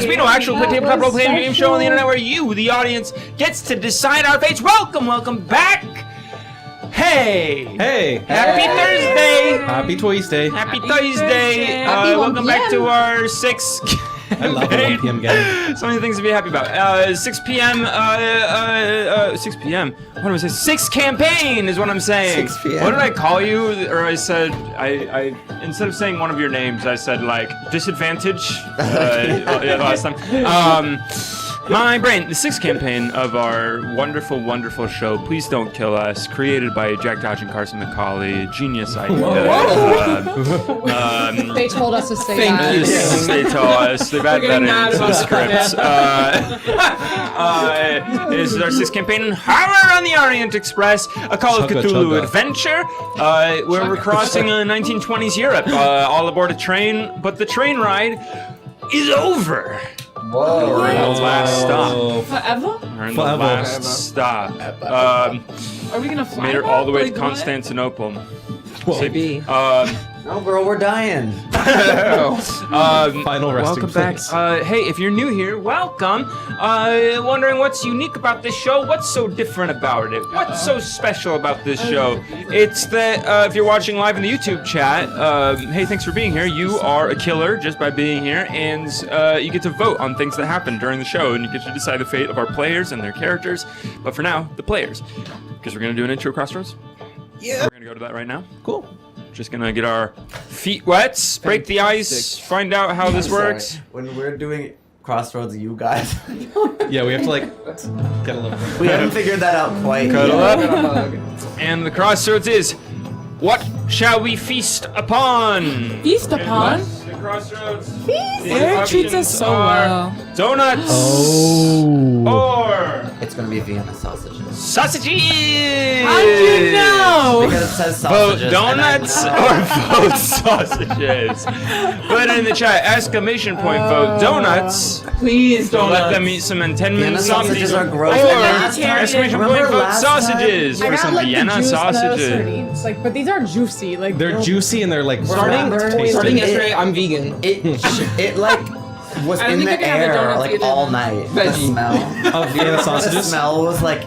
As we know, actual play table capital play game show on the internet where you, the audience, gets to decide our fates. Welcome back. Hey. Happy Thursday. Happy Thursday. Happy Thursday. Welcome back to our 6 I love the 1 p.m. game. So many things to be happy about. 6 p.m. 6 p.m. What do I say? 6 campaign is what I'm saying. 6 p.m. What did I call you? Or I said, I instead of saying one of your names, I said like disadvantage. Last time. My brain, the 6th campaign of our wonderful show, Please Don't Kill Us, created by Jack Dodge and Carson McCalley, genius idea. They told us to say that. Yes, they told us. They've added that into the scripts. This is our 6th campaign, Horror on the Orient Express, a Call of Cthulhu adventure, where we're crossing 1920s Europe, all aboard a train, but the train ride is over. Whoa. We're in the last stop. Forever? We're in the last stop. Are we gonna fly? Made it all the way to Constantinople. Maybe. No, girl, we're dying. Final resting Welcome back. place. Hey, if you're new here, welcome. Wondering what's unique about this show? What's so different about it? What's so special about this show? It's that if you're watching live in the YouTube chat, hey, thanks for being here. You are a killer just by being here, and you get to vote on things that happen during the show, and you get to decide the fate of our players and their characters. But for now, the players, because we're gonna do an intro crossroads. Yeah. We're gonna go to that right now. Cool. Just gonna get our feet wet, break the ice, find out how this works. When we're doing Crossroads, you guys. Yeah, we have to like get a little. We haven't figured that out quite Cuddle yet. up. And the crossroads is, what shall we feast upon? Feast upon? The crossroads. Eric treats us so well. Donuts. Oh. Or It's gonna be Vienna sausages. sausages. How do you know? Because it says Vote sausages. donuts or vote sausages. Put it in the chat. Exclamation point. Vote donuts. Please don't Let them eat some 10 Vienna minutes sausages are gross. Or Last time- exclamation point. remember Vote last time? sausages I for got some like Vienna the juice sausages. sardines, like, but these are juicy. Like They're juicy and they're like Starting tasty. yesterday, I'm vegan. It like was I don't in think the I can have the air donuts like either. all night. The Veggie. smell. Of Vienna The sausages. smell was like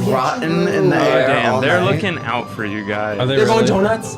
rotten in the Oh air. damn, all they're night. looking out for you guys. Are they They're going really? donuts.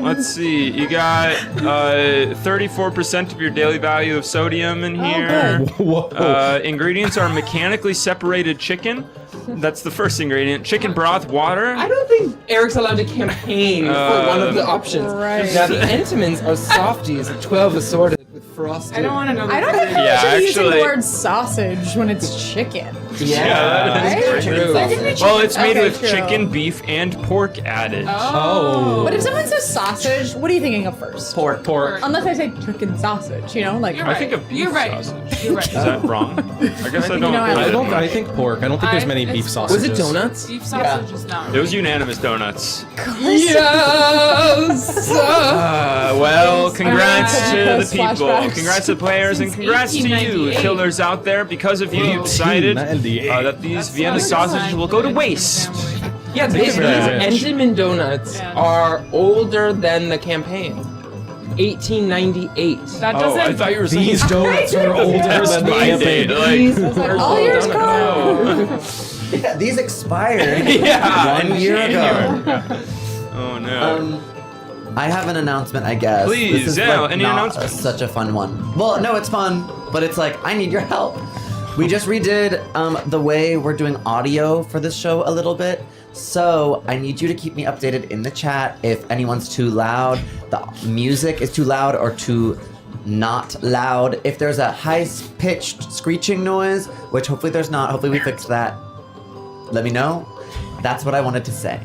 Let's see. You got 34% of your daily value of sodium in here. Whoa. Ingredients are mechanically separated chicken. That's the first ingredient. Chicken broth, water. I don't think Eric's allowed to campaign for one of the options. Right. Now the Entenmann's are softies, 12 assorted with frosting. I don't want to know. I don't think Yeah, we should be using actually- the word sausage when it's chicken. Yeah, that is Right? true. True. I think we Well, it's made Okay, with true. chicken, beef, and pork added. Oh. But if someone says sausage, what are you thinking of first? Pork. Unless I say chicken sausage, you know, like I think of beef You're right. sausage. You're right. Is that wrong? I guess I don't. you know, put I it I don't. in I my- think pork. I don't think there's many beef it's- sausages. Was it donuts? Beef sausage is not. It was unanimous donuts. Yes! Well, congrats I to know, the post people. flashbacks. Congrats to the players, and congrats to you, 1898. killers out there. Because of you, you decided 1898. that these Vienna sausages will go to waste. Yeah, Thank you these very much. Entenmann donuts are older than the campaign. 1898. That Oh, doesn't. I thought you were saying These donuts are older that's than the my campaign. date. Like, These like, are all yours donuts. Yeah, these expired yeah, 1 in year ago. January. Oh no. I have an announcement, I guess. Please, this is yeah, like any not announcements? such a fun one. Well, no, it's fun, but it's like I need your help. We just redid the way we're doing audio for this show a little bit. So I need you to keep me updated in the chat if anyone's too loud, the music is too loud or too not loud. If there's a high-pitched screeching noise, which hopefully there's not, hopefully we fixed that, let me know. That's what I wanted to say.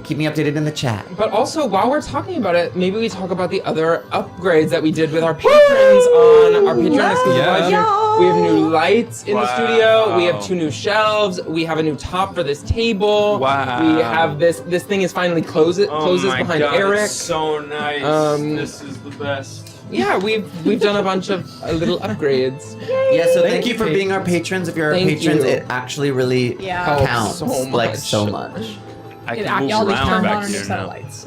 Keep me updated in the chat. But also, while we're talking about it, maybe we talk about the other upgrades that we did with our patrons on our Patreon exclusive Yeah. live stream. We have new lights in the Wow. studio. We have 2 new shelves. We have a new top for this table. Wow. We have this thing is finally closes Oh my behind God, Eric. it's so nice. This is the best. Yeah, we've done a bunch of little upgrades. Yeah, so thank you, you for being our patrons. If you're our Thank patrons, you. it actually really Yeah. counts so like much. so much. I It can move actually around turned back on a new here set of now. lights.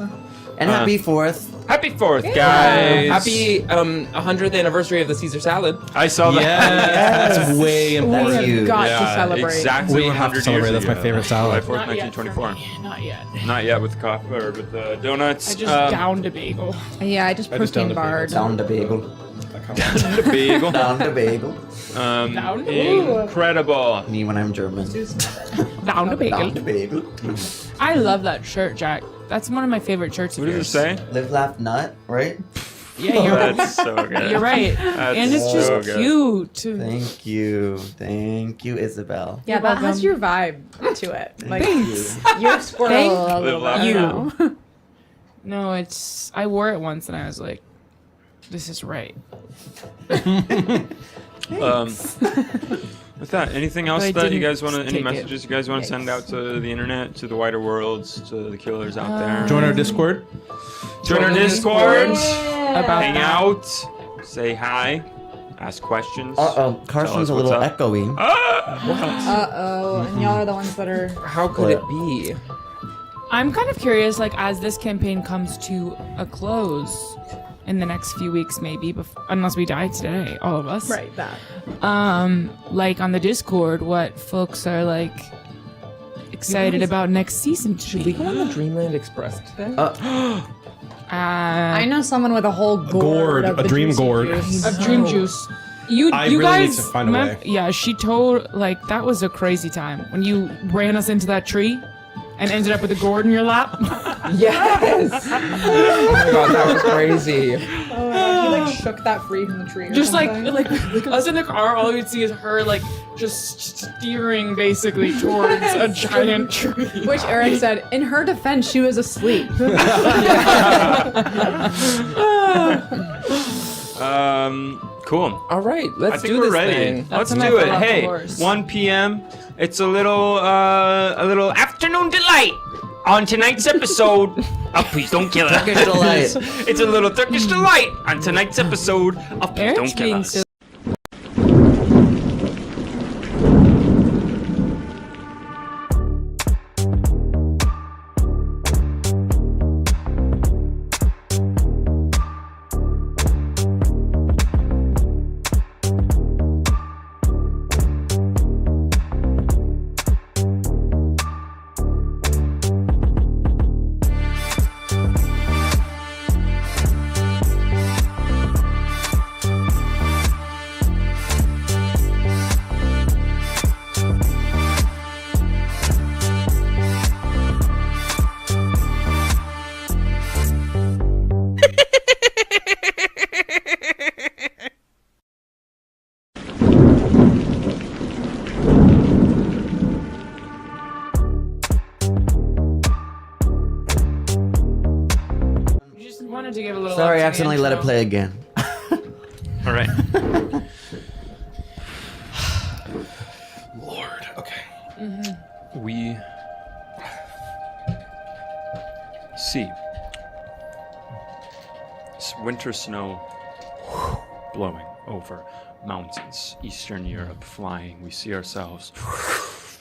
And happy 4th. Happy 4th, guys. Happy 100th anniversary of the Caesar salad. I saw that. Yeah, that's way We important. Thank you. have got to Yeah, celebrate. exactly. We have to 100 celebrate. years That's my ago. favorite salad. July 4th, Not yet for 1924. me. Not yet. Not yet with the coffee or with the donuts. I just downed a bagel. Yeah, I just just downed protein a bagel. barred. Down the bagel. the bagel. Down the bagel. Down Incredible. Me when I'm German. Down a bagel. Down the bagel. I love that shirt, Jack. That's one of my favorite shirts of What does it yours. say? Live, laugh, nut, right? Yeah, you're right. That's so good. You're right. That's And it's just so good. cute. Thank you. Thank you, Isabel. Yeah, that has your vibe to it. Like, you're a squirrel. Thank a little bit, you. know? No, it's. I wore it once and I was like, this is right. With that, anything else But I that you didn't guys want to, any take it. messages you guys want to send out to the internet, to the wider worlds, to the killers out there? Join our Discord. Join our Discord. About Hang that. out. Say hi. Ask questions. Uh-oh, Carson's us a little what's up. echoey. Uh-oh. And y'all are the ones that are... How could it be? I'm kind of curious, like, as this campaign comes to a close in the next few weeks, maybe, unless we die today, all of us. Right, that. Like on the Discord, what folks are like excited about next season to Should be. we go on the Dreamland Express today? I know someone with a whole gourd. gourd, of a the dream juicy gourd. juice. Of dream juice. You I you really need guys to find a way. Yeah, she told like that was a crazy time when you ran us into that tree and ended up with a gourd in your lap. Yes! Oh my god, that was crazy. Oh my god, he like shook that free from the tree or Just like something. us in the car, all we'd see is her like just steering basically towards a giant tree. Which Eric said, in her defense, she was asleep. Cool. All right, let's I think do we're this ready. thing. Let's That's when I do it. fell off the Hey, horse. 1 p.m. It's a little afternoon delight on tonight's episode. Oh, please don't kill us. Turkish delight. It's a little Turkish delight on tonight's episode of Please Eric's Don't Kill being Us. silly. Just wanted to give a little. Sorry, I up to the accidentally let it intro. play again. All right. Lord. Okay. We see winter snow blowing over mountains, Eastern Europe, flying. We see ourselves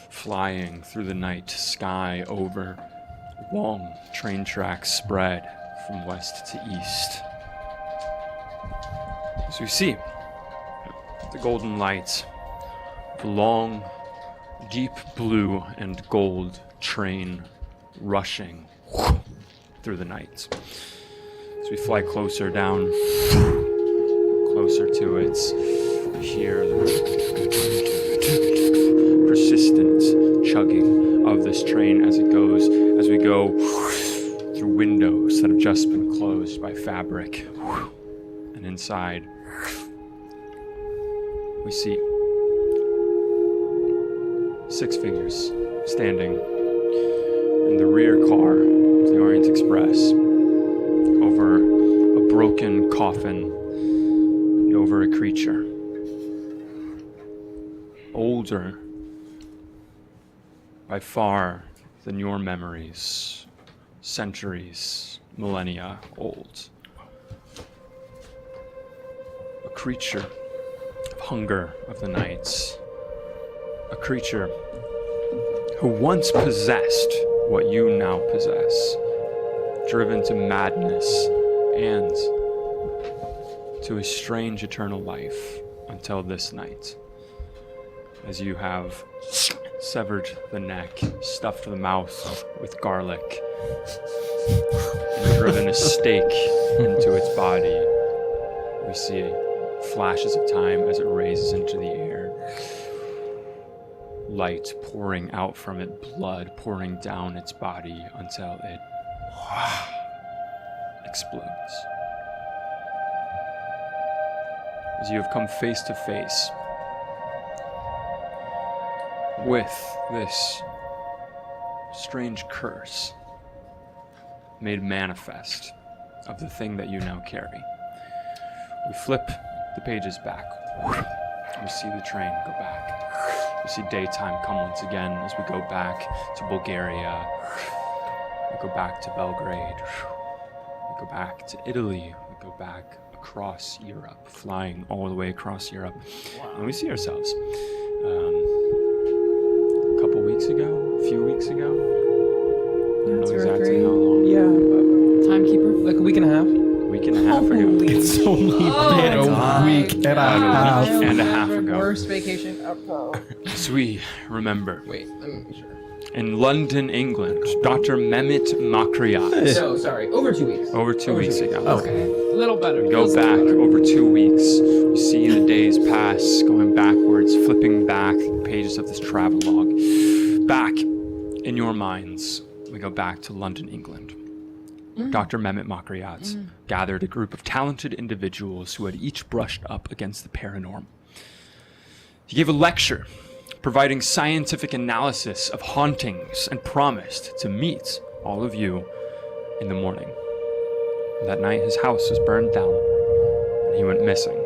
flying through the night sky over long train tracks spread from west to east. As we see the golden lights of a long, deep blue and gold train rushing through the night. As we fly closer down, closer to it, we hear the persistent chugging of this train as it goes, as we go through windows that have just been closed by fabric. And inside, we see 6 figures standing in the rear car of the Orient Express over a broken coffin and over a creature. Older by far than your memories, centuries, millennia old. A creature of hunger of the nights. A creature who once possessed what you now possess, driven to madness and to a strange eternal life until this night, as you have severed the neck, stuffed the mouth with garlic, and driven a stake into its body. We see flashes of time as it raises into the air. Light pouring out from it, blood pouring down its body until it explodes. As you have come face to face with this strange curse made manifest of the thing that you now carry. We flip the pages back. We see the train go back. We see daytime come once again as we go back to Bulgaria. We go back to Belgrade. We go back to Italy. We go back across Europe, flying all the way across Europe. And we see ourselves a couple weeks ago, a few weeks ago. I don't know exactly how long. Yeah, Timekeeper. like a week and a half. Week and a half ago. It's only been a week and a half. And a half ago. Worst vacation ever. So we remember. Wait, let me make sure. In London, England, Dr. Mehmet Makryat. So, sorry, over 2 weeks. Over 2 weeks ago. Okay. A little better. We go back over 2 weeks. We see the days pass, going backwards, flipping back the pages of this travelogue. Back in your minds, we go back to London, England. Dr. Mehmet Makryat gathered a group of talented individuals who had each brushed up against the paranormal. He gave a lecture providing scientific analysis of hauntings and promised to meet all of you in the morning. That night, his house was burned down and he went missing.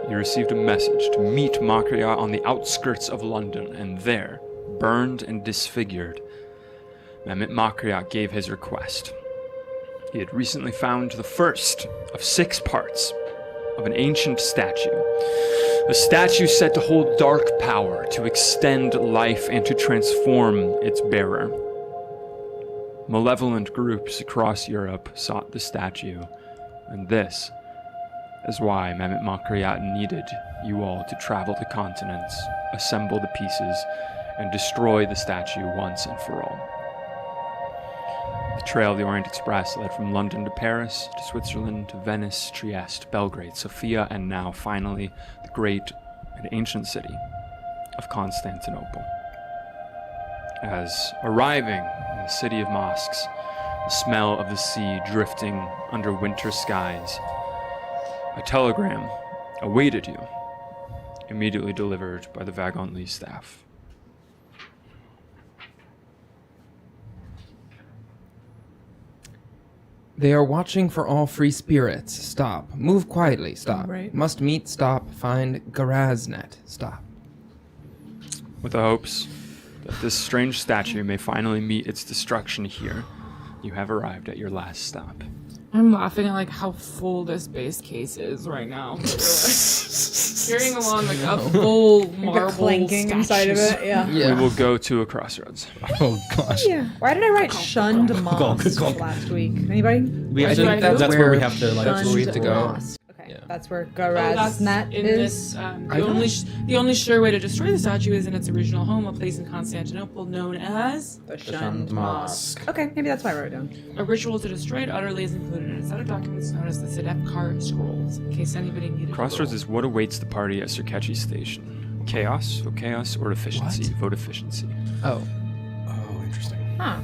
You received a message to meet Makryat on the outskirts of London, and there, burned and disfigured, Mehmet Makryat gave his request. He had recently found the first of 6 parts of an ancient statue. A statue said to hold dark power, to extend life, and to transform its bearer. Malevolent groups across Europe sought the statue, and this is why Mehmet Makryat needed you all to travel the continents, assemble the pieces, and destroy the statue once and for all. The trail of the Orient Express led from London to Paris, to Switzerland, to Venice, Trieste, Belgrade, Sofia, and now, finally, the great and ancient city of Constantinople. As arriving in the city of mosques, the smell of the sea drifting under winter skies, a telegram awaited you, immediately delivered by the Vagantly staff. They are watching for all free spirits. Stop. Move quietly. Stop. Right. Must meet. Stop. Find Garaznet. Stop. With the hopes that this strange statue may finally meet its destruction here, you have arrived at your last stop. I'm laughing at like how full this base case is right now. Carrying along like a full marble clanking inside of it. Yeah. We will go to a crossroads. Oh gosh. Yeah. Why did I write shunned mosque go. last week? Anybody? We have to, Right. that's where we have to like. That's where we have to go. Mosque. Okay. Yeah. That's where That's Garaznet in is. this, the only sure way to destroy the statue is in its original home, a place in Constantinople known as The Shunned shunned Mosque. mosque. Okay, maybe that's why I wrote it down. a ritual to destroy it utterly is included in a set of documents known as the Sedefkar scrolls, in case anybody needed Crossroads to is what awaits the party at Circechi Station. Chaos, vote chaos, or efficiency, vote efficiency. Oh. Oh, interesting. Huh.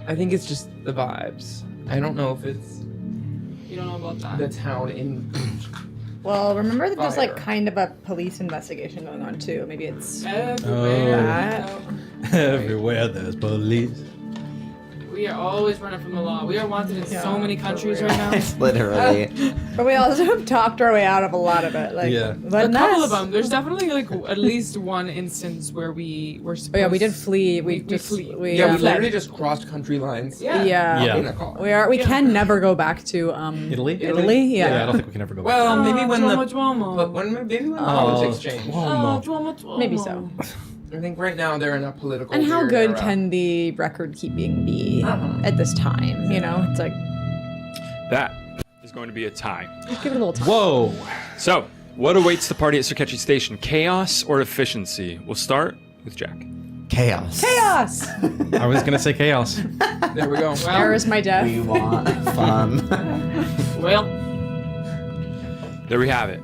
I think it's just the vibes. I don't know if it's You don't know about that. the town in. Well, remember that there's like Fire. kind of a police investigation going on too. Maybe it's Everywhere. Everywhere there's police. We are always running from the law. We are wanted in so many countries right now. It's literally. But we also have talked our way out of a lot of it. Like, Yeah. but A couple nice. of them. There's definitely like at least one instance where we were supposed. Oh yeah, we did flee. We flee. We, Yeah, we fled. literally just crossed country lines. Yeah. Yeah. In a car. We can never go back to Italy? Italy. Yeah, I Yeah. don't think we can ever go back. Well, maybe when Duomo, the Duomo. but when maybe when the Oh. politics change. Duomo. Maybe so. I think right now they're in a political. And how weird good era. can the record keeping be at this time? You know, it's like going to be a tie. Give it a little time. Whoa. So, what awaits the party at Circetti Station? Chaos or efficiency? We'll start with Jack. Chaos. Chaos! I was gonna say chaos. There we go. There is my death. We want fun. Well, There we have it.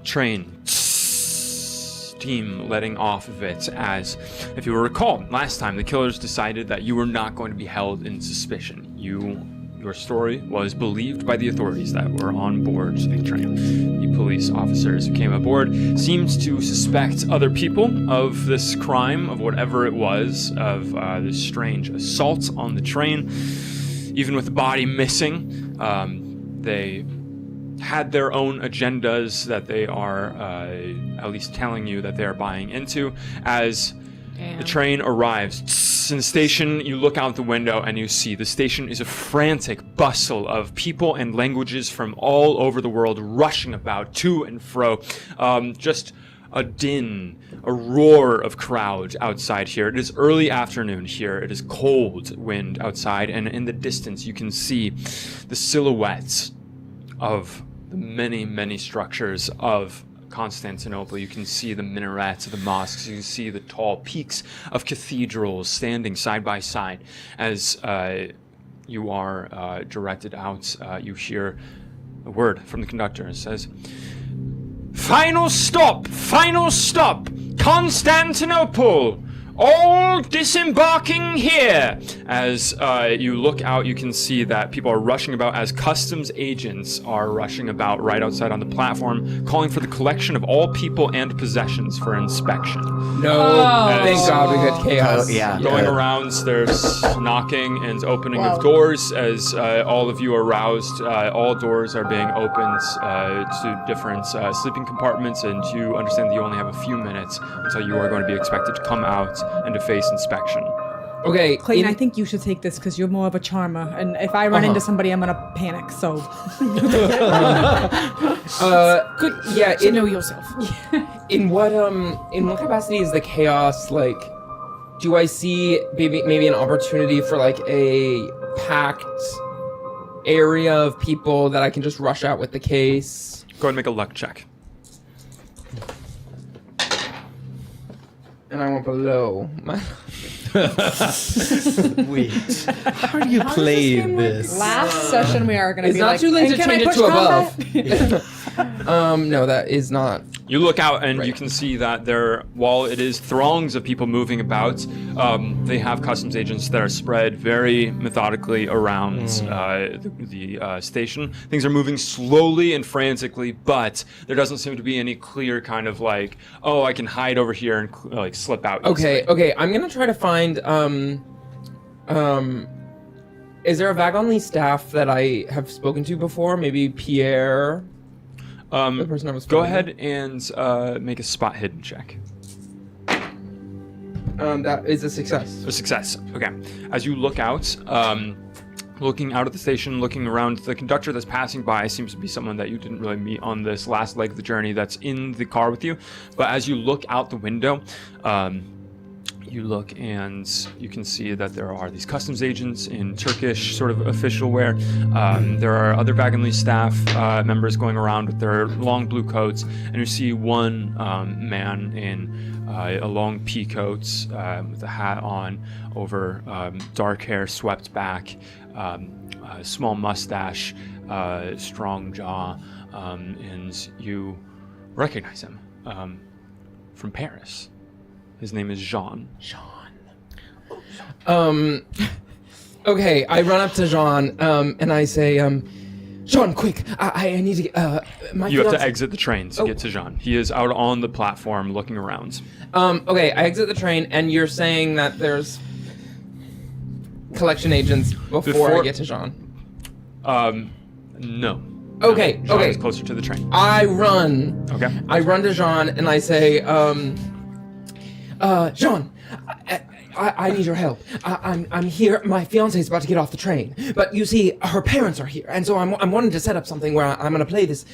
Train. Steam letting off of it as, if you will recall, last time the killers decided that you were not going to be held in suspicion. Your story was believed by the authorities that were on board the train. The police officers who came aboard seemed to suspect other people of this crime, of whatever it was, of this strange assault on the train. Even with the body missing, they had their own agendas that they are at least telling you that they are buying into. As the train arrives in the station, you look out the window and you see the station is a frantic bustle of people and languages from all over the world rushing about to and fro. Just a din, a roar of crowd outside here. It is early afternoon here. It is cold wind outside, and in the distance you can see the silhouettes of the many, many structures of Constantinople. You can see the minarets of the mosques. You can see the tall peaks of cathedrals standing side by side. As you are directed out, you hear a word from the conductor. It says, "Final stop! Final stop! Constantinople! All disembarking here!" As you look out, you can see that people are rushing about as customs agents are rushing about right outside on the platform, calling for the collection of all people and possessions for inspection. No, thank God we got chaos. Yeah. Going around, there's knocking and opening of doors. As all of you are roused, all doors are being opened to different sleeping compartments, and you understand that you only have a few minutes until you are going to be expected to come out and to face inspection. Okay, Clayton, I think you should take this because you're more of a charmer, and if I run into somebody, I'm gonna panic. So, good. Yeah, to know yourself. in what capacity is the chaos like? Do I see maybe an opportunity for like a packed area of people that I can just rush out with the case? Go ahead and make a luck check. And I want below my. Wait. How do you play this? last session we are gonna It's be not like, too late "And to can I change it push to combat?" above. No, that is not. You look out and Right. you can see that while it is throngs of people moving about, they have customs agents that are spread very methodically around the station. Things are moving slowly and frantically, but there doesn't seem to be any clear kind of like, oh, I can hide over here and like slip out. Okay, easily. I'm gonna try to find. Is there a Vagonly staff that I have spoken to before? Maybe Pierre. The person I was Go speaking ahead and make a spot hidden check. That is a success. A success. Okay. As you look out, looking out at the station, looking around, the conductor that's passing by seems to be someone that you didn't really meet on this last leg of the journey that's in the car with you. But as you look out the window, you look and you can see that there are these customs agents in Turkish sort of official wear. There are other Vagonly staff members going around with their long blue coats, and you see one man in a long pea coat with a hat on over dark hair swept back, a small mustache, strong jaw, and you recognize him from Paris. His name is Jean. Okay, I run up to Jean, and I say, Jean, quick! I need to get, my You have to fiance- exit the train to get to Jean. He is out on the platform looking around. Okay, I exit the train, and you're saying that there's collection agents before I get to Jean. No. Okay, Jean okay. is closer to the train. I run. Okay. I run to Jean, and I say, Jean, I need your help. I'm here. My fiance's about to get off the train, but you see, her parents are here, and so I'm wanting to set up something where I'm gonna play this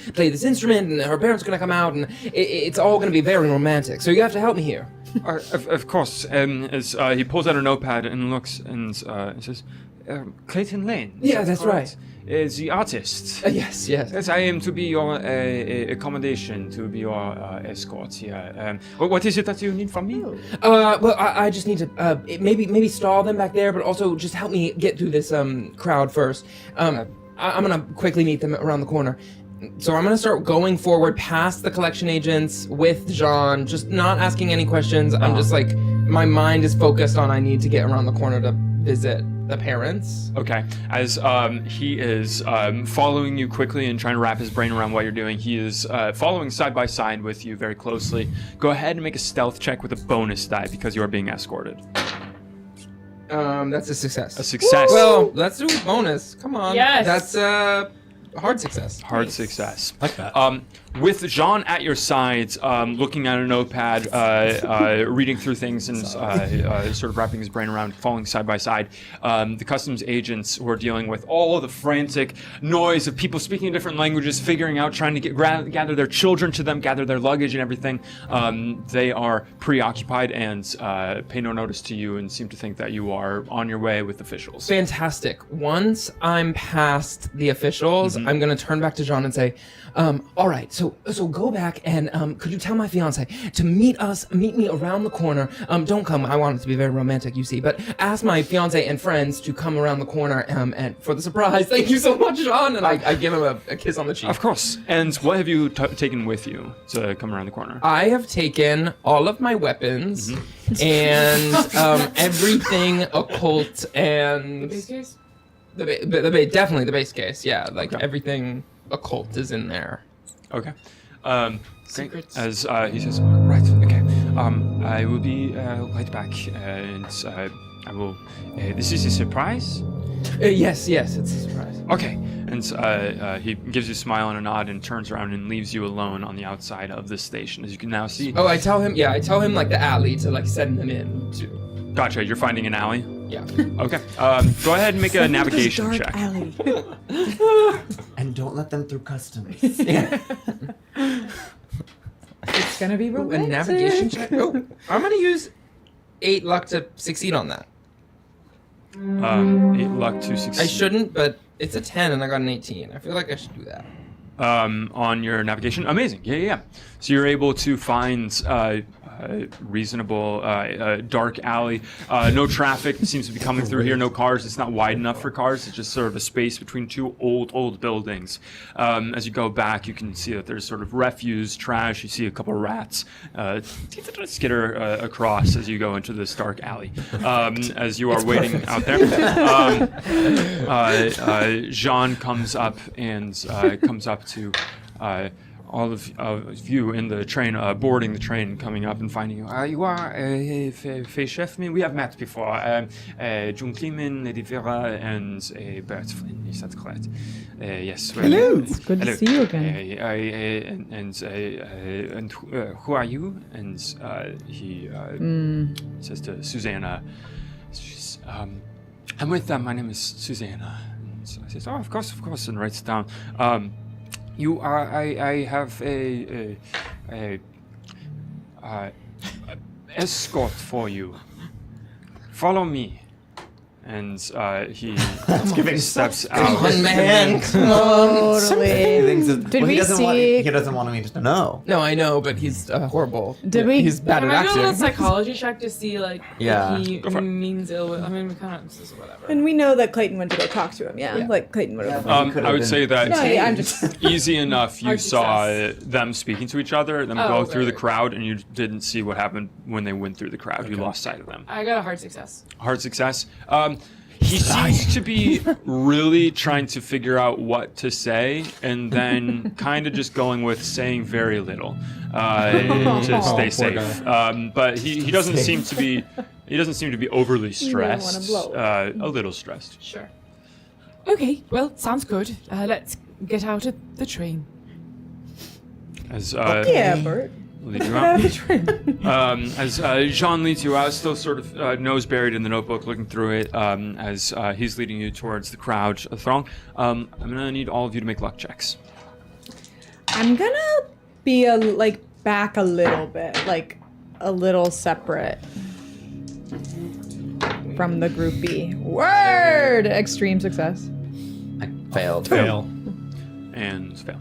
instrument, and her parents are gonna come out, and it's all gonna be very romantic. So you have to help me here. Of course. As he pulls out a notepad and looks and says, Clayton Lane. Yeah, that's correct? The artist. Yes. Yes, I am to be your accommodation, to be your escort here. What is it that you need from me? Well, I just need to maybe stall them back there, but also just help me get through this crowd first. I'm gonna quickly meet them around the corner. So I'm gonna start going forward past the collection agents with Jean, just not asking any questions. I'm just like, my mind is focused on I need to get around the corner to visit the parents. Okay, as he is following you quickly and trying to wrap his brain around what you're doing, he is following side by side with you very closely. Go ahead and make a stealth check with a bonus die because you are being escorted. That's a success. A success. Well, let's do a bonus. Come on. Yes. That's hard success. Hard success. Like that. With Jean at your side, looking at a notepad, reading through things and sort of wrapping his brain around, falling side by side, the customs agents who are dealing with all the frantic noise of people speaking in different languages, figuring out, trying to gather their children to them, gather their luggage and everything, they are preoccupied and pay no notice to you and seem to think that you are on your way with officials. Fantastic. Once I'm past the officials, I'm gonna turn back to Jean and say, all right, so go back and could you tell my fiance to meet me around the corner. Don't come, I want it to be very romantic, you see, but ask my fiance and friends to come around the corner and for the surprise. Thank you so much, Jean. And I give him a kiss on the cheek. Of course. And what have you taken with you to come around the corner? I have taken all of my weapons and everything occult and Base case? definitely the base case. Yeah, like everything occult is in there. Okay. Secrets. As he says, right, okay. I will be right back, and I will. This is a surprise. Yes, it's a surprise. Okay. And he gives you a smile and a nod and turns around and leaves you alone on the outside of the station, as you can now see. Oh, I tell him like the alley to like send them in to. Gotcha. You're finding an alley. Yeah. Okay. Go ahead and make a navigation Dark check. alley. And don't let them through customs. It's gonna be A romantic. navigation check. Oh, I'm gonna use 8 luck to succeed on that. 8 luck to succeed. I shouldn't, but it's a 10 and I got an 18. I feel like I should do that. On your navigation. Amazing. Yeah. So you're able to find reasonable dark alley. No traffic seems to be coming through here. No cars. It's not wide enough for cars. It's just sort of a space between two old buildings. As you go back, you can see that there's sort of refuse, trash. You see a couple of rats skitter across as you go into this dark alley. As you are waiting out there, Jean comes up to all of you in the train, boarding the train, coming up and finding you. You are chef. We have met before. June Clemen, Lady Vera, and Bert Flynn. Is that correct? Yes. Well, Hello. It's good hello. to see you again. And who are you? And he says to Susanna, I'm with them. My name is Susanna. And so I says, oh, of course, and writes it down. You are. I have a escort for you. Follow me. And he steps out. Come on, man. Come on. Totally. Did we see- He doesn't want me to know. No, I know, but he's horrible. Did we- He's bad Can at I do a little acting. psychology check to see like Yeah. if he Go for it. means ill? I mean, we kind of this is whatever. And we know that Clayton went to go talk to him. Yeah. Like Clayton would have. I would say that No, yeah, I'm just. easy enough. You Hard saw success. them speaking to each other, them Oh, go okay. through the crowd, and you didn't see what happened when they went through the crowd. You lost sight of them. I got a hard success. Hard success. He seems to be really trying to figure out what to say, and then kind of just going with saying very little to stay safe. But he doesn't seem to be. He doesn't seem to be overly stressed. blow. A little stressed. Sure. Okay. Well, sounds good. Let's get out of the train. As Yeah, Bert. lead you out. As Jean leads you out, still sort of nose buried in the notebook, looking through it, as he's leading you towards the crowd, the throng. I'm gonna need all of you to make luck checks. I'm gonna be back a little bit, like a little separate. from the group B. Word! Extreme success. I failed. Fail. And fail.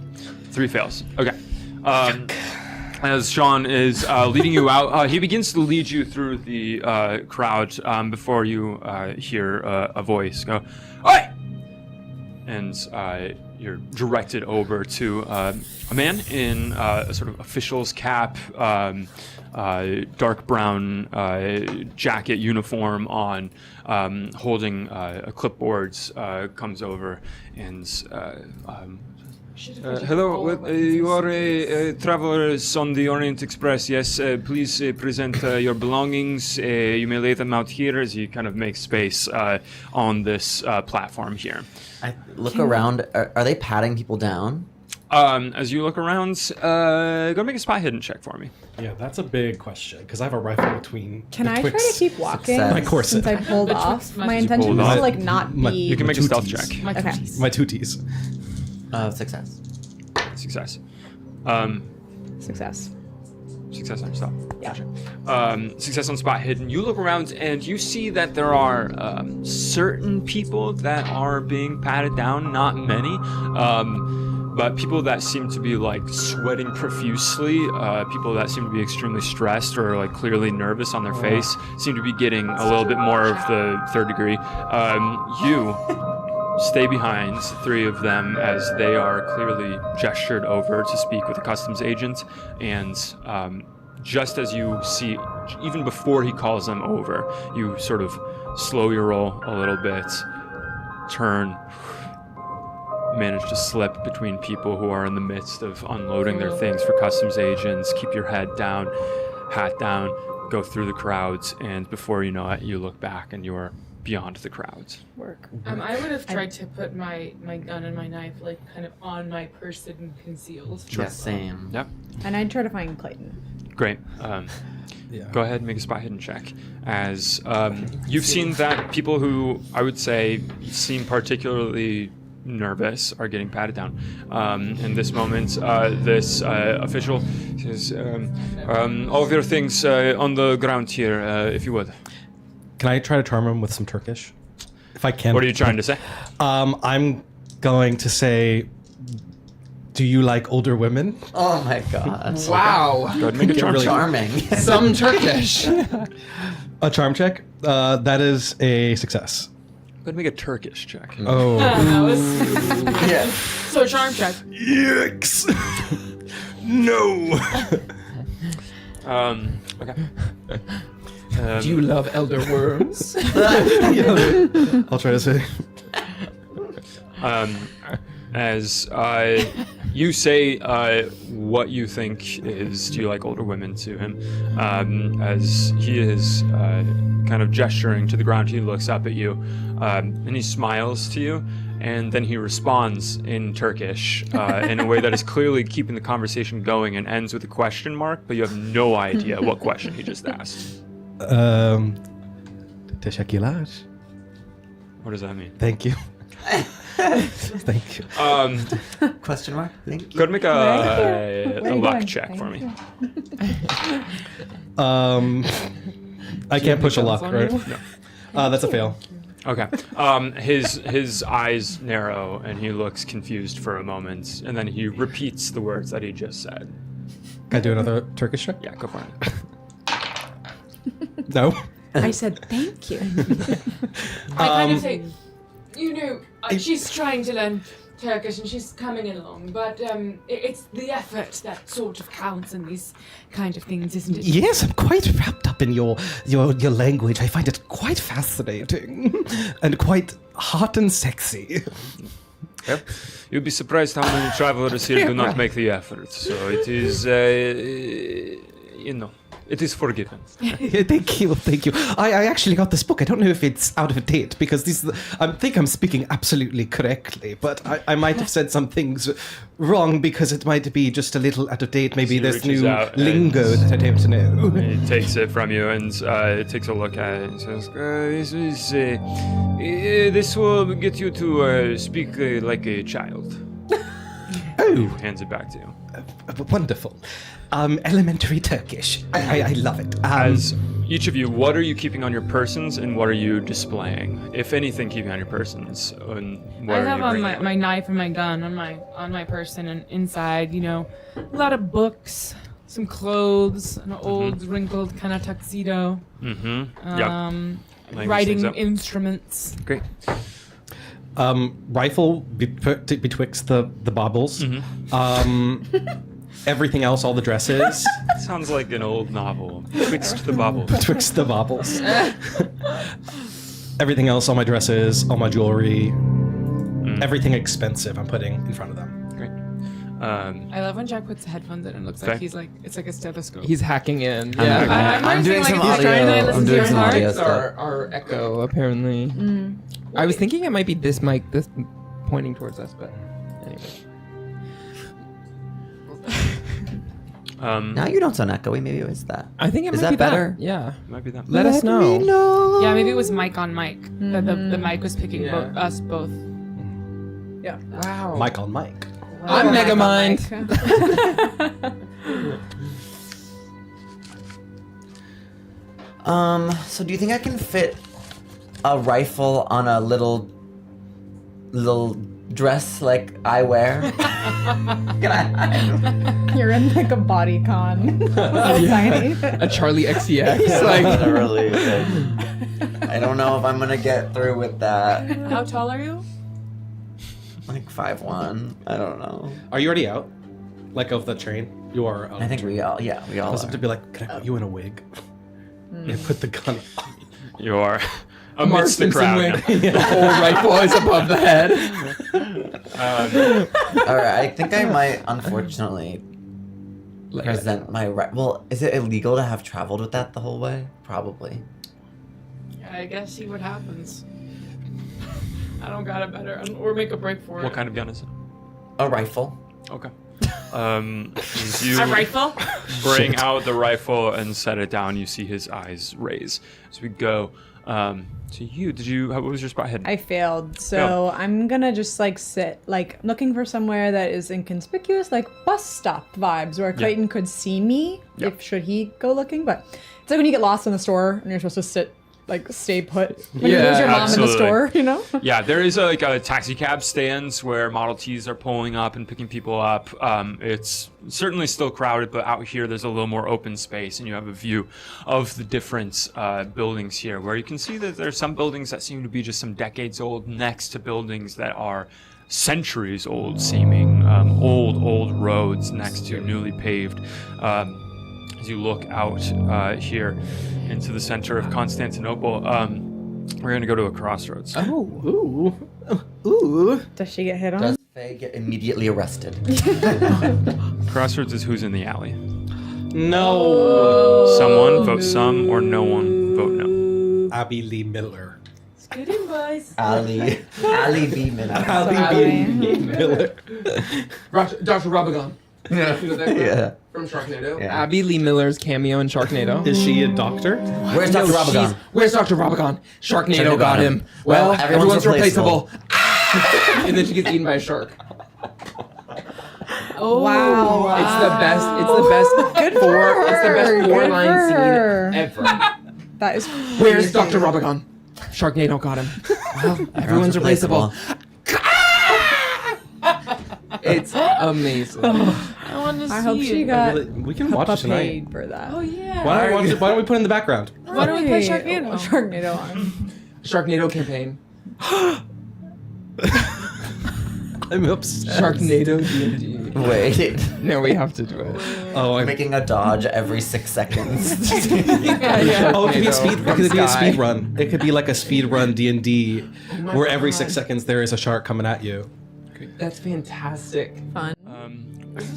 3 fails. Okay. As Sean is leading you out, he begins to lead you through the crowd before you hear a voice go, "Oi!" And you're directed over to a man in a sort of official's cap, dark brown jacket uniform on, holding a clipboard, comes over and hello, you are travelers on the Orient Express. Yes, please present your belongings. You may lay them out here as you kind of make space on this platform here. I look around. Are they patting people down? As you look around, go make a spy hidden check for me. Yeah, that's a big question because I have a rifle between. Can I try to keep walking Success. My corset. since I pulled off? My you intention pulled was off? to like not My- be. You can make a stealth Tooties. check. My Okay. cookies. My tooties. Success. Success. Success. Success on stealth. Yeah. Success on spot hidden. You look around and you see that there are certain people that are being patted down. Not many. But people that seem to be like sweating profusely, people that seem to be extremely stressed or like clearly nervous on their face, seem to be getting a little bit more of the third degree. You stay behind 3 of them as they are clearly gestured over to speak with a customs agent, and just as you see, even before he calls them over, you sort of slow your roll a little bit, turn, manage to slip between people who are in the midst of unloading their things for customs agents, keep your head down, hat down, go through the crowds, and before you know it, you look back and you're beyond the crowds. Work. I would have tried to put my gun and my knife like kind of on my person and concealed. Yeah, same. Yep, And I'd try to find Clayton. great. Yeah. Go ahead and make a spy hidden check. As you've seen that people who I would say seem particularly nervous are getting patted down. In this moment, this official says, all of your things on the ground here, if you would. Can I try to charm him with some Turkish? If I can. What are you trying to say? I'm going to say, do you like older women? Oh my god. Wow. Go ahead and make a charm really- check. Charming. Some Turkish. A charm check? That is a success. Go ahead and make a Turkish check. Oh. That was Yeah. so charm check. Yikes! No! Okay. Do you love elder worms? I'll try to say. As you say what you think is, do you like older women to him, as he is kind of gesturing to the ground, he looks up at you and he smiles to you, and then he responds in Turkish in a way that is clearly keeping the conversation going and ends with a question mark, but you have no idea what question he just asked. Teşekkürler. What does that mean? Thank you. Thank you. Question mark? Thank you. Go ahead and make a you luck going? check for me. I can't push a luck, on right? you? That's a fail. Okay. His eyes narrow and he looks confused for a moment, and then he repeats the words that he just said. Can I do another Turkish check? Yeah, go for it. No. I said thank you. I kind of say, you know, she's trying to learn Turkish and she's coming along, but it's the effort that sort of counts in these kind of things, isn't it? Yes, I'm quite wrapped up in your language. I find it quite fascinating and quite hot and sexy. Yep. You'd be surprised how many travelers here do not make the effort. So it is, it is forgiven. Thank you. I actually got this book. I don't know if it's out of date because I think I'm speaking absolutely correctly, but I might have said some things wrong because it might be just a little out of date. Maybe He there's reaches new out and- lingo that I don't know. He takes it from you and takes a look at it and says, this will get you to speak like a child. Oh, Hands it back to you. wonderful. Elementary Turkish. I love it. As each of you, what are you keeping on your persons and what are you displaying? If anything, keeping on your persons. And what I are have you on bringing? my knife and my gun on my person, and inside, a lot of books, some clothes, an old wrinkled kind of tuxedo. Writing instruments. Great. Rifle betwixt the baubles. Everything else, all the dresses. Sounds like an old novel. Twixt the bubble. Betwixt the baubles. Everything else, all my dresses, all my jewelry, everything expensive I'm putting in front of them. Great. I love when Jack puts the headphones in and looks like it's like a stethoscope. He's hacking in. Yeah. I'm doing some he's trying to audio. listen I'm to doing your some heart. audio It's stuff. our echo, apparently. I was thinking it might be this mic, this pointing towards us, but anyway. Now you don't sound echoey. Maybe it was that. I think it Is might that be better? Yeah. Might be that. Let us know. Yeah, maybe it was mic on mic. That the mic was picking Yeah. us both. Yeah. Wow. Mike on Mike. I'm Megamind. So do you think I can fit a rifle on a little dress like I wear? Can I? You're in like a body con. So tiny. A Charlie XCX. Like, Literally. I don't know if I'm gonna get through with that. How tall are you? Like 5'1". I don't know. Are you already out? Like of the train? You are out. I think we all. Yeah, we I all. was up Are. to be like, can I put you in a wig? And put the gun. You are a Mark amidst the Simpson crowd. wig. The whole rifle is above the head. All right. I think I might, unfortunately, present my. Well, is it illegal to have traveled with that the whole way? Probably. I guess see what happens. I don't got it better. Or make a break for it. What kind of gun is it? A rifle. Okay. As you A rifle? bring out the rifle and set it down, you see his eyes raise. As we go to you, what was your spot hidden? I failed, so I'm gonna just like sit, like looking for somewhere that is inconspicuous, like bus stop vibes, where Clayton could see me if should he go looking. But it's like when you get lost in the store and you're supposed to sit, like stay put when you lose your mom absolutely. in the store, you know? Yeah, there is a taxi cab stands where Model Ts are pulling up and picking people up. It's certainly still crowded, but out here there's a little more open space, and you have a view of the different buildings here, where you can see that there's some buildings that seem to be just some decades old next to buildings that are centuries old seeming, old roads next to newly paved. As you look out here into the center of Constantinople, we're going to go to a crossroads. Ooh. Ooh. Does she get hit on? Does Faye get immediately arrested? Crossroads is who's in the alley. No. Someone vote some or no one vote no. Abby Lee Miller. Get in, boys. Ali B. Miller. Abby Lee Miller. Dr. Robagon. Yeah. You know that Yeah. from Sharknado? Yeah. Abby Lee Miller's cameo in Sharknado. Is she a doctor? Where's Dr. Robagon? Where's Dr. Robagon? Sharknado Sharknado got him. Well, everyone's replaceable. And then she gets eaten by a shark. Oh, Wow. It's the best. It's the best four-line her. scene ever. That is. Where's Dr. Robagon? Sharknado got him. Well, everyone's replaceable. It's amazing. I want to see I hope she it. got We can watch it tonight. paid for that. Oh, yeah. Why don't we put it in the background? Why don't we play Right. Sharknado? Oh, Sharknado on. Sharknado campaign. I'm upset. Sharknado D&D. Wait. No, we have to do it. Oh, I'm Making a dodge every 6 seconds. Oh, it could be a speed. It could be a Sky. speed run. It could be like a speed run D&D, where every 6 seconds there is a shark coming at you. That's fantastic. Fun.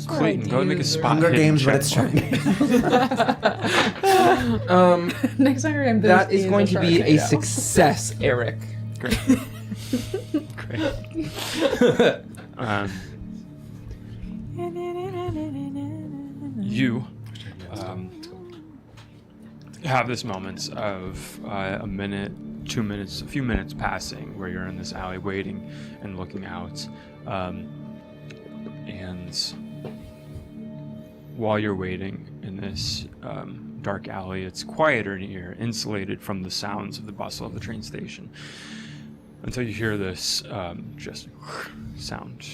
Clayton, go and make a spot Hunger hidden Games, but check it's for me. Sharknado. Next Hunger Games. That is going to be a Sharknado. success, Eric. Great. You have this moment of a minute, 2 minutes, a few minutes passing where you're in this alley waiting and looking out. And while you're waiting in this dark alley, it's quieter in here, insulated from the sounds of the bustle of the train station, until you hear this just sound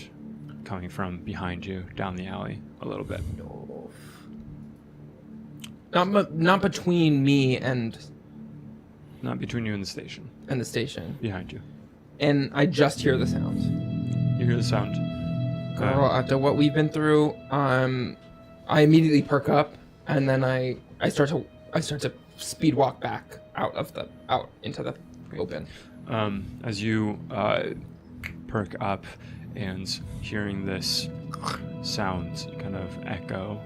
coming from behind you down the alley a little bit. Not between me and Not between you and the station. the station. Behind you. And I just hear the sound. You hear the sound. Girl, after what we've been through, I immediately perk up, and then I start to speed walk back out into the open. As you perk up and hearing this sound kind of echo,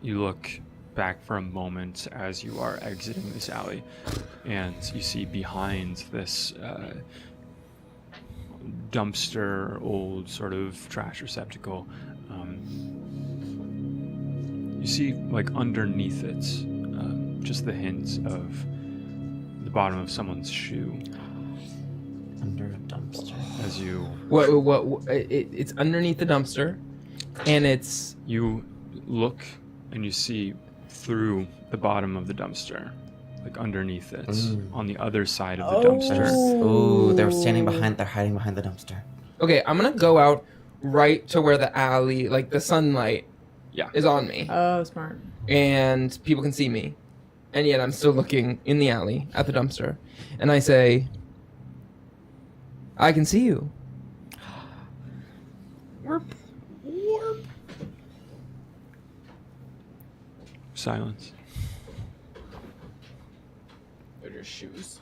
you look back for a moment as you are exiting this alley, and you see behind this dumpster, old sort of trash receptacle, you see like underneath it just the hints of the bottom of someone's shoe. Under a dumpster. As you It's underneath the dumpster, and it's you look and you see through the bottom of the dumpster, like underneath it, on the other side of the dumpster. Oh, they're hiding behind the dumpster. okay. I'm gonna go out right to where the alley, like the sunlight, Yeah. is on me, Oh, smart. and people can see me, and yet I'm still looking in the alley at the dumpster, and I say, "I can see you." Warp. Silence. They're just shoes.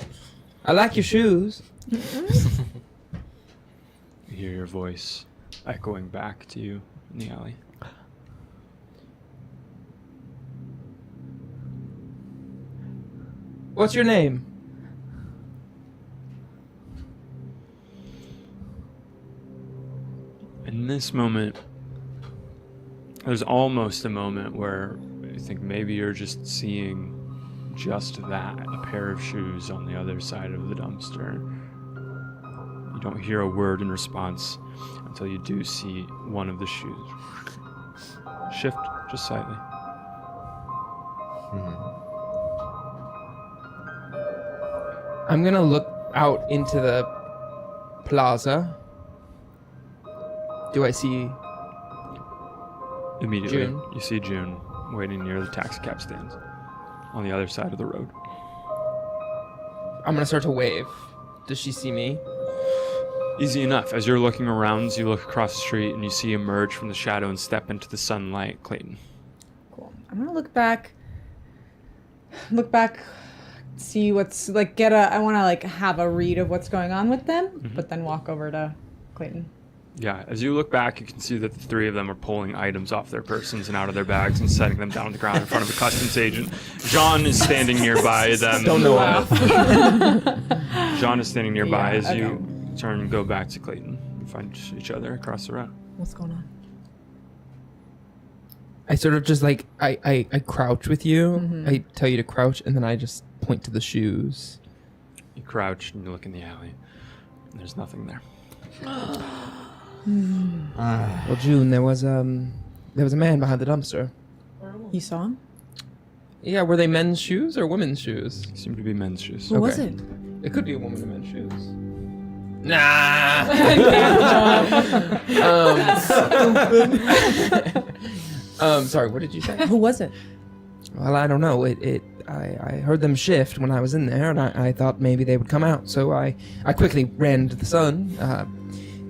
I like your shoes. You hear your voice echoing back to you in the alley. What's your name? In this moment, there's almost a moment where I think maybe you're just seeing just that, a pair of shoes on the other side of the dumpster. You don't hear a word in response until you do see one of the shoes shift just slightly. I'm gonna look out into the plaza. Do I see Immediately, June? you see June waiting near the taxi cab stands on the other side of the road. I'm gonna start to wave. Does she see me? Easy enough. As you're looking around, you look across the street and you see emerge from the shadow and step into the sunlight, Clayton. Cool. I'm gonna look back, see what's like. I want to like have a read of what's going on with them, but then walk over to Clayton. Yeah, as you look back, you can see that the three of them are pulling items off their persons and out of their bags and setting them down on the ground in front of a customs agent. Jean is standing nearby them. Don't know why. Jean is standing nearby Yeah, as okay. you turn and go back to Clayton and find each other across the road. What's going on? I sort of just like I crouch with you. I tell you to crouch, and then I just point to the shoes. You crouch and you look in the alley. And there's nothing there. Well, June, there was a man behind the dumpster. You saw him? Yeah, were they men's shoes or women's shoes? Seem to be men's shoes. Who was Okay. it? It could be a woman in men's shoes. Nah. Sorry, what did you say? Who was it? Well, I don't know. I heard them shift when I was in there, and I thought maybe they would come out. So I quickly ran to the sun,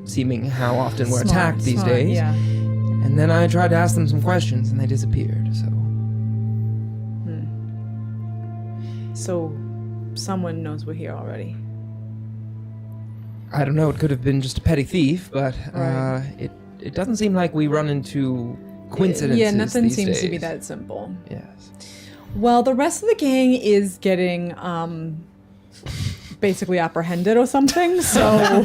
seeming how often we're attacked these days. Yeah. And then I tried to ask them some questions, and they disappeared. So, someone knows we're here already. I don't know. It could have been just a petty thief, but Right. it doesn't seem like we run into coincidences. Yeah, nothing these seems to be days. that simple. Yes. Well, the rest of the gang is getting basically apprehended or something. So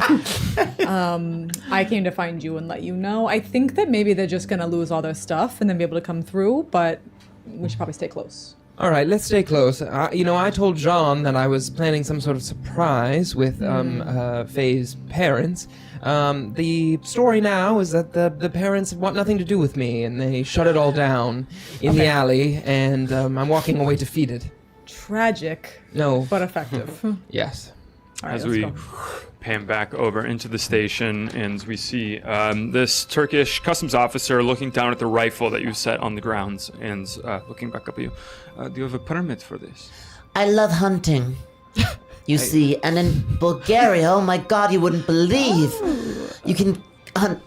I came to find you and let you know. I think that maybe they're just gonna lose all their stuff and then be able to come through, but we should probably stay close. All right, let's stay close. I told Jean that I was planning some sort of surprise with Faye's parents. The story now is that the parents want nothing to do with me, and they shut it all down in the alley, and I'm walking away defeated. Tragic. No. But effective. Yes. All right, As let's we go. pan back over into the station, and we see this Turkish customs officer looking down at the rifle that you set on the ground, and looking back up at you. Do you have a permit for this? I love hunting. You see, and in Bulgaria, oh my god, you wouldn't believe. You can hunt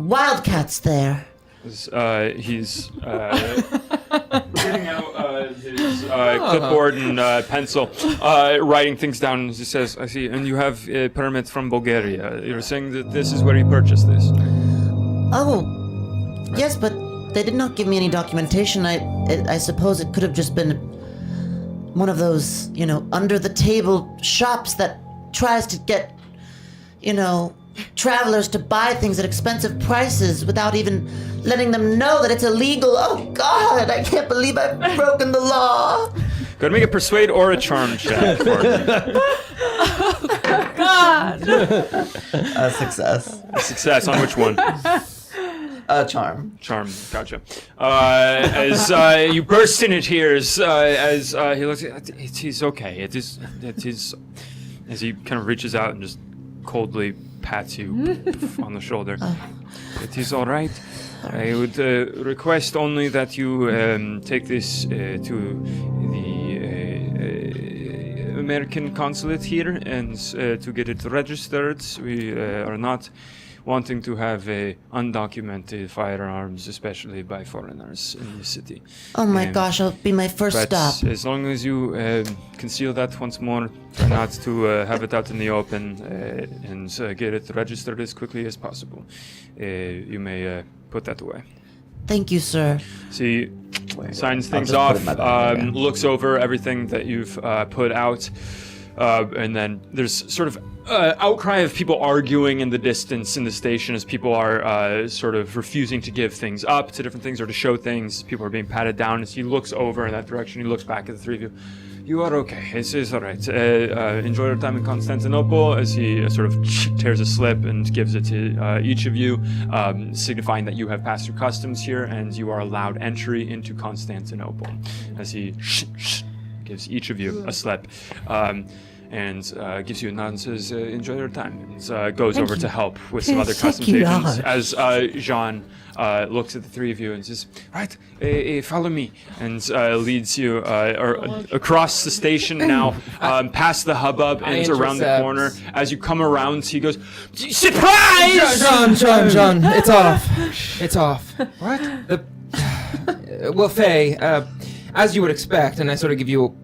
wildcats there. He's getting out his clipboard and pencil, writing things down, and he says, I see, and you have a permit from Bulgaria. You're saying that this is where you purchased this? Oh, yes, but they did not give me any documentation. I suppose it could have just been one of those, under-the-table shops that tries to get, travelers to buy things at expensive prices without even letting them know that it's illegal. Oh, God, I can't believe I've broken the law. Go ahead and make a persuade or a charm check for me. A success. Success on which one? Charm. Charm, gotcha. As you burst into tears, as he looks at it is okay. It is, as he kind of reaches out and just coldly pats you on the shoulder. It is all right. I would request only that you take this to the American consulate here and to get it registered. We are not wanting to have undocumented firearms, especially by foreigners in the city. Oh my gosh, it'll be my first But stop. as long as you conceal that once more, try not to have it out in the open, and get it registered as quickly as possible. You may put that away. Thank you, sir. See, signs things just put off, it in my bag, yeah. looks over everything that you've put out, and then there's sort of outcry of people arguing in the distance in the station as people are sort of refusing to give things up to different things or to show things. People are being patted down. As he looks over in that direction, he looks back at the three of you. You are okay. It's all right. Enjoy your time in Constantinople. As he sort of tears a slip and gives it to each of you, signifying that you have passed through customs here and you are allowed entry into Constantinople. As he gives each of you a slip. And gives you a nod and says, enjoy your time. And goes over to help with some other customs agents. As Jean looks at the three of you and says, right, follow me. And leads you across the station now, past the hubbub and around the corner. As you come around, he goes, surprise! John, it's off. It's off. What? Well, Faye, as you would expect, and I sort of give you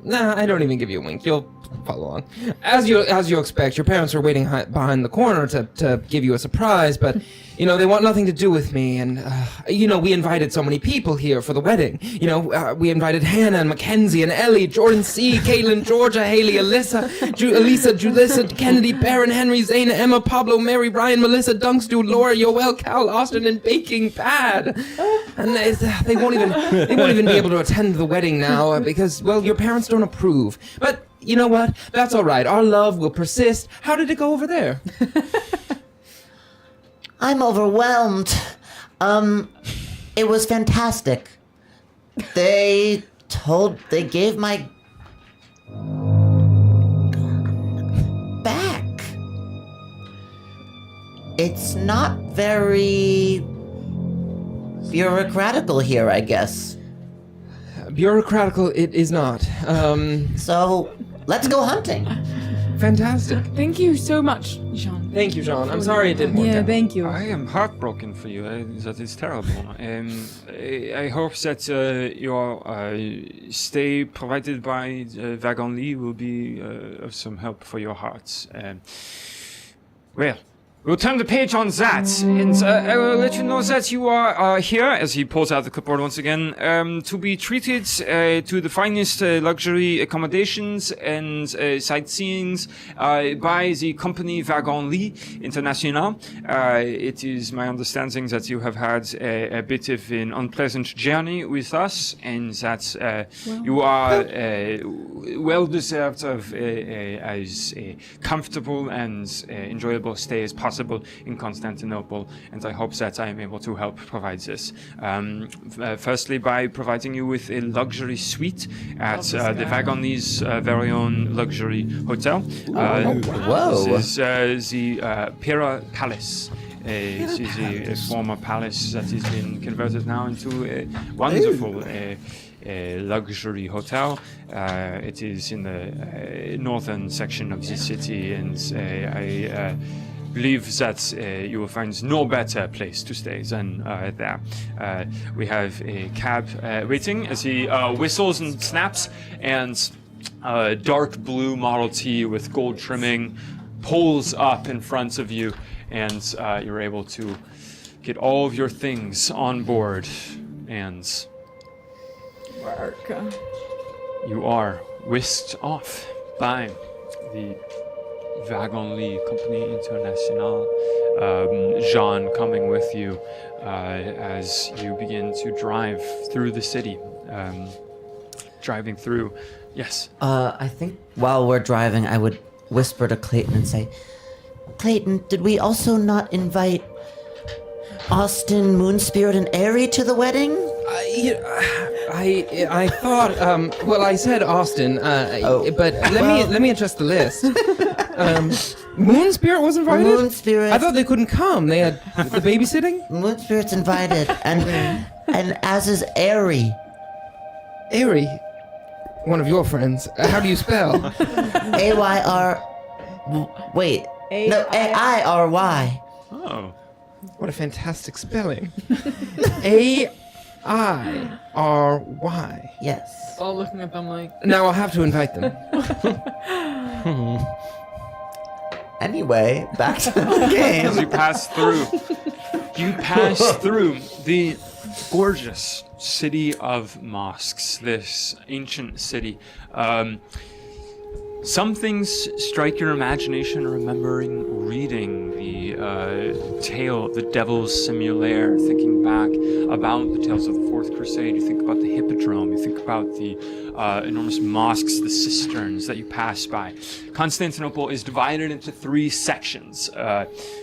I don't even give you a wink. You'll follow along. As you expect, your parents are waiting behind the corner to give you a surprise, but they want nothing to do with me. And we invited so many people here for the wedding. We invited Hannah and Mackenzie and Ellie, Jordan C, Caitlin, Georgia, Haley, Alyssa, Elisa, Julissa, Kennedy, Baron, Henry, Zayna, Emma, Pablo, Mary, Ryan, Melissa, Dunkstu, Laura, Yoel, Cal, Austin, and Baking Pad. And they won't even be able to attend the wedding now because, well, your parents don't approve. But you know what? That's all right. Our love will persist. How did it go over there? I'm overwhelmed. It was fantastic. They gave my back. It's not very bureaucratical here, I guess. Bureaucratical, it is not. So, let's go hunting. Fantastic. Thank you so much, Jean. Thank you, John. I'm sorry it didn't work Yeah, out. thank you. I am heartbroken for you. That is terrible. I hope that your stay provided by Wagon Lee will be of some help for your hearts. Well, We'll turn the page on that, and I will let you know that you are here, as he pulls out the clipboard once again, to be treated to the finest luxury accommodations and sightseeings by the company Wagon Lit International. It is my understanding that you have had a bit of an unpleasant journey with us, and that you are well deserved of as comfortable and enjoyable stay as possible in Constantinople, and I hope that I am able to help provide this. Firstly, by providing you with a luxury suite at the Wagon Lit's very own luxury hotel. Whoa. This is the Pira Palace. It is a former palace that has been converted now into a wonderful luxury hotel. It is in the northern section of the city, and I believe that you will find no better place to stay than there. We have a cab waiting as he whistles and snaps, and a dark blue Model T with gold trimming pulls up in front of you, and you're able to get all of your things on board, and you are whisked off by the Wagon Lit Company International. Jean coming with you as you begin to drive through the city. Driving through, yes. I think while we're driving, I would whisper to Clayton and say, Clayton, did we also not invite Austin, Moonspirit, and Airy to the wedding? I thought. Well, I said Austin. But let me adjust the list. Moonspirit was invited. Moonspirit. I thought they couldn't come. They had the babysitting. Moonspirit's invited, and as is Airy. Airy, one of your friends. How do you spell? A-Y-R... Wait. No, A-I-R-Y. Oh. What a fantastic spelling. A-I-R-Y. Yes. All looking at them like. Now I'll have to invite them. Anyway, back to the As game. you pass through the gorgeous city of mosques, this ancient city. Some things strike your imagination, remembering reading the tale of the Devil's Simulaire, thinking back about the tales of the Fourth Crusade. You think about the Hippodrome, you think about the enormous mosques, the cisterns that you pass by. Constantinople is divided into three sections,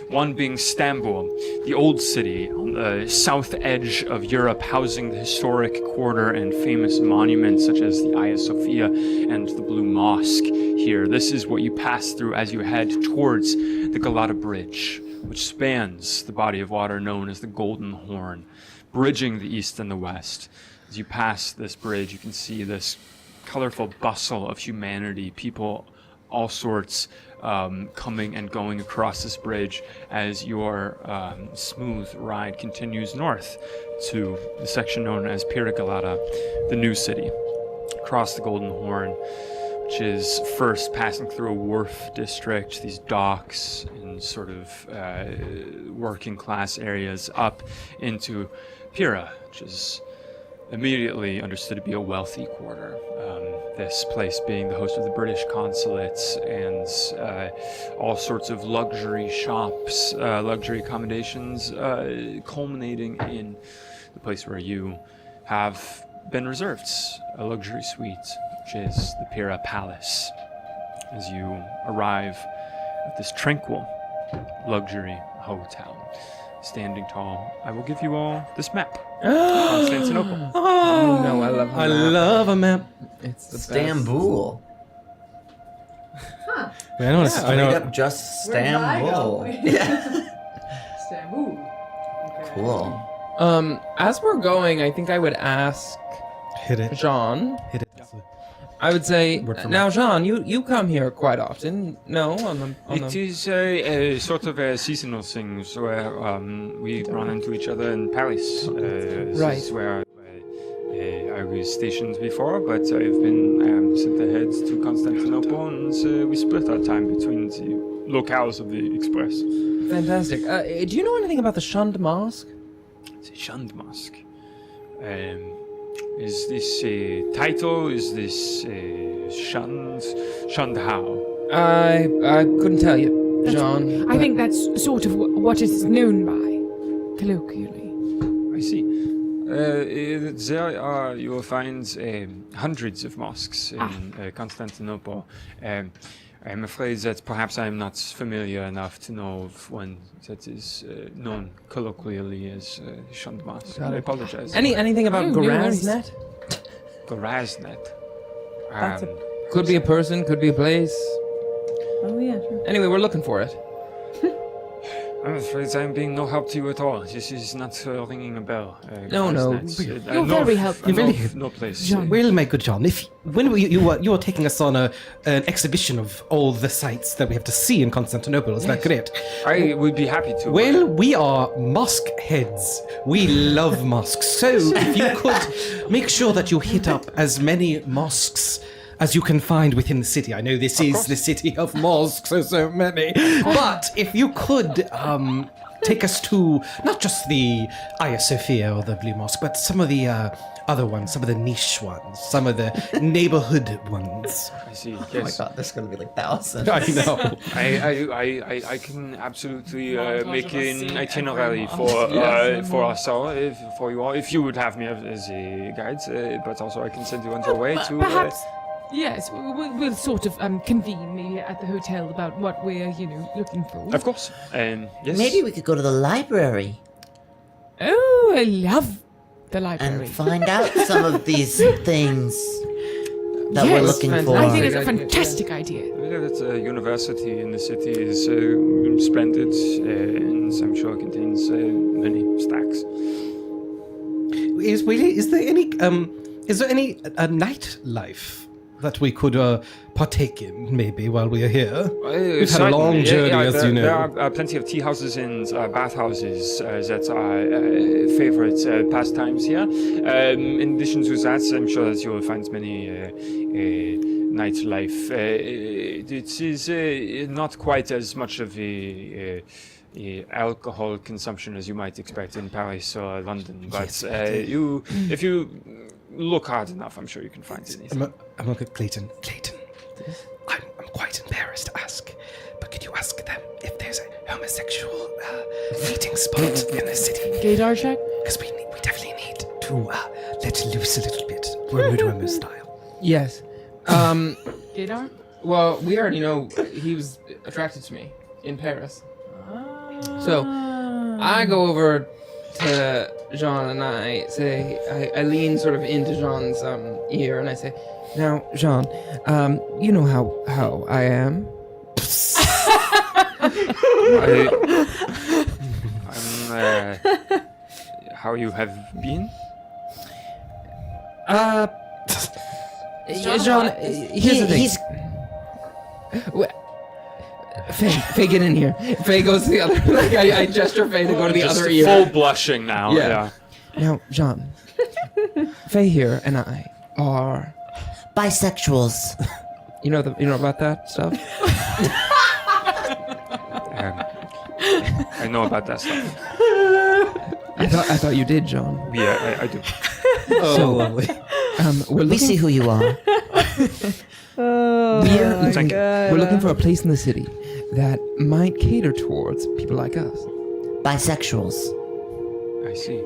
one being Istanbul, the old city on the south edge of Europe, housing the historic quarter and famous monuments such as the Hagia Sophia and the Blue Mosque. Here, this is what you pass through as you head towards the Galata Bridge, which spans the body of water known as the Golden Horn, bridging the east and the west. As you pass this bridge, you can see this colorful bustle of humanity, people, all sorts, coming and going across this bridge as your smooth ride continues north to the section known as Pira Galata, the new city. Across the Golden Horn, which is first passing through a wharf district, these docks and sort of working class areas, up into Pira, which is immediately understood to be a wealthy quarter. This place being the host of the British consulates and all sorts of luxury shops, luxury accommodations, culminating in the place where you have been reserved, a luxury suite, which is the Pira Palace. As you arrive at this tranquil luxury hotel, standing tall, I will give you all this map. Constantinople. Oh no, I love. I love a map. It's the Istanbul. I know. I Straight know. up just Istanbul. Yeah. Istanbul. Cool. As we're going, I think I would ask Hit it. Jean. Hit it. I would say, Word for now, Jean, you come here quite often. No, on It the is a sort of a seasonal thing where we run into each other in Paris. This Right. is where I was stationed before, but I've been sent ahead to Constantinople, and we split our time between the locales of the Express. Fantastic. Do you know anything about the Shunned Mosque? The Shunned Mosque. Is this a title? Is this shunned? Shunned how? I couldn't tell you, John. I think that's sort of what it's known by, colloquially. I see. There are, you will find hundreds of mosques in Constantinople. I'm afraid that perhaps I'm not familiar enough to know of one that is known colloquially as Shunned Mosque. I apologize. Anything about no Goraznet? Goraznet. That's a- Could be a person, could be a place. Oh yeah, sure. Anyway, we're looking for it. I'm afraid I'm being no help to you at all. This is not ringing a bell. No. Goraznet. You're very helpful. No place. John. Well, my good John, when you were taking us on an exhibition of all the sights that we have to see in Constantinople, is that correct? I would be happy to. Well, we are mosque heads. We love mosques. So if you could make sure that you hit up as many mosques as you can find within the city. I know this is the city of mosques, so many. But if you could take us to not just the Hagia Sophia or the Blue Mosque, but some of the other ones, some of the niche ones, some of the neighborhood ones. I see. Oh my Yes. god, there's gonna be like thousands. I know. I can absolutely make an itinerary for us all, for you all, if you would have me as a guide. But also I can send you on your way to. Perhaps. Yes, we'll sort of convene maybe at the hotel about what we're, looking for. Of course. Yes. Maybe we could go to the library Oh, I love the library. and find out some of these things that we're Yes, looking for. I think it's a Fantastic. fantastic idea. That university in the city is splendid, and I'm sure it contains many stacks. Is there any nightlife that we could partake in, maybe, while we are here? We've had a long journey, as you know. There are plenty of tea houses and bathhouses that are favorite pastimes here. In addition to that, I'm sure that you will find many nightlife. It is not quite as much of a alcohol consumption as you might expect in Paris or London, but if you look hard enough, I'm sure you can find anything. I'm looking at Clayton. Clayton, I'm quite embarrassed to ask, but could you ask them if there's a homosexual meeting spot in the city? Gaydar check? Because we definitely need to let loose a little bit, Romu style. Yes. Gaydar? Well, we already know he was attracted to me in Paris. So I go over to Jean and I say, I lean sort of into Jean's ear and I say, now, Jean, you know how I am. I'm how you have been? Jean, here's the thing. Faye, get in here. Faye goes to the other. Like I gesture Faye to go to the Just other ear. full blushing now. Yeah. Now, Jean, Faye here and I are. Bisexuals. You know about that stuff. I know about that stuff. I thought you did, John. Yeah, I do. Oh, lovely. We're We looking. see who you are. We're looking for a place in the city that might cater towards people like us. Bisexuals. I see.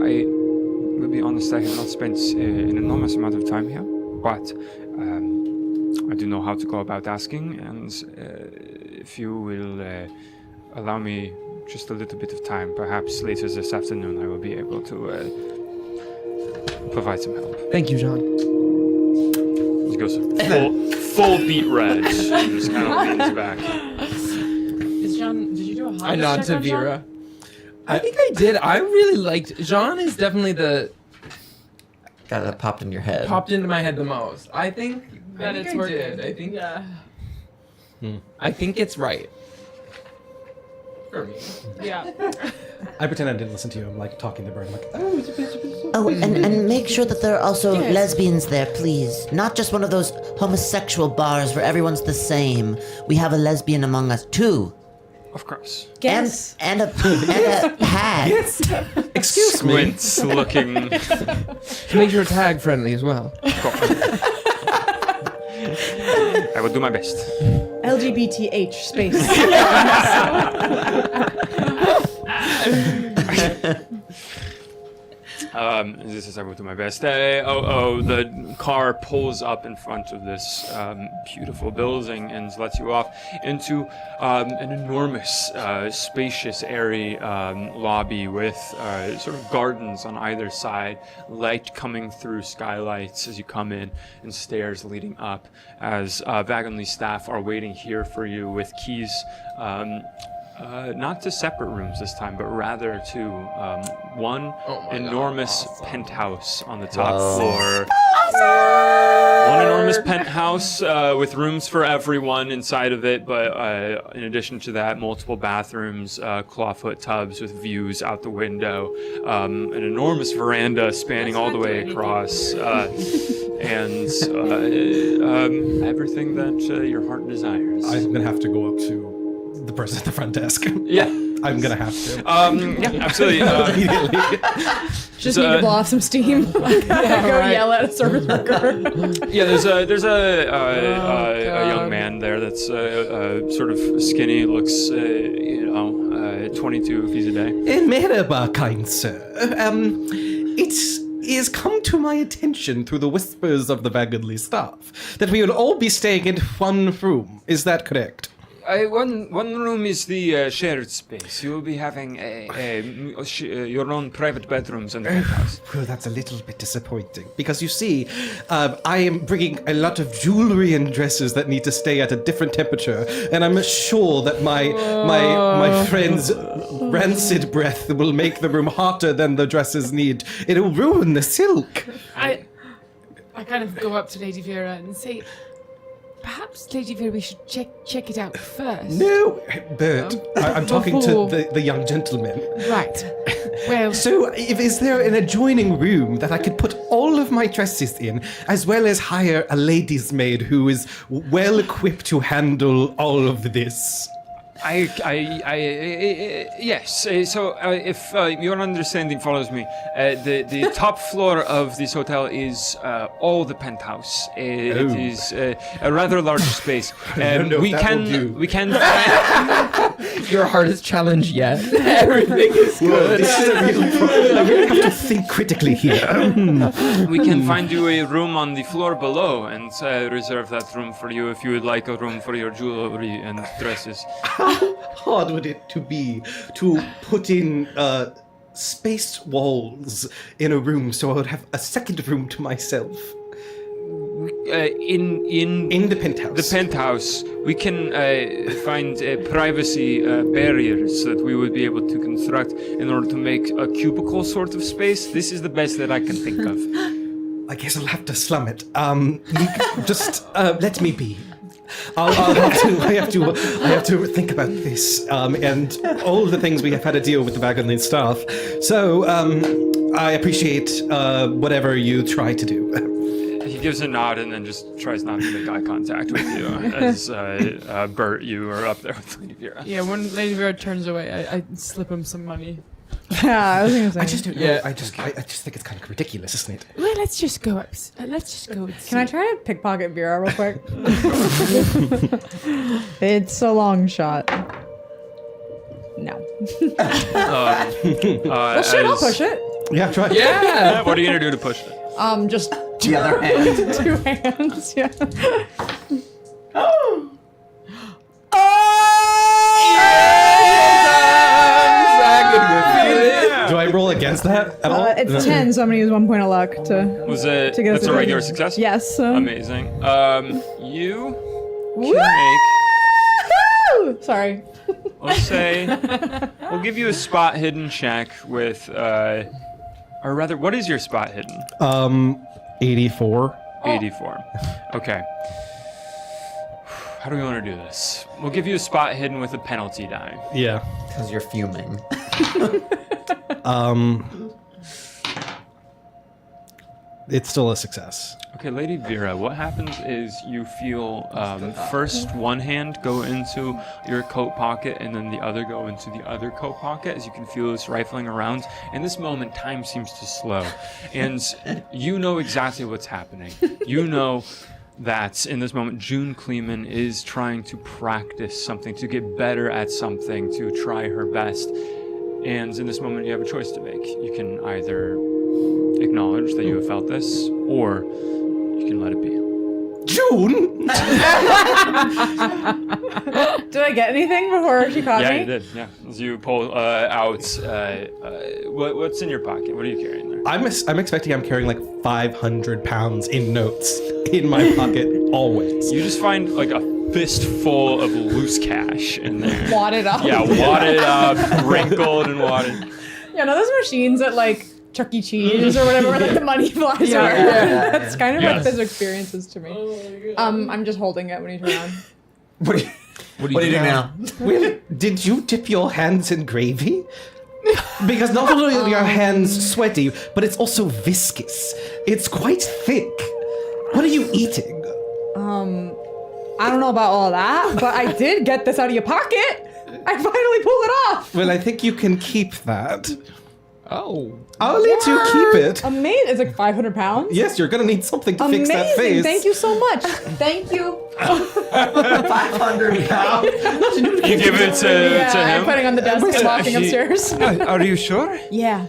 I will be honest, I have not spent an enormous amount of time here, but I do know how to go about asking, and if you will allow me just a little bit of time, perhaps later this afternoon I will be able to provide some help. Thank you, John. He goes full beat red, and just kind of leans back. Did you do a hot I nod to Vera. I think I did. I really liked Jean. Is definitely the Got it popped in your head. popped into my head the most. I think That I think it's I working. did. I think Yeah. I think it's right. Yeah. I pretend I didn't listen to you. I'm like talking to Bird. I'm like, oh, it's a bit. Oh, and make sure that there are also lesbians there, please. Not just one of those homosexual bars where everyone's the same. We have a lesbian among us, too. Of course. Guess. And a hag. Yes. Excuse me. Squints looking. Make sure it's hag friendly as well. I will do my best. LGBTH space. This is I will do my best. The car pulls up in front of this beautiful building and lets you off into an enormous, spacious, airy lobby with sort of gardens on either side, light coming through skylights as you come in, and stairs leading up as Vagonly staff are waiting here for you with keys. Not to separate rooms this time, but rather to one enormous penthouse on the top floor. One enormous penthouse with rooms for everyone inside of it, but in addition to that, multiple bathrooms, clawfoot tubs with views out the window, an enormous veranda spanning all the way across, and everything that your heart desires. I'm gonna have to go up to the person at the front desk. Yeah. I'm gonna have to. Yeah, absolutely. Immediately. Just need to blow off some steam. Go yell at a service worker. Yeah, there's a young man there that's sort of skinny, looks 22 if he's a day. Merhaba, kind sir. It is come to my attention through the whispers of the Vagonly staff that we will all be staying in one room. Is that correct? One room is the shared space. You will be having your own private bedrooms in the penthouse. Well, that's a little bit disappointing because you see, I am bringing a lot of jewelry and dresses that need to stay at a different temperature, and I'm sure that my friend's rancid breath will make the room hotter than the dresses need. It'll ruin the silk. I kind of go up to Lady Vera and say, perhaps, Lady Vera, we should check it out first. No, Bert, I'm talking to the young gentleman. Right. Well. So, is there an adjoining room that I could put all of my dresses in, as well as hire a lady's maid who is well equipped to handle all of this? Yes. So, if your understanding follows me, the top floor of this hotel is all the penthouse. It is a rather large space. We can. Your hardest challenge yet. Everything is good. This is a real problem. I really have to think critically here. We can find you a room on the floor below and reserve that room for you if you would like a room for your jewelry and dresses. How hard would it be to put in space walls in a room so I would have a second room to myself? In the penthouse. The penthouse, we can find privacy barriers that we would be able to construct in order to make a cubicle sort of space. This is the best that I can think of. I guess I'll have to slum it. Just let me be. I have to think about this and all the things we have had to deal with the Vagonly staff. So I appreciate whatever you try to do. He gives a nod and then just tries not to make eye contact with you as Bert, you are up there with Lady Vera. Yeah, when Lady Vera turns away, I slip him some money. Yeah, I was gonna say. I just don't know. I just think it's kind of ridiculous, isn't it? Well, let's just go up. Let's just go. Can I try to pickpocket Vera real quick? It's a long shot. No. Well, shit, I'll push it. Yeah, try. Yeah. What are you gonna do to push it? Just The other hand. 2 hands. Yeah. Do I roll against that at all? It's 10, so I'm gonna use 1 point of luck to. Was it? To get us That's a a- regular success. Yes. Amazing. You can make. Woo! Sorry. Let's say we'll give you a spot hidden check with, or rather, what is your spot hidden? 84. 84. Okay. How do we want to do this? We'll give you a spot hidden with a penalty die. Yeah. Because you're fuming. It's still a success. Okay, Lady Vera, what happens is you feel first one hand go into your coat pocket and then the other go into the other coat pocket as you can feel this rifling around. In this moment, time seems to slow. And you know exactly what's happening. You know that in this moment, June Kleeman is trying to practice something, to get better at something, to try her best. And in this moment, you have a choice to make. You can either acknowledge that you have felt this, or you can let it be. June! Did I get anything before she caught me? Yeah, you did. Yeah, as you pull out, what's in your pocket? What are you carrying there? I'm expecting I'm carrying like 500 pounds in notes in my pocket always. You just find like a fistful of loose cash in there. Wadded up. Yeah, wadded up, wrinkled and wadded. Yeah, no, those machines at like Chuck E. Cheese or whatever, where like the money flies around. That's kind of what this experience is to me. I'm just holding it when he's around. What do you do now? Well, did you dip your hands in gravy? Because not only are your hands sweaty, but it's also viscous. It's quite thick. What are you eating? I don't know about all that, but I did get this out of your pocket. I finally pulled it off. Well, I think you can keep that. Oh. I'll let you keep it. Amazing. It's like 500 pounds. Yes, you're gonna need something to fix that Amazing. face. Thank you so much. Thank you. 500 pounds. You give it to I'm him? putting on the desk and walking upstairs. Are you sure? Yeah.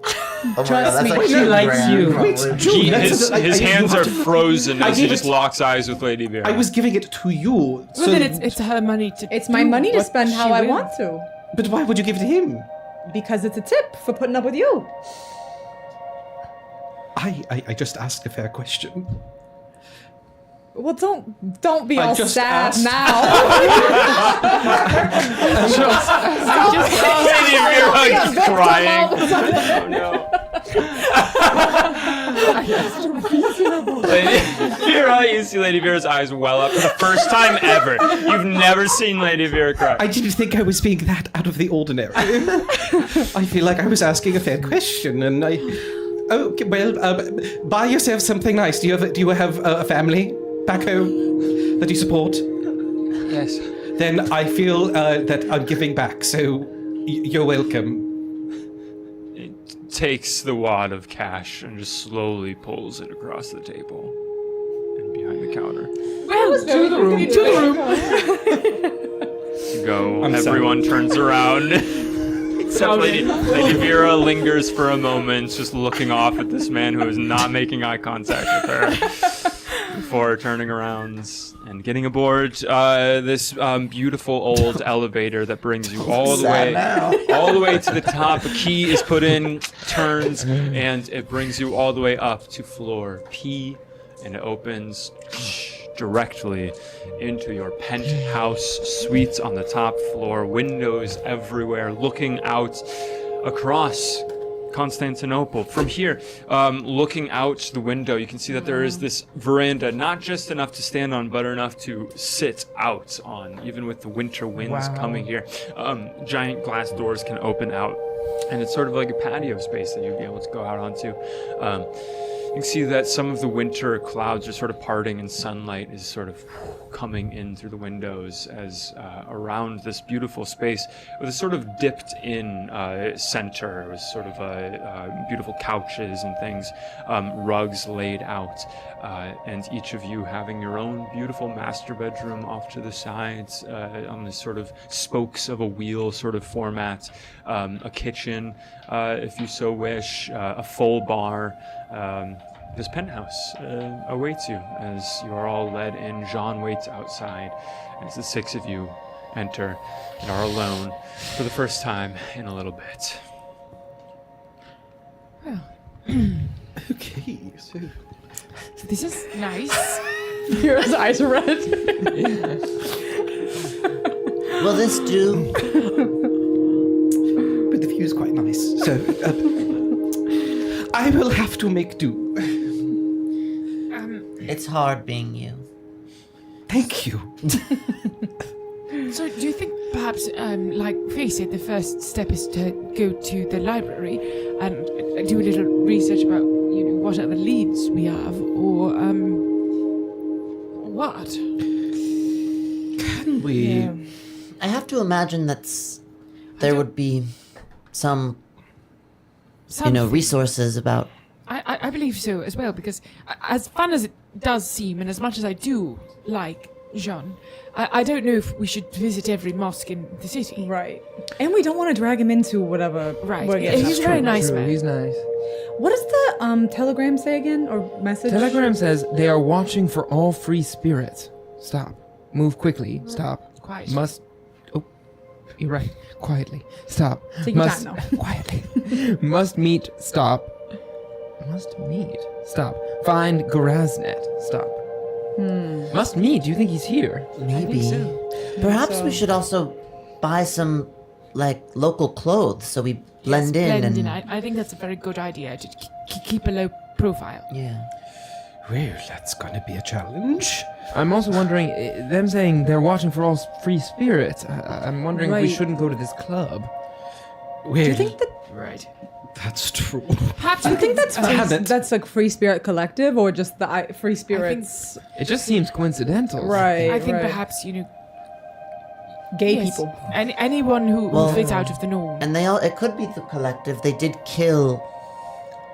Oh my God, that's like She 2 likes grand, you. probably. Wait, June, His hands are frozen as he gave just it- locks eyes with Lady Vera. I was giving it to you. Well, So, then it's her money to. It's my do money to what spend how she I will. want to. but why would you give it to him? Because it's a tip for putting up with you. I just asked a fair question. Well, don't be I all just sad asked. now. Lady Vera is crying. All of a sudden. Lady Vera, you see Lady Vera's eyes well up for the first time ever. You've never seen Lady Vera cry. I didn't think I was being that out of the ordinary. I feel like I was asking a fair question, and I. Oh, okay, well, buy yourself something nice. Do you have a family back home that you support? Yes. Then I feel that I'm giving back. So you're welcome. Takes the wad of cash and just slowly pulls it across the table and behind the counter. Well, to the room. To the room. You go. I'm Everyone turns around. Except Lady Vera lingers for a moment, just looking off at this man who is not making eye contact with her before turning around and getting aboard this beautiful old elevator that brings you all the way to the top. A key is put in, turns, and it brings you all the way up to floor P, and it opens directly into your penthouse suites on the top floor, windows everywhere, looking out across Constantinople. From here, looking out the window, you can see that there is this veranda, not just enough to stand on, but enough to sit out on, even with the winter winds coming here. Giant glass doors can open out, and it's sort of like a patio space that you'd be able to go out onto. You can see that some of the winter clouds are sort of parting and sunlight is sort of coming in through the windows as around this beautiful space with a sort of dipped in center with sort of beautiful couches and things, rugs laid out, and each of you having your own beautiful master bedroom off to the sides on this sort of spokes of a wheel sort of format, a kitchen if you so wish, a full bar. This penthouse awaits you as you are all led in. Jean waits outside as the 6 of you enter and are alone for the first time in a little bit. Okay, so This is nice. Vera's eyes are red. Will this do? but the view is quite nice. So I will have to make do. It's hard being you. Thank you. So, do you think perhaps, face it, the first step is to go to the library and do a little research about, what other leads we have, or what? Can we? Yeah. I have to imagine that there would be some Something. resources about. I believe so as well, because as fun as it does seem, and as much as I do like Jean, I don't know if we should visit every mosque in the city. Right. And we don't want to drag him into whatever. Right. we're getting He's up a very to. nice man. He's nice. What does the telegram say again, or message? Telegram says they are watching for all free spirits. Stop. Move quickly. Stop. Quiet. Must. Oh, you're right. Quietly. Stop. Take your Must. time now. Quietly. Must meet. Stop. Must meet. Stop. Find Goraznet. Stop. Must meet. Do you think he's here? Maybe. so. Perhaps so. we should also buy some local clothes so we blend in. Blend in. And I think that's a very good idea to keep a low profile. yeah. Well, that's gonna be a challenge. I'm also wondering, them saying they're watching for all free spirits. I'm wondering if we Right. shouldn't go to this club. Well, Do you think that? Right. that's true? Perhaps Do you think that's Damn it. that's like Free Spirit Collective, or just the Free Spirits? It just seems coincidental. Right. I think right. perhaps gay yes, people. anyone who Well, fits out of the norm. And it could be the collective. They did kill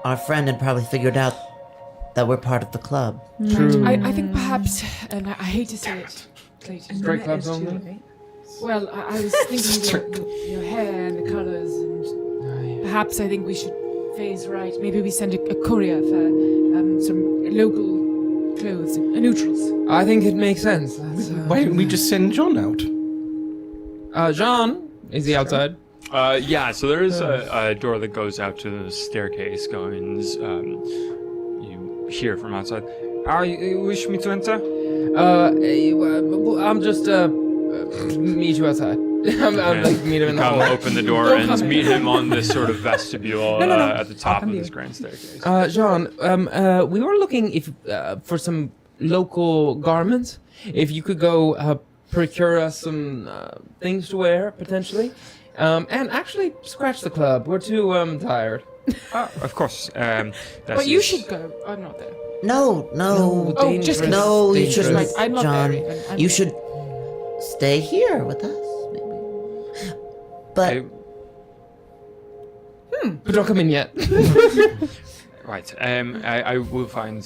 our friend and probably figured out that we're part of the club. True. I think perhaps, and I hate to say it, Clayton. Straight clubs It's true, only? right? Well, I was thinking your hair and the colours, and perhaps I think we should phase right. Maybe we send a courier for some local clothes, neutrals. I think it makes sense. That's, Why don't we just send John out? Jean, is he outside? Yeah, so there is a door that goes out to the staircase going, you hear from outside. You wish me to enter? I'm just, meet you outside. I'm like, meet him in the Come hall. open the door and meet him on this sort of vestibule No. at the top come of to this you. grand staircase. Jean, we were looking for some local garments. If you could go procure us some things to wear, potentially. And actually, scratch the club. We're too tired. Of course. But you should go. I'm not there. No. Oh, just kidding. No, you Dangerous. shouldn't, Right, I'm not John. there even. I'm You not. should stay here with us, maybe. But But don't come in yet. Right. I will find.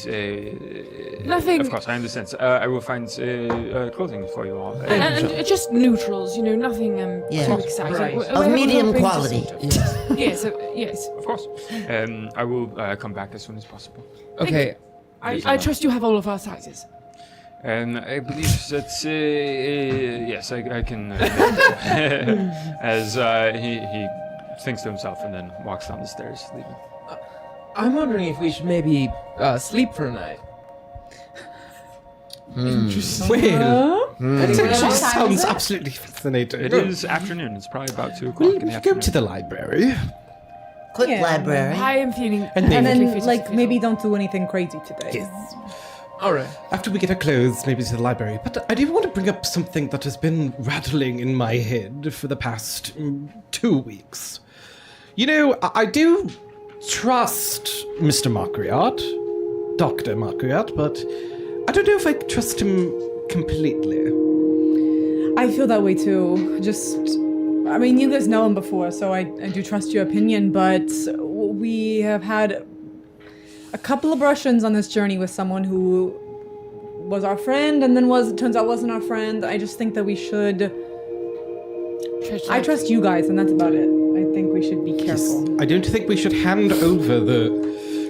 Nothing- Of course, I understand. I will find clothing for you all. And just neutrals, nothing Yeah. too exciting. Right. Whatever of medium brings us quality. sort of- Yes, yes. Of course. I will come back as soon as possible. Okay. I trust you have all of our sizes. I believe that yes, I can. As he thinks to himself and then walks down the stairs, leaving. I'm wondering if we should maybe sleep for a night. Well, that actually What time is sounds it? absolutely fascinating. It is afternoon. It's probably about 2 o'clock Well, in the we go afternoon. to the library. quick Yeah. library. I am feeling. And And perfectly then, fit as like, fiddle. maybe don't do anything crazy today. All right. After we get our clothes, maybe to the library. But I do want to bring up something that has been rattling in my head for the past 2 weeks. I do trust Mr. Makryat, Dr. Makryat, but I don't know if I trust him completely. I feel that way too. I mean, you guys know him before, so I do trust your opinion, but we have had a couple of brush-ins on this journey with someone who was our friend and then turns out wasn't our friend. I just think that we should. I trust you guys, and that's about it. I think we should be careful. I don't think we should hand over the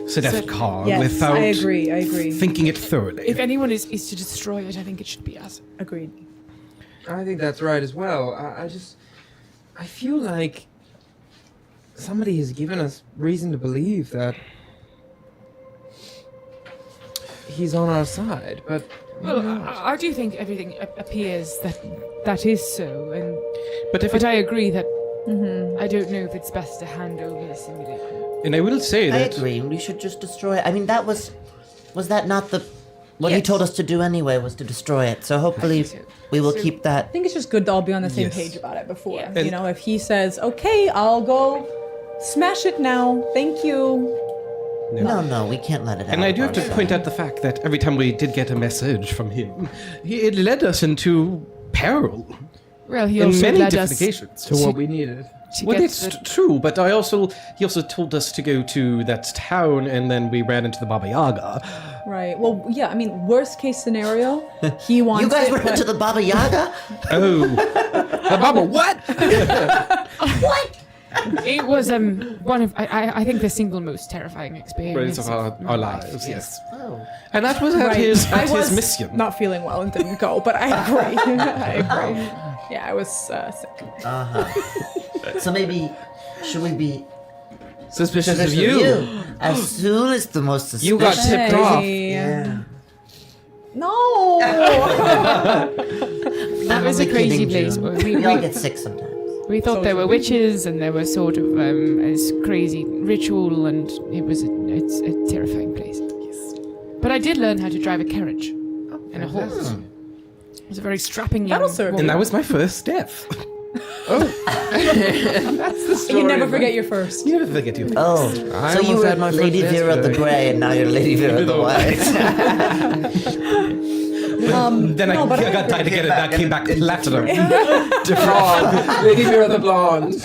Sedefkar Yes, without I agree. thinking it thoroughly. If anyone is to destroy it, I think it should be us. Agreed. I think that's right as well. I feel like somebody has given us reason to believe that he's on our side, but Well, I do think everything appears that is so, But I agree that I don't know if it's best to hand over the simulacrum. and I will say I that agree. We should just destroy it. I mean, was that not the What he Yes. told us to do anyway was to destroy it. So hopefully we will keep I that. think it's just good to all be on the same Yes. page about it before. Yeah. You know, if he says, okay, I'll go smash it now. Thank you. No, we can't let it And I do have to point out the fact that every time we did get a message from him, it led us into peril Well, he in also many led different us occasions. To what we needed. to Well, get it's the- true, but he also told us to go to that town, and then we ran into the Baba Yaga. Right. Well, yeah, I mean, worst case scenario, he wants You guys it, were but- into the Baba Yaga? Oh, The Baba, what? What? It was one of I think the single most terrifying experience words of our lives, yes. Oh. And that was at Right. his I was mission. not feeling well and didn't go, but I agree. I agree. Yeah, I was sick. So maybe, should we be Suspicious of suspicious you. As soon as the most suspicious. You got tipped off. Yeah. No. That was a crazy place. We all get sick sometimes. We thought there were witches, and there was sort of this crazy ritual, and it's a terrifying place. But I did learn how to drive a carriage and a horse. It was a very strapping young That'll serve. woman. And that was my first death. You never forget your first. You never forget your Oh, I so you almost were had my first Lady Vera of the yesterday. Grey, and now you're Lady Vera of the White. Then no, but I got I tired again, and that came back platinum. Blonde. Lady Vera the blonde.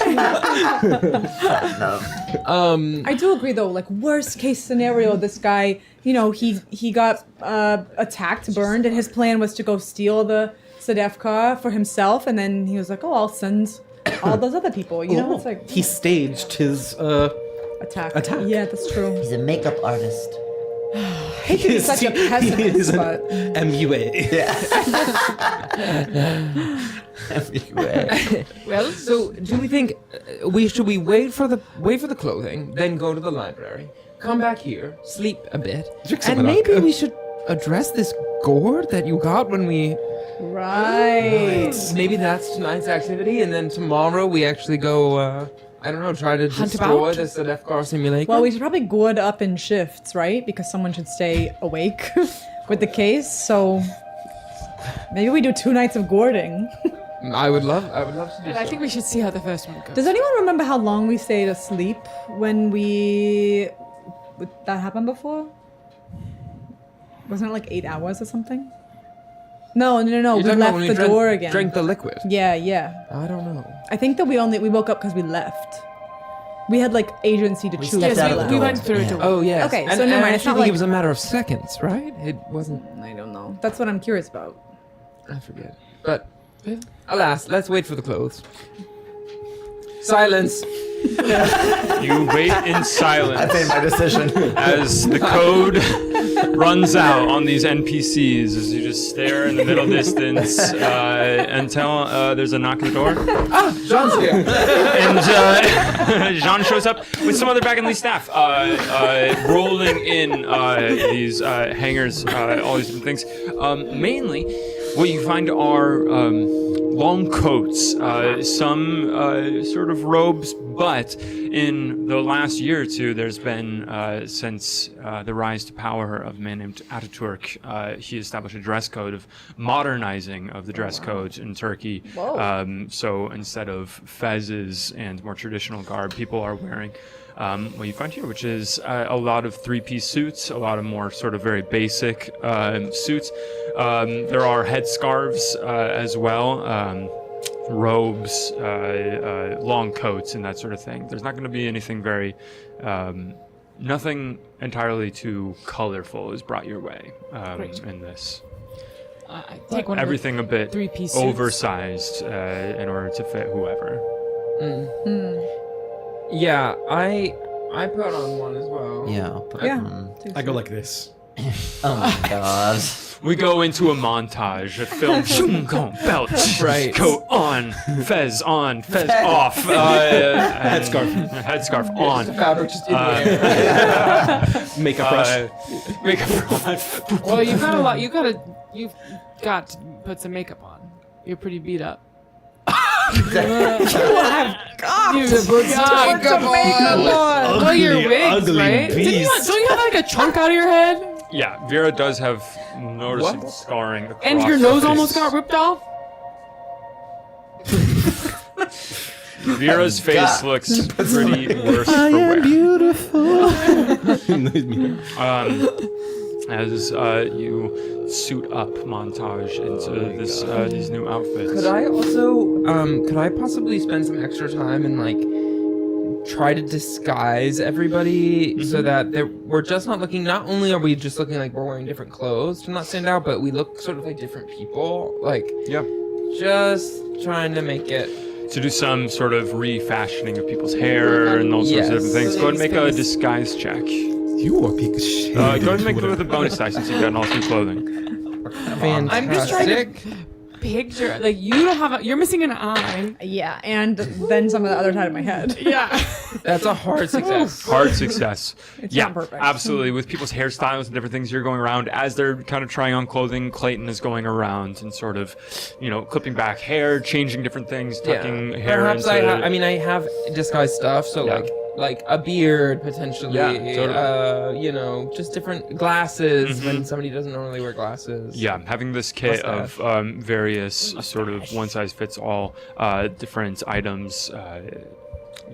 I do agree though, like worst case scenario, this guy, you know, he got attacked, burned, and his plan was to go steal the Sedefkar for himself, and then he was like, oh, I'll send all those other people, you know, it's like He staged his attack. attack. Yeah, that's true. He's a makeup artist. I hate to be such a pessimist, is but an MUA. Well, So, do we think should we wait for the clothing, then go to the library, come back here, sleep a bit, Drink some and of that. maybe we should address this gourd that you got when we. right. Maybe that's tonight's activity, and then tomorrow we actually go. I don't know, try to Hunt destroy about? the Sedefkar Simulacrum. Well, we should probably gourd up in shifts, right? Because someone should stay awake with the case. So maybe we do 2 nights of gourding. I would love to do I think we should see how the first one goes. Does anyone remember how long we stayed asleep when that happened before? Wasn't it like 8 hours or something? No. You're We talking about left when we the door again. Drank the liquid. Yeah. I don't know. I think that we woke up because we left. We had like agency to We choose. stepped to out of the leave. we door. went through a Yeah. door. Oh yes. Okay, and, so never and mind, I it's not think it like- was a matter of seconds, right? It wasn't. I don't know. That's what I'm curious about. I forget. But alas, let's wait for the clothes. Silence. You wait in silence my decision. as the code runs out on these NPCs as you just stare in the middle distance until there's a knock at the door. John's here. And Jean shows up with some other back-end staff, rolling in these hangers, all these different things. Mainly, what you find are long coats, some sort of robes, but in the last year or two, there's been, since the rise to power of a man named Ataturk, he established a dress code of modernizing of the dress code in Turkey. So instead of fezzes and more traditional garb, people are wearing what you find here, which is a lot of 3-piece suits, a lot of more sort of very basic suits. There are headscarves as well, robes, long coats, and that sort of thing. There's not going to be anything very, nothing entirely too colorful is brought your way in this. I take one Everything a bit 3-piece suits. oversized in order to fit whoever. Yeah, I put on one as well. Yeah. I'll put Yeah. I go like this. Oh my god. We go into a montage, a film, shoom, go, belt, Right. coat on, fez off, headscarf on, Fabric just in the air. Makeup brush. makeup brush. Well, you've got to put some makeup on. You're pretty beat up. You have makeup on. Well, your wigs, ugly right? beast. Don't you have like a chunk out of your head? Yeah, Vera does have noticeable scarring across And your her nose face. almost got ripped off? Vera's face looks pretty worse for wear. Beautiful. As you suit up montage into these new outfits. Could I also, could I possibly spend some extra time and like try to disguise everybody so that we're just not looking? Not only are we just looking like we're wearing different clothes to not stand out, but we look sort of like different people. Like, Yep. just trying to make it. To do some sort of refashioning of people's hair and all sorts of different things. Go ahead and make a disguise check. You are big shit. Go ahead and make it with a bonus dice since you've gotten all new clothing. Fantastic. I'm just trying to picture, like, you don't have you're missing an eye. Yeah, and then some of the other side of my head. Yeah. That's a hard success. Hard success. It's Yeah, not perfect. absolutely. With people's hairstyles and different things, you're going around as they're kind of trying on clothing. Clayton is going around and sort of, clipping back hair, changing different things, tucking hair Perhaps into. I have disguised stuff, so Yeah. like a beard potentially. Yeah, totally. Just different glasses when somebody doesn't normally wear glasses. Yeah, having this kit of various sort of one-size-fits-all different items,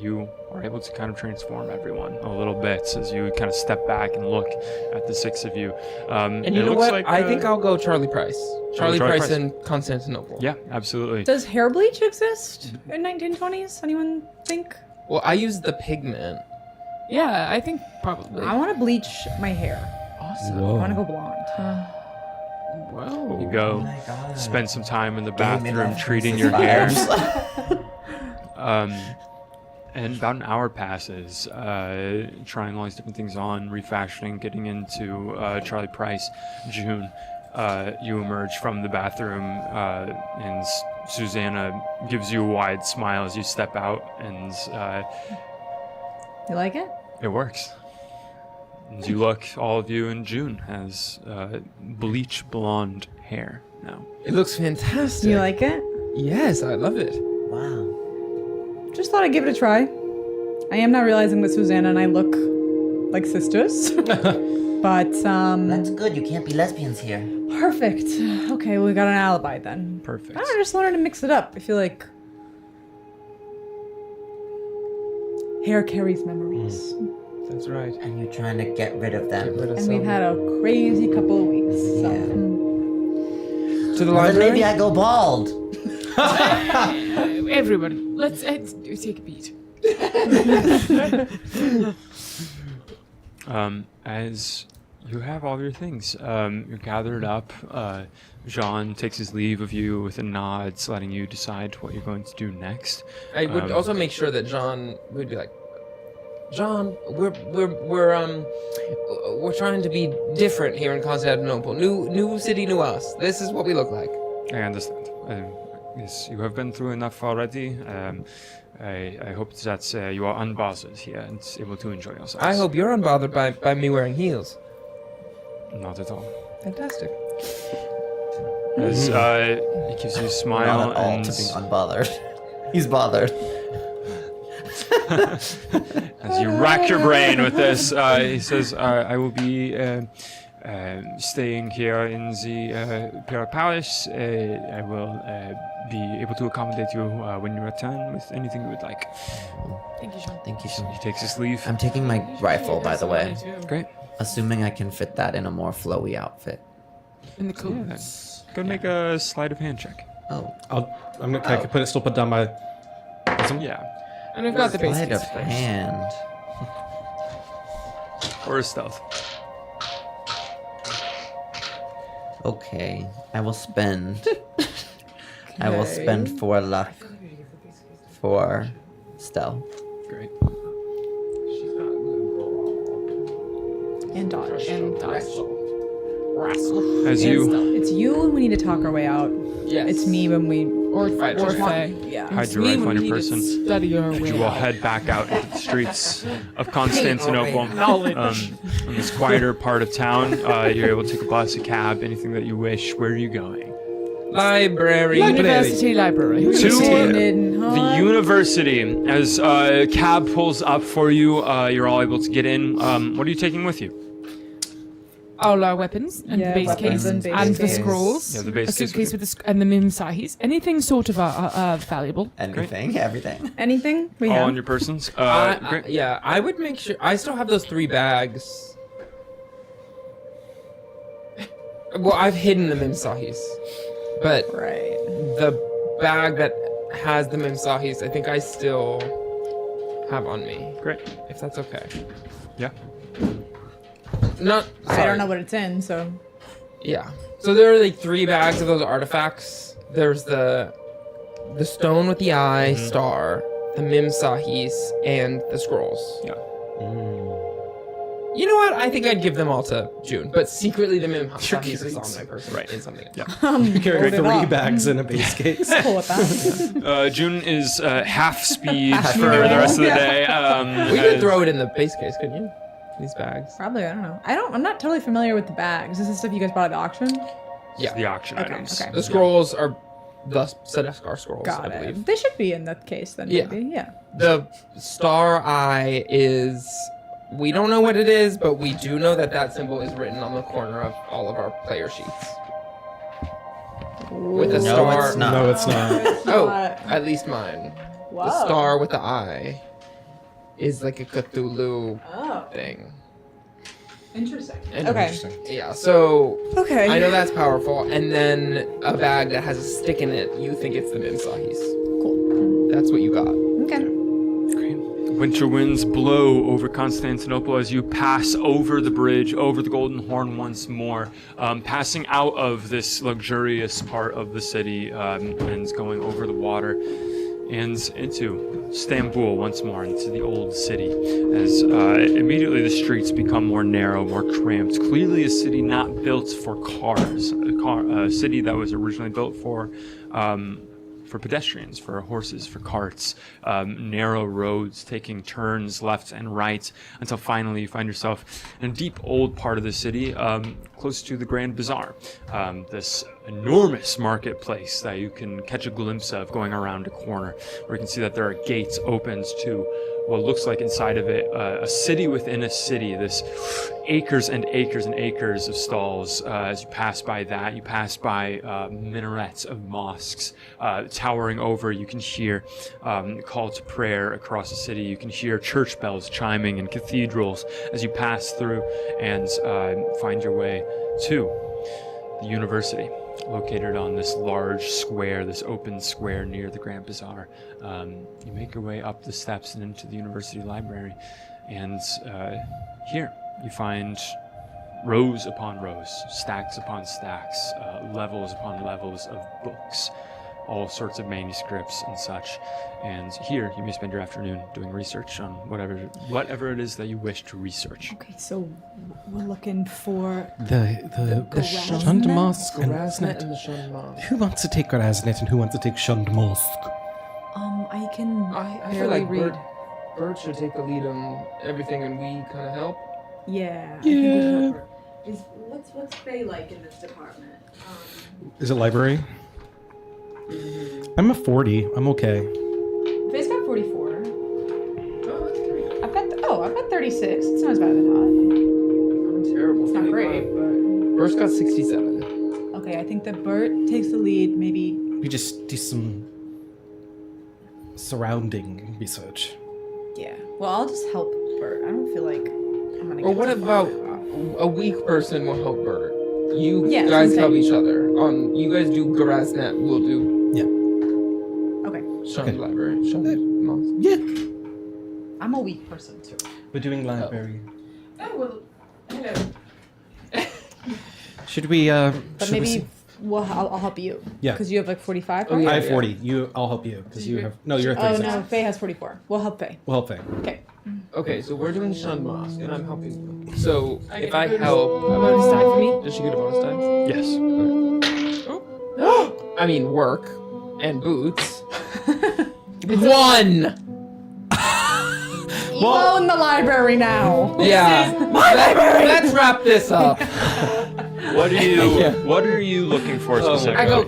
you are able to kind of transform everyone a little bit as you kind of step back and look at the six of you. And it you know looks what? like, I think I'll go Charlie Price. Charlie Charlie Price Price. in Constantinople. Yeah, absolutely. Does hair bleach exist in 1920s? Anyone think? Well, I use the pigment. Yeah, I think probably. I want to bleach my hair. Awesome. I want to go blonde. Whoa. You go my God. spend some time in the Gave me bathroom that treating Princess your hair. vibes. And about an hour passes, trying all these different things on, refashioning, getting into Charlie Price. June, you emerge from the bathroom, and Susanna gives you a wide smile as you step out, and You like it? it works. And you look, all of you, and June has bleach blonde hair now. It looks fantastic. You like it? Yes, I love it. Wow. Just thought I'd give it a try. I am now realizing that Susanna and I look like sisters. But, That's good. You can't be lesbians here. perfect. Okay, well, we got an alibi then. Perfect. I don't know, just learning to mix it up. I feel like hair carries memories. That's right. And you're trying to get rid of them. Get rid of And some. we've had a crazy couple of weeks. So. To the Well, then library. maybe I go bald. Everybody, let's take a beat. As you have all your things, you're gathered up. Jean takes his leave of you with a nod, letting you decide what you're going to do next. I would also make sure that John would be like, John, we're trying to be different here in Constantinople. New city, new us. This is what we look like. I understand. Yes, you have been through enough already. I hope that you are unbothered here and able to enjoy yourselves. I hope you're unbothered by me wearing heels. Not at all. Fantastic. As he gives you a smile Not at all and to being unbothered. He's bothered. as you rack your brain with this, he says, I will be staying here in the Imperial Palace. I will be able to accommodate you when you return with anything you would like. Thank you, Sean. Thank you, Sean. He takes his leave. I'm taking my rifle, by the way. Great. Assuming I can fit that in a more flowy outfit. In the coats. Go make a sleight of hand check. Oh. I'm gonna. Can I put it still put down my. Yeah. And we've got the Sleight basics of first. hand. Or a stealth. Okay. I will spend. I will spend 4 luck for stealth. Great. And dodge. And dodge. As you It's you when we need to talk our way out. Yes. It's me when we. Or Faye. Yeah. hide It's your me rifle when on we your need to person, Study our way. you will out. head back out into the streets of Constantinople. Knowledge. In this quieter part of town, you're able to take a bus, a cab, anything that you wish. Where are you going? Library. University library. To Standing the high. university. As a cab pulls up for you, you're all able to get in. What are you taking with you? all our weapons and Yeah, the base weapons case and and, base the case. scrolls. Yeah, the base a case suitcase would with and the mimsahis. Anything sort of valuable. Anything, everything. Anything we All have? on your persons. Great. Yeah, I would make sure. I still have those 3 bags. Well, I've hidden the mimsahis, but Right. the bag that has the mimsahis, I think I still have on me. Great. If that's okay. Yeah. Not. Sorry. I don't know what it's in, so. Yeah. So there are like 3 bags of those artifacts. There's the stone with the eye, star, the mimsahis, and the scrolls. Yeah. You know what? I think I'd give them all to June, but secretly the mimsahis is on my person. Right. In something. Yeah. You carry Hold it 3 up. bags in a base case. Cool with that. June is half speed for the rest of the day. We could throw it in the base case, couldn't you? These bags. Probably, I don't know. I'm not totally familiar with the bags. Is this stuff you guys bought at the auction? Yeah. the auction Okay, items. okay. The scrolls are the Sedefkar scrolls, Got I believe. it. They should be in that case then, Yeah. maybe. Yeah. The star eye is. We don't know what it is, but we do know that symbol is written on the corner of all of our player sheets. With a No, star. it's not. No, it's not. Oh, at least mine. Wow. The star with the eye is like a Cthulhu Oh, thing. interesting. And- Okay. Yeah, so Okay. I know that's powerful. And then a bag that has a stick in it, you think it's the mimsahis. Cool. That's what you got. Okay. Winter winds blow over Constantinople as you pass over the bridge, over the Golden Horn once more, passing out of this luxurious part of the city and going over the water and into Istanbul once more, into the old city, as immediately the streets become more narrow, more cramped. Clearly a city not built for cars, a city that was originally built for pedestrians, for horses, for carts, narrow roads taking turns left and right until finally you find yourself in a deep old part of the city, close to the Grand Bazaar, this enormous marketplace that you can catch a glimpse of going around a corner, where you can see that there are gates opened to what looks like inside of it a city within a city, this acres and acres and acres of stalls. As you pass by that, you pass by minarets of mosques towering over. You can hear call to prayer across the city. You can hear church bells chiming in cathedrals as you pass through and find your way to the university, located on this large square, this open square near the Grand Bazaar. You make your way up the steps and into the university library, and here you find rows upon rows, stacks upon stacks, levels upon levels of books, all sorts of manuscripts and such. And here you may spend your afternoon doing research on whatever it is that you wish to research. Okay, so we're looking for The Goraznet? shunned mosque and Grasnet Snet. and the Shun Mosque. Who wants to take Goraznet and who wants to take shunned mosque? I can I feel barely like read. Bert should take the lead on everything and we kind of help. Yeah. I think we should help her. What's Faye like in this department? Is it library? I'm a 40. I'm okay. Faye's got 44. Oh, that's great. I've got 36. It's not as bad as I thought. I'm terrible. It's not great, but Bert's got 67. okay. I think that Bert takes the lead. Maybe. We just do some surrounding research. Yeah. Well, I'll just help Bert. I don't feel like I'm gonna. Or get what too far. about a weak person will help Bert? You Yeah, guys okay. help each other. You guys do Grasnet, we'll do Okay. Shun Okay. Library. Shun Mosque. Yeah. I'm a weak person too. We're doing library. Oh, well, hello. Should we? But should we maybe see- I'll help you. Yeah. Because you have like 45. Oh, right? yeah. I have 40. I'll help you because you have. No, you're at Oh 36. no, Faye has 44. We'll help Faye. We'll help Faye. Okay. Okay, so we're doing Shun Mosque, and I'm helping you. So I if get I a bonus- help, a bonus die for me? does she get a bonus die? Yes. I mean, work and boots. One. Well, in the library now. Yeah. Let's wrap this up. What are you looking for specifically? I go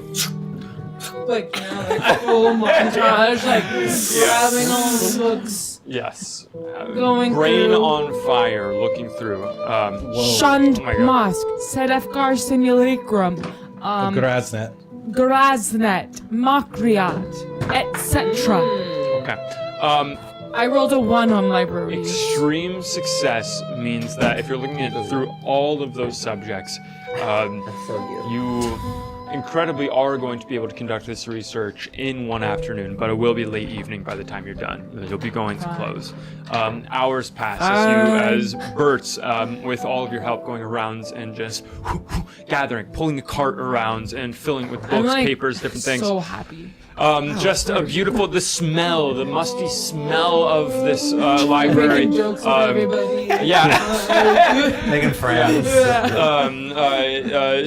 like full montage, like grabbing all the books, Yes. Going brain through. on fire, looking through. Shunned Oh my God. Mosque, Sedefkar Simulacrum, Grasnet. Grasnet, Makryat, etc. Okay. I rolled a 1 on libraries. Extreme success means that if you're looking at through all of those subjects, That's so you. you incredibly are going to be able to conduct this research in one afternoon, but it will be late evening by the time you're done. You'll be going to close. Hours pass as Bert's, with all of your help, going around and just gathering, pulling the cart around and filling it with books, I'm like, papers, different things. So happy. Just a beautiful, the smell, the musty smell of this library. Making jokes with everybody. Yeah. Making friends.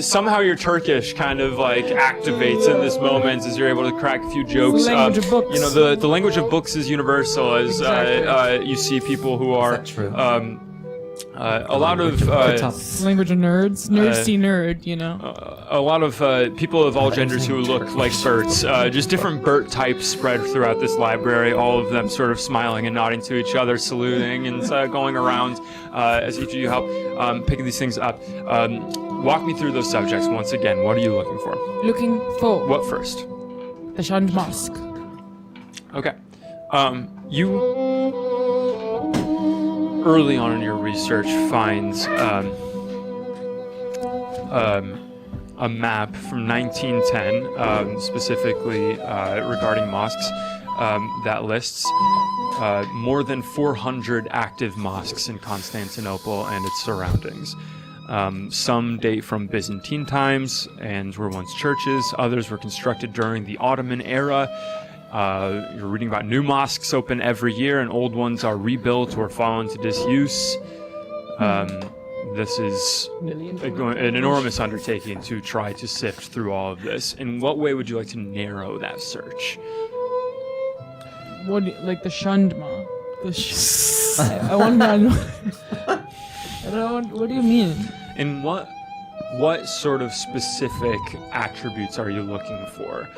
Somehow your Turkish kind of like activates in this moment as you're able to crack a few jokes. The language of books. You know, the language of books is universal as Exactly. you see people who are that true? a lot of Language of nerds. Nerdsy nerd, you know. a lot of people of all genders who look like Berts. Just different Bert types spread throughout this library, all of them sort of smiling and nodding to each other, saluting and going around as each of you help picking these things up. Walk me through those subjects once again. What are you looking for? Looking for What first? the Shunned Mosque. Okay. You early on in your research find a map from 1910, specifically regarding mosques, that lists more than 400 active mosques in Constantinople and its surroundings. Some date from Byzantine times and were once churches. Others were constructed during the Ottoman era. You're reading about new mosques open every year, and old ones are rebuilt or fall into disuse. This is an enormous undertaking to try to sift through all of this. In what way would you like to narrow that search? What, like the Shunned Mosque? I wonder. I don't. What do you mean? In what sort of specific attributes are you looking for?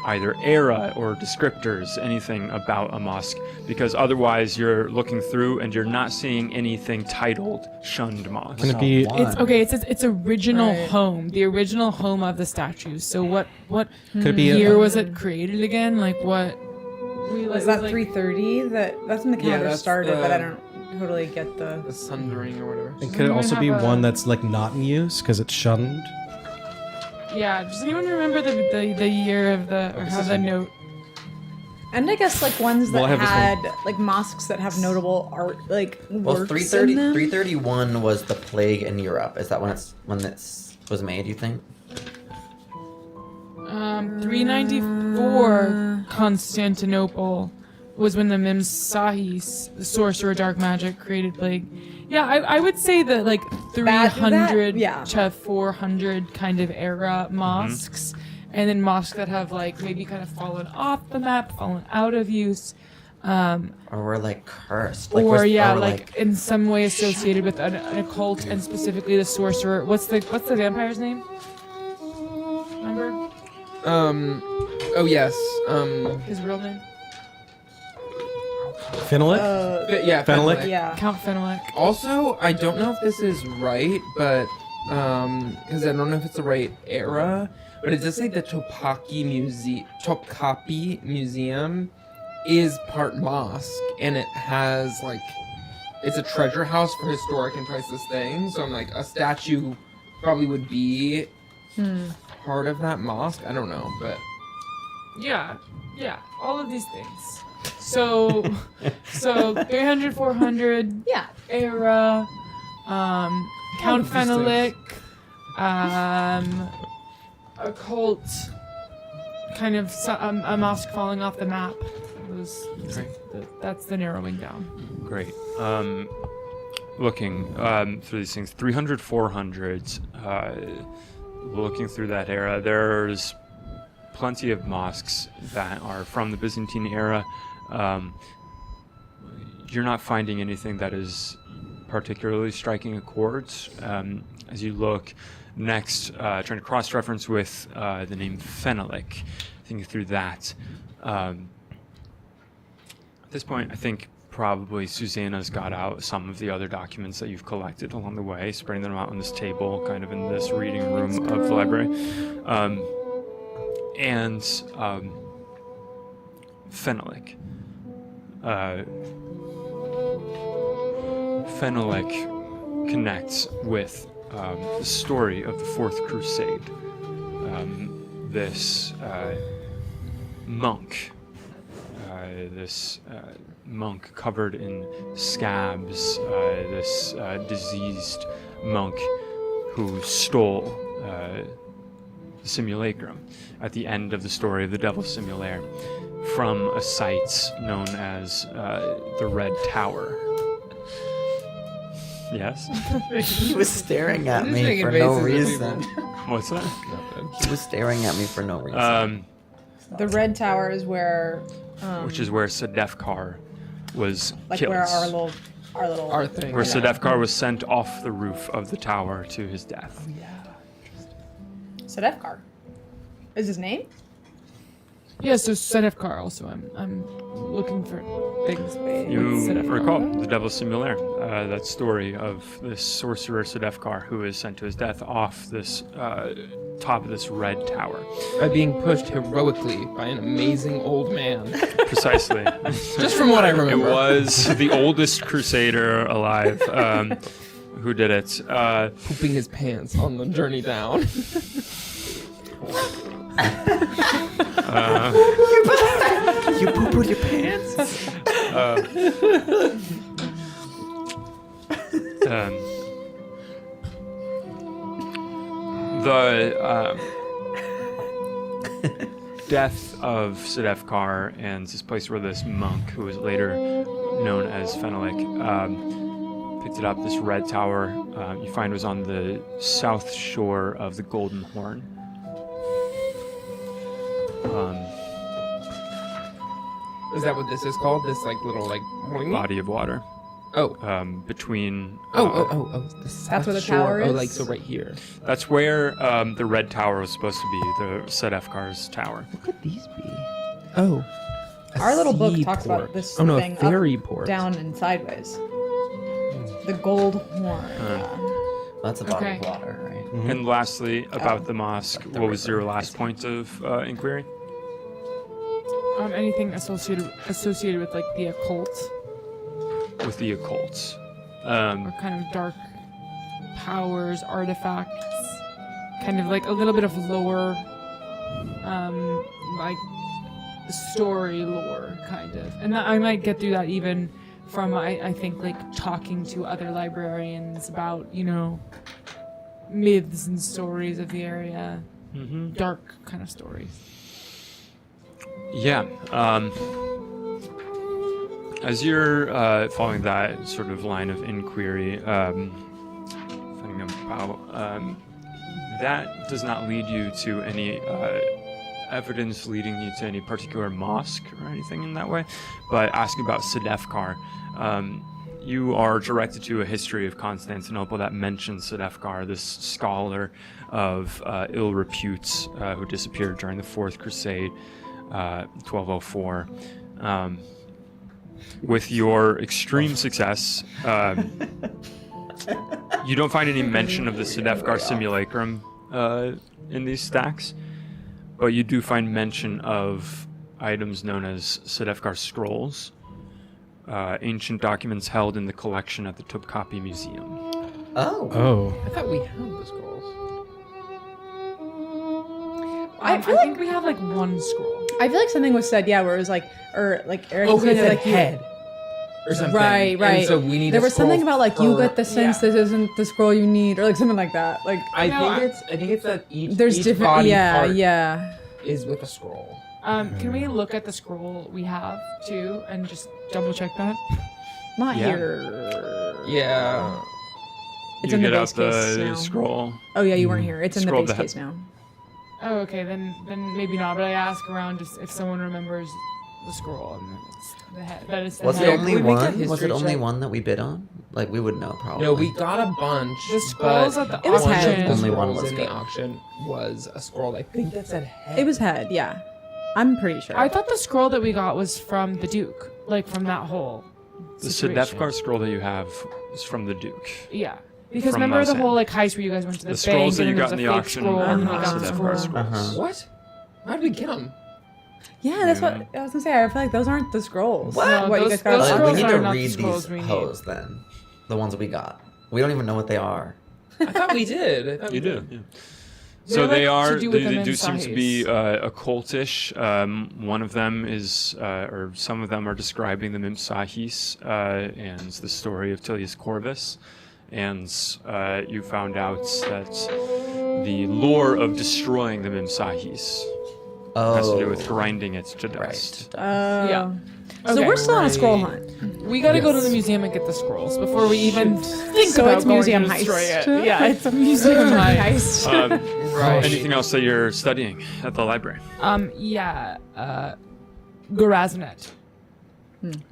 Either era or descriptors, anything about a mosque, because otherwise you're looking through and you're not seeing anything titled Shunned Mosque. Can it be? It's okay. It says it's original Right. home, the original home of the statues. So what Could it be? year was it created again? Like what? Was that 3:30? That's when the calendar that's started, the- but I don't totally get the. The sundering or whatever. And could it also be have a- one that's like not in use because it's shunned? Yeah. Does anyone remember the year of the or how the note? And I guess like ones that Well, I have this one. had like mosques that have notable art, like Well, works 330, in them. 331 was the plague in Europe. Is that when this was made, you think? 394 Constantinople was when the Memsahis, the sorcerer dark magic, created plague. Yeah, I would say that like 300 yeah. to 400 kind of era mosques, and then mosques that have like maybe kind of fallen off the map, fallen out of use, Or were like cursed? or was- yeah, or, like in some way associated with an occult and specifically the sorcerer. What's the vampire's name? Remember Oh yes. his real name? Fenelek? Yeah. Fenelek? Yeah. Count Fenelek. Also, I don't know if this is right, but because I don't know if it's the right era, but it does say the Topkapi Museum is part mosque, and it has like it's a treasure house for historic and priceless things. So I'm like, a statue probably would be part of that mosque. I don't know, but Yeah, all of these things. So 300, 400 Yeah. era, Count these Fenelek, occult, kind of a mosque falling off the map. That's the narrowing down. Great. Looking through these things, 300, 400s, looking through that era, there's plenty of mosques that are from the Byzantine era. You're not finding anything that is particularly striking a chord. As you look next, trying to cross-reference with the name Fenelek, thinking through that. At this point, I think probably Susanna's got out some of the other documents that you've collected along the way, spreading them out on this table, kind of in this reading room of the library. And Fenelek. Fenelek connects with the story of the Fourth Crusade. This monk, monk covered in scabs, this diseased monk who stole the simulacrum at the end of the story of the Devil's Simulaire from a site known as the Red Tower. Yes? He was staring at He's me making for no faces at reason. What's that? He was staring at me for no reason. The Red Tower is where, Which is where Sedefkar was like killed. where our thing. Where Sedefkar was sent off the roof of the tower to his death. Sedefkar is his name. Yeah, so Sedefkar also. I'm looking for things. You Sedefkar. recall the Devil's Simulaire, that story of this sorcerer Sedefkar who is sent to his death off this top of this red tower. By being pushed heroically by an amazing old man. Precisely. Just from what I It remember. was the oldest crusader alive who did it. Pooping his pants on the journey down. You poo-pooed your pants? The death of Sedefkar and this place where this monk, who was later known as Fenelek, picked it up, this red tower, you find was on the south shore of the Golden Horn. Is that what this is called? This like little like Body of water. Oh. Between. That's where the tower Oh, is? like so right here. That's where the red tower was supposed to be, the Sedefkar's tower. What could these be? Oh. Our little book talks about this thing ferry up, port. down, and sideways. The Gold Horn. That's a body Okay. of water, right? And lastly, about the mosque, what was your last point of inquiry? Anything associated with like the occult With the occults. or kind of dark powers, artifacts, kind of like a little bit of lore, like story lore, kind of. And that, I might get through that even from I think like talking to other librarians about myths and stories of the area, dark kind of stories. Yeah. As you're following that sort of line of inquiry, finding about, that does not lead you to any evidence leading you to any particular mosque or anything in that way, but asking about Sedefkar, you are directed to a history of Constantinople that mentions Sedefkar, this scholar of ill repute who disappeared during the Fourth Crusade, 1204. With your extreme success, you don't find any mention of the Sedefkar Simulacrum in these stacks, but you do find mention of items known as Sedefkar scrolls, ancient documents held in the collection at the Topkapi Museum. Oh. I thought we had the scrolls. I think we have like one scroll. I feel like something was said, where it was like, or like Eric Oh, said, it's like head. Or something. Right. And so we need There a was something scroll about like you per- get the sense this isn't the scroll you need, or like something like that. Like I No, think it's that each there's each different. body Yeah, part yeah. is with a scroll. Can we look at the scroll we have too and just double check that? Not Yeah. here. Yeah. It's you in the get base out the case now. scroll. Oh yeah, you weren't here. It's in the Scroll base the head. case now. Oh, okay, then maybe not. But I ask around just if someone remembers the scroll and then it's the head. That is the Was it head. only Can we make a one? Was history it only check? one that we bid on? Like, we would know, probably. No, we got a bunch. The scrolls but at the It was one head. of the Only one scrolls was in good. the auction was a scroll. I think that said head. It was head. Yeah, I'm pretty sure. I thought the scroll that we got was from the Duke, like from that hole. The situation. Sedefkar scroll that you have is from the Duke. Yeah. Because From remember the Lausanne. whole like heist where you guys went to the, The scrolls bank that you and then got in there the was a fake auction scroll and then are we got the Sedefkar scroll. scrolls. What? How did we get them? Yeah, that's what I was gonna say. I feel like those aren't the scrolls. What? No, What you those- guys got? those We scrolls need are to not the read scrolls these we need. hoes then. The ones that we got. We don't even know what they are. I thought we did. I thought You we do. Yeah. So They're, they like, are. to do with They the do seem to be Memsahis. occultish. One of them is, or some of them are describing the Memsahis and the story of Tilius Corvus, and you found out that the lore of destroying the Memsahis has to do with grinding it to dust. Yeah. So Okay. we're still on a scroll hunt. We gotta go to the museum and get the scrolls before we even think So about it's going museum to destroy heist. it. Yeah, it's a museum heist. Right. Anything else that you're studying at the library? Goraznet.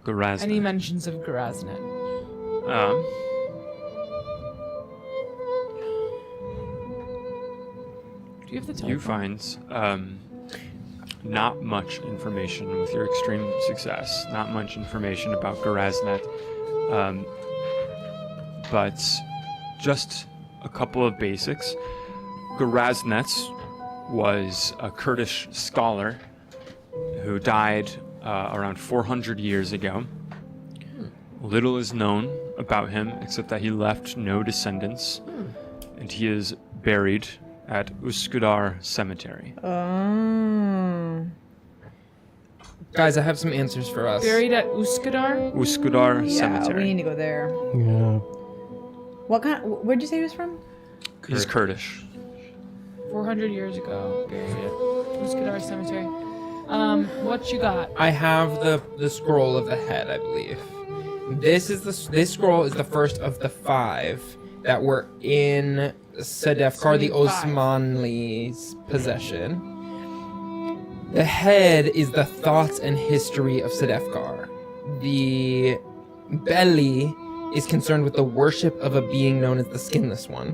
Gorazna. Any mentions of Goraznet? Do you have the telephone? You find not much information with your extreme success. Not much information about Goraznet, but just a couple of basics. Goraznet was a Kurdish scholar who died around 400 years ago. Little is known about him except that he left no descendants, and he is buried at Uskudar Cemetery. Guys, I have some answers for us. Buried at Uskudar? Uskudar Yeah, Cemetery. we need to go there. Yeah. What kind? Where'd you say he was from? He's Kurdish. 400 years ago. Buried at Uskudar Cemetery. What you got? I have the scroll of the head, I believe. This scroll is the first of the 5 that were in Sedefkar the So 5. Osmanli's possession. The head is the thoughts and history of Sedefkar. The belly is concerned with the worship of a being known as the Skinless One.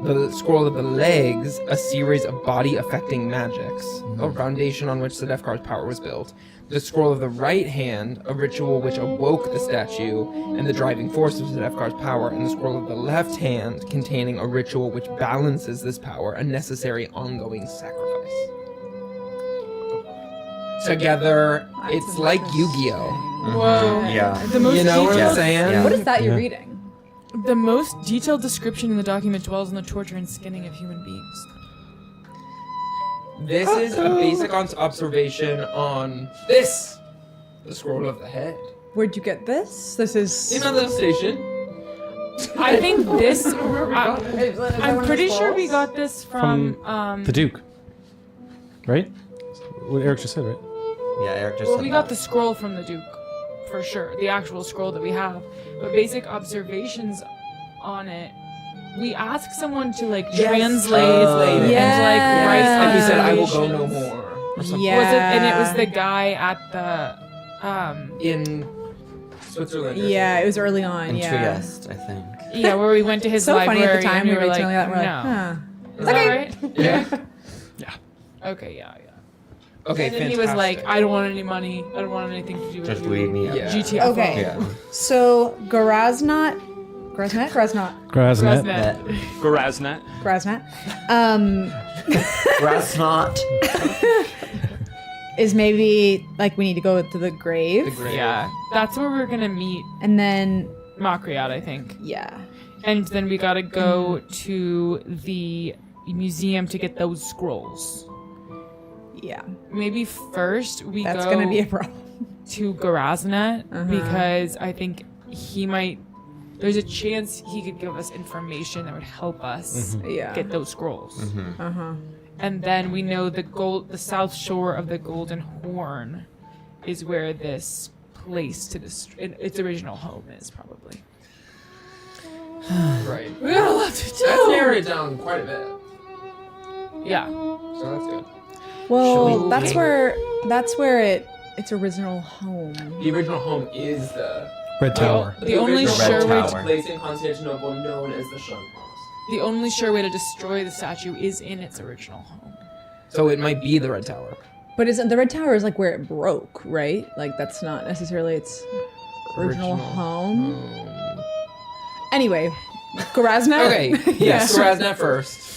The scroll of the legs, a series of body-affecting magics, a foundation on which Sedefkar's power was built. The scroll of the right hand, a ritual which awoke the statue and the driving force of Sedefkar's power, and the scroll of the left hand, containing a ritual which balances this power, a necessary ongoing sacrifice. Together, it's like Yu-Gi-Oh! Whoa. Yeah. The most You know what I'm detailed, saying? Yeah. What is that you're Yeah. reading? the most detailed description in the document dwells on the torture and skinning of human beings. This is a basic observation on this, the scroll of the head. Where'd you get this? This is. In another station. I think this. I'm pretty sure we got this from. The Duke. Right? What Eric just said, right? Yeah, Eric just Well, said we that. got the scroll from the Duke, for sure. The actual scroll that we have. But basic observations on it. We asked someone to like translate and Yes. like write. And he said, "I will go observations." no more," or something. Yeah. Was it? And it was the guy at the. In Switzerland. or Yeah, it was early on. In yeah. Trieste, I think. Yeah, where we went to his So funny library at the time and we we were were like, telling that. We're like, no. huh. Is that right? Yeah. Yeah. Okay, yeah. Okay, And then he was like, I don't want any money. I don't want anything to do with Just you. leave me. Yeah. GTFO. Okay. Yeah. So Goraznet. Goraznet? Grasnet. Grasnet. Goraznet. Grasnot. Is maybe like we need to go to the grave. Yeah. That's where we're gonna meet And then, Makryat, I think. yeah. And then we gotta go to the museum to get those scrolls. Yeah. Maybe first we That's go going to be a problem. to Goraznet Uh-huh. because I think he might. There's a chance he could give us information that would help us Yeah. get those scrolls. Uh-huh. And then we know the south shore of the Golden Horn is where this place to its original home is probably. Right. We got a lot to That's narrowed it down quite a bit. Yeah. So that's good. Well, Should we- that's where its original home. The original home is the Red Tower. The only original sure Red way Tower. place in Constantinople known as the Shun House. the only sure way to destroy the statue is in its original home. So it might be the Red Tower. But isn't the Red Tower is like where it broke, right? Like that's not necessarily its original home. Anyway, Gorazna. Okay, yes, Gorazna first.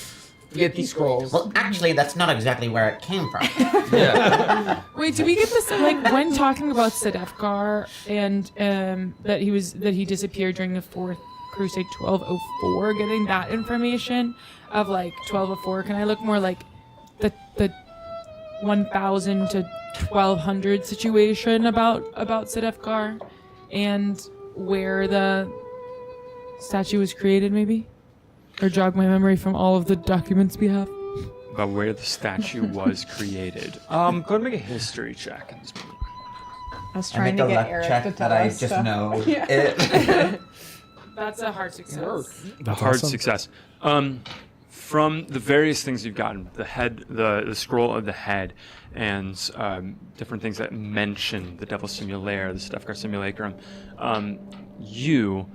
Get these scrolls. Well, actually, that's not exactly where it came from. Yeah. Wait, did we get this like when talking about Sedefkar and that he disappeared during the Fourth Crusade 1204? Getting that information of like 1204. Can I look more like the 1000 to 1200 situation about Sedefkar and where the statue was created, maybe? Or jog my memory from all of the documents we have. About where the statue was created. Go ahead and make a history check in this moment. I was I trying make to a get luck Eric check to tell that I us just stuff. know Yeah. it. That's a hard success. That's Hard awesome. success. From the various things you've gotten, the head, the scroll of the head, and different things that mention the Devil Simulaire, the Sedefkar Simulacrum, you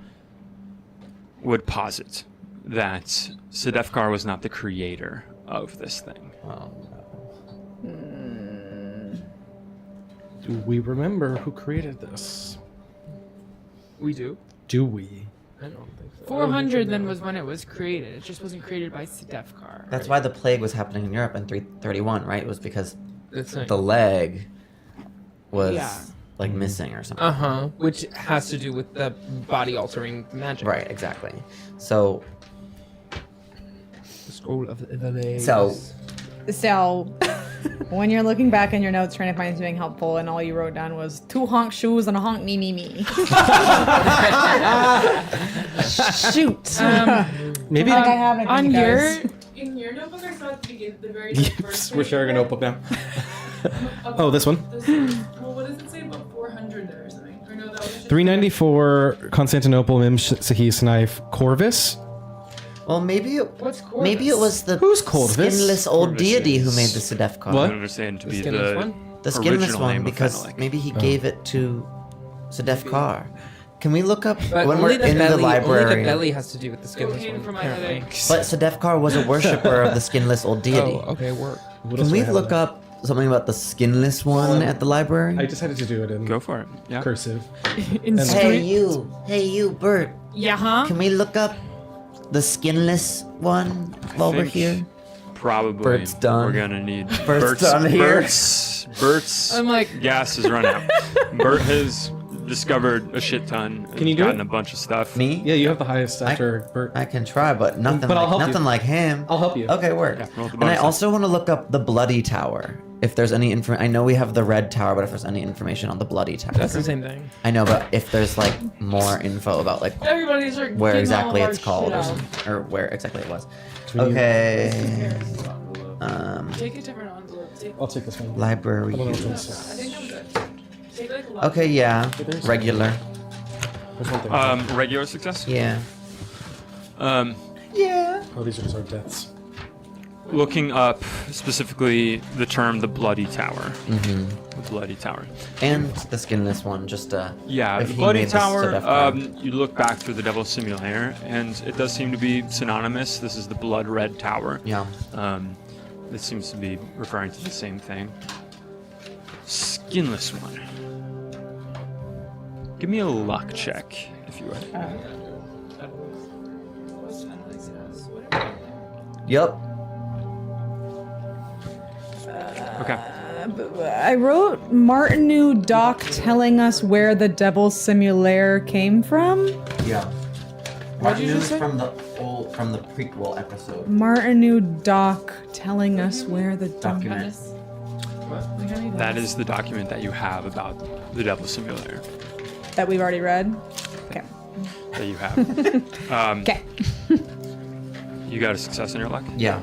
would posit that Sedefkar was not the creator of this thing. Do we remember who created this? We do? Do we? I don't think so. 400 then was when it was created. It just wasn't created by Sedefkar. That's why the plague was happening in Europe in 331, right? It was because That's right. the leg was Yeah. like missing or something. Uh-huh. Which has to do with the body-altering magic. Right, exactly. So, The scroll of the legs. so So, when you're looking back in your notes trying to find something helpful, and all you wrote down was 2 honk shoes and a honk me me me. Shoot. Maybe I have anything, On you your guys. in your notebook, I saw at the very Yes, we're sharing a notebook now. Oh, this one. Well, what does it say about 400 there or something? Or no, that was just 394 Constantinople Mim Sahis Knife Corvus. well, maybe it was the Who's Corvus? skinless old Corvus deity who is- made the Sedefkar. I What? don't understand to The be skinless one? The skinless original one name of because Fenelek. maybe he gave it to Sedefkar. Can we look up But when only we're in the Only library? the belly has to do with the skinless cocaine one. for my apparently. headache. But Sedefkar was a worshipper of the skinless old deity. Oh, okay, work. What else Can do I we have look there? up something about the skinless one at the library? I decided to do it in Go for it. Yeah. cursive. In And- Hey street. you, Bert. Yeah, huh? Can we look up the skinless one while we're think here? Probably. Bert's done. We're gonna need Bert's done here. Bert's I'm like, gas has run out. Bert has discovered a shit ton. Can you do gotten it? a bunch of stuff. Me? Yeah, you have the highest after Bert. I can try, but nothing. But I'll like, help you. nothing like him. I'll help you. Okay, work. Yeah, roll the And I bonus die. also want to look up the Bloody Tower. If there's any info, I know we have the Red Tower, but if there's any information on the Bloody Tower, That's the same thing. I know, but if there's like more info about like everybody's like where getting exactly all of it's our called shit or, out. something, or where exactly it was. Between you- Okay. Take a different envelope. Take, I'll take this one. Library. I don't know which use. one's- I think I'm good. Take like a lot. Okay, yeah. there's- Regular. There's one thing. Regular success. Yeah. Um, Oh, these are just our deaths. looking up specifically the term the Bloody Tower. Mm-hmm. The Bloody Tower. And the skinless one, just Yeah, if the he Bloody made this Tower, Sedefkar. you look back through the Devil Simulaire, and it does seem to be synonymous. This is the Blood Red Tower. Yeah. This seems to be referring to the same thing. Skinless one. Give me a luck check, if you would. Yep. Okay. I wrote Martinu Doc telling us where the Devil Simulaire came from. Yeah. What did you just say? from the prequel episode. Martinu Doc telling us where the Document. That is the document that you have about the Devil Simulaire that we've already read. Okay. that you have. Okay. You got a success in your luck? Yeah.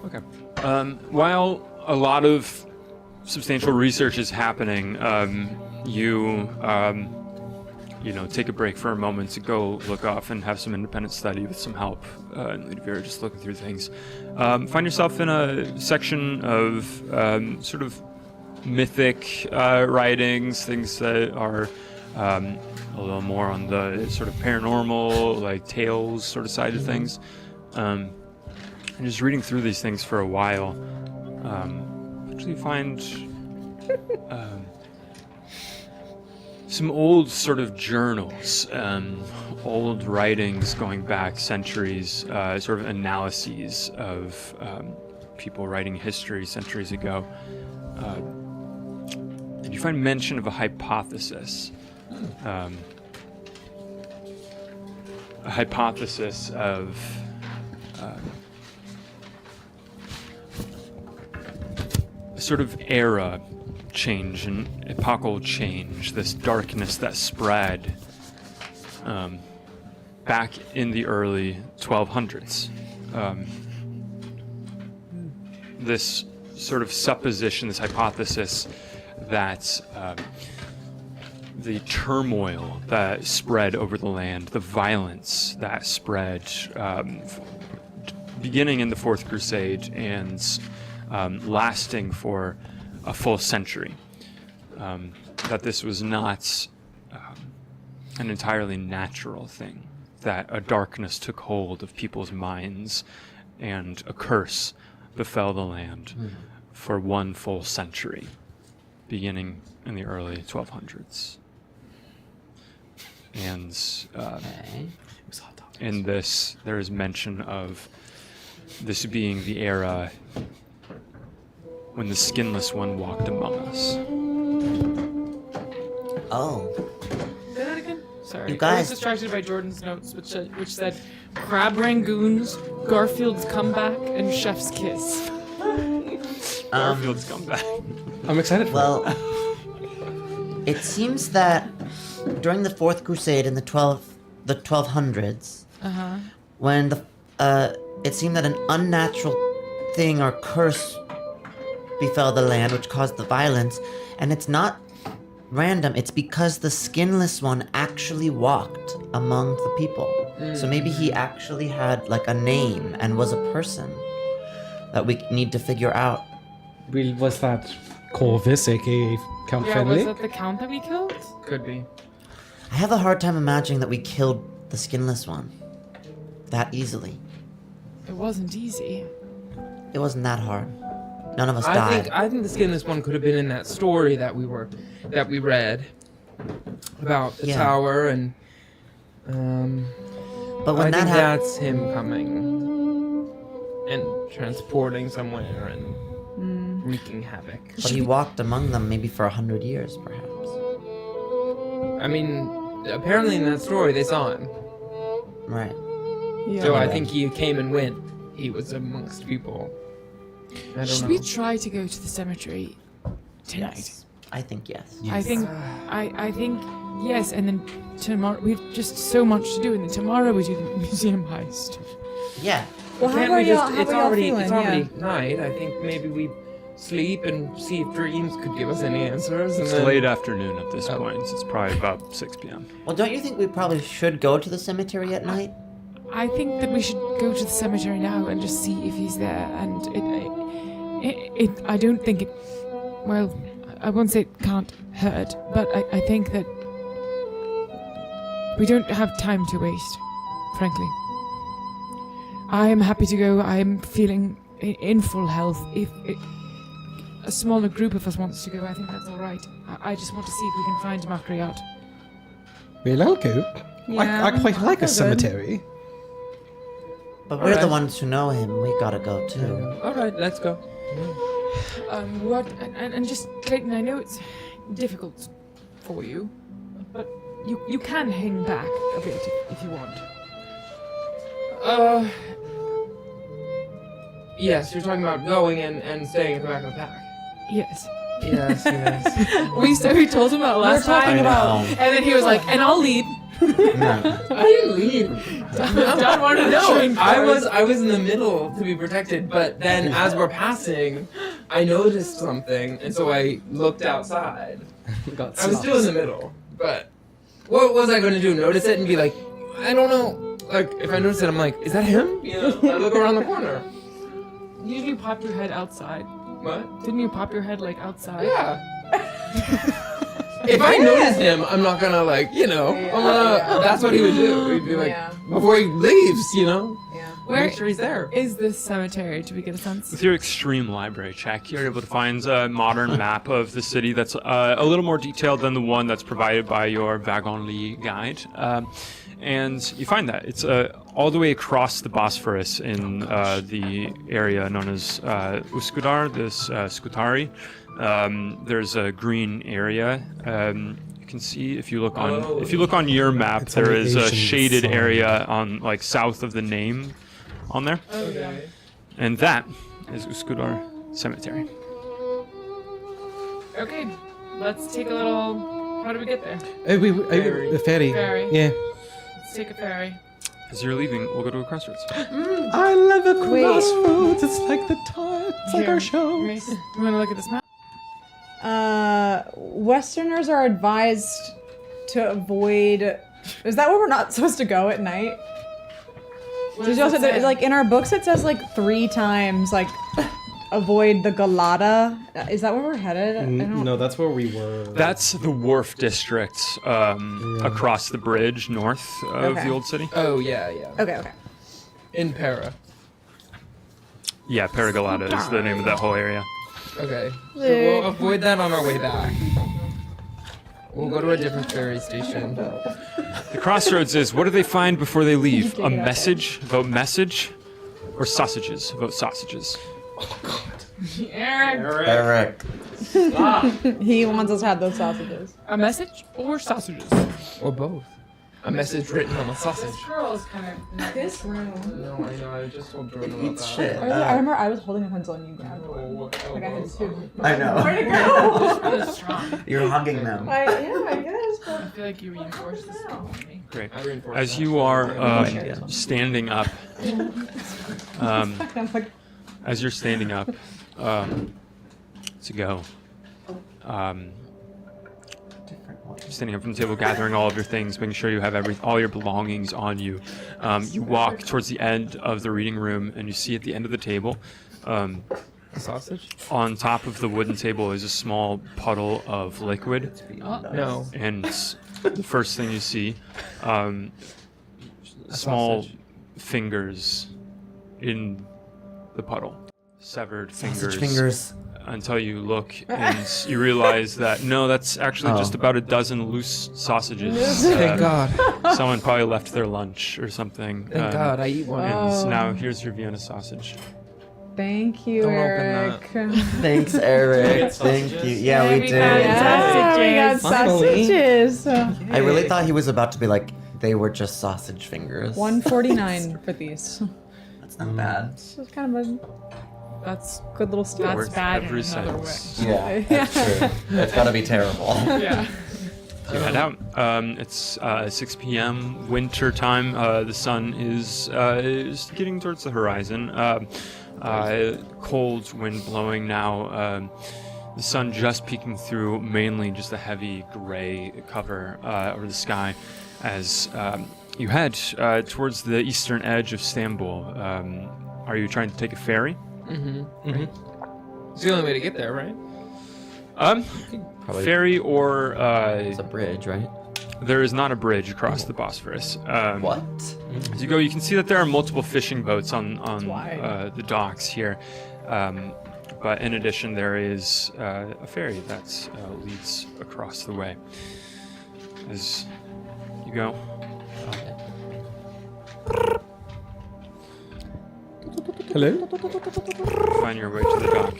Okay. While a lot of substantial research is happening, you take a break for a moment to go look off and have some independent study with some help. And if you're just looking through things, find yourself in a section of sort of mythic writings, things that are a little more on the sort of paranormal, like tales sort of side of things. And just reading through these things for a while, eventually find some old sort of journals, old writings going back centuries, sort of analyses of people writing history centuries ago. And you find mention of a hypothesis. A hypothesis of a sort of era change, an epochal change, this darkness that spread back in the early 1200s. This sort of supposition, this hypothesis that the turmoil that spread over the land, the violence that spread beginning in the Fourth Crusade and lasting for a full century, that this was not an entirely natural thing, that a darkness took hold of people's minds and a curse befell the land for one full century, beginning in the early 1200s. And in this, there is mention of this being the era when the skinless one walked among us. Oh. Say that again? Sorry. You guys- I was distracted by Jordan's notes, which said crab rangoons, Garfield's comeback, and chef's kiss. Garfield's come back. I'm excited for Well, it seems that during the Fourth Crusade in the 1200s, when it seemed that an unnatural thing or curse befell the land, which caused the violence, and it's not random. It's because the skinless one actually walked among the people. So maybe he actually had like a name and was a person that we need to figure out. Was that Corvus, aka Count Yeah, Fenley? was that the count that we killed? Could be. I have a hard time imagining that we killed the skinless one that easily. It wasn't easy. It wasn't that hard. None of us died. I think the skinless one could have been in that story that we read about the Yeah. tower, and But when I that think happened, that's him coming and transporting somewhere and wreaking havoc. but he walked among them maybe for 100 years, perhaps. I mean, apparently in that story they saw him, Right. Yeah. so I Anyway. think he came and went. He was amongst people. I don't Should know. we try to go to the cemetery tonight? Yes. I think yes. I think yes, and then tomorrow we've just so much to do, and then tomorrow we do the museum heist. Yeah. Well, how Can't are we y'all, just? how It's are y'all already feeling? it's already night. I think maybe we sleep and see if dreams could give us any answers. And It's then, late afternoon at this Oh. point. It's probably about 6 p.m. Well, don't you think we probably should go to the cemetery at night? I think that we should go to the cemetery now and just see if he's there. And I don't think it. Well, I won't say it can't hurt, but I think that we don't have time to waste, frankly. I am happy to go. I am feeling in full health. If a smaller group of us wants to go, I think that's all right. I just want to see if we can find Makryat. Well, I'll go. Yeah, I quite like a good. cemetery. But we're Alright. the ones who know him. We gotta go too. All right, let's go. What? And just Clayton, I know it's difficult for you, but you can hang back a bit if you want. Yes, you're talking about going and staying at the back of the pack. Yes. Yes, yes. We told him about last I time, know. and then he was like, "And I'll lead." I didn't leave. Don wanted to No, I was in the middle to be protected, but then as we're passing, I noticed something, and so I looked outside. Got I was still in the middle, but what was I going to do? Notice it and be like, I don't know. Like, if I notice it, I'm like, is that him? You know, I look around the corner. Didn't you pop your head outside? What? Didn't you pop your head like outside? Yeah. If I noticed him, I'm not gonna I'm gonna. That's what he would do. He'd be like, Yeah. before he leaves, you know. Yeah. Where Make sure he's there. is this cemetery? Do we get a sense? With your extreme library check, you're able to find a modern map of the city that's a little more detailed than the one that's provided by your Wagon-Lee guide. And you find that. It's all the way across the Bosphorus in the area known as Uskudar, this Skutari. There's a green area. You can see if you look on your map, It's on there the is a Asian shaded side. area on like south of the name on there. Okay. And that is Uskudar Cemetery. Okay, let's take a little. How do we get there? The ferry. Ferry. Yeah. Let's take a ferry. As you're leaving, we'll go to a crossroads. I love a crossroads. It's like the time. It's like Here, our show. Mace, you want to look at this map? Westerners are advised to avoid. Is that where we're not supposed to go at night? What Did does you also it say? like in our books? It says like 3 times like avoid the Galata. Is that where we're headed? I don't. No, that's where we were. That's the wharf district across the bridge north of Okay. the old city. Oh, yeah. Okay. Okay. In Para. Yeah, Paragalata is the name of that whole area. Okay. So we'll avoid that on our way back. We'll go to a different ferry station. The crossroads is, what do they find before they leave? A message? Vote message? Or sausages? Vote sausages. Eric, Eric. He wants us to have those sausages. a message or sausages? Or both. A message written on a sausage. This girl's kind of. This room. No, I know. I just told Jordan about Eat that. shit. I remember I was holding a pencil and you grabbed one. Like I had 2. I know. Where'd it go? Really strong. You're hugging them. I guess. But I feel like you reinforced this with me. Great. I reinforced As that. you are idea. standing up, I'm like, as you're standing up to go, standing up from the table, gathering all of your things, making sure you have all your belongings on you. You walk towards the end of the reading room, and you see at the end of the table, A sausage? on top of the wooden table, is a small puddle of liquid. No. And the first thing you see, small sausage. fingers in the puddle. Severed Sausage fingers. until you look and you realize that no, that's actually just about a dozen loose sausages. Thank God. Someone probably left their lunch or something. Thank God. I eat one. And now here's your Vienna sausage. thank you, Don't Eric. open Thanks, Eric. Thank you. Yeah, we did. Yeah, we got Finally. sausages. I really thought he was about to be like, they were just sausage fingers. $1.49 for these. That's not bad. This is kind of a That's good little steal. that's Worth bad in every another way. cent. Yeah, that's true. It's gotta be terrible. Yeah. You head out. It's 6 p.m. winter time. The sun is getting towards the horizon. Cold wind blowing now. The sun just peeking through, mainly just a heavy gray cover over the sky as you head towards the eastern edge of Istanbul. Are you trying to take a ferry? It's the only way to get there, right? Probably Ferry or it's a bridge, right? there is not a bridge across the Bosphorus. What? As you go, you can see that there are multiple fishing boats on wide. the docks here. But in addition, there is a ferry that leads across the way. As you go, Hello? find your way to the dock.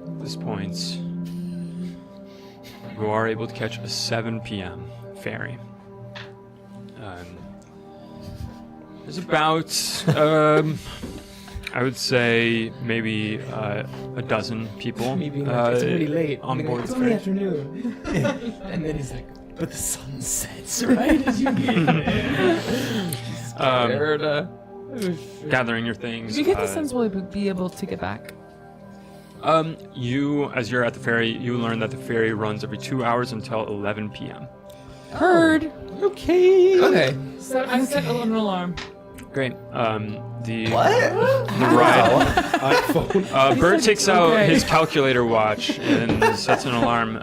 At this point, you are able to catch a 7 p.m. ferry. There's about, I would say, maybe a dozen people Maybe like, it's pretty late. on And board it's the only ferry. afternoon. And then he's like, but the sun sets right as you get there. Gathering your things. Do you get the sense we'll be able to get back? You, as you're at the ferry, you learn that the ferry runs every 2 hours until 11 p.m. Heard. Okay. Okay. So I set an alarm. Great. The What? ride. Bert takes out Okay. his calculator watch and sets an alarm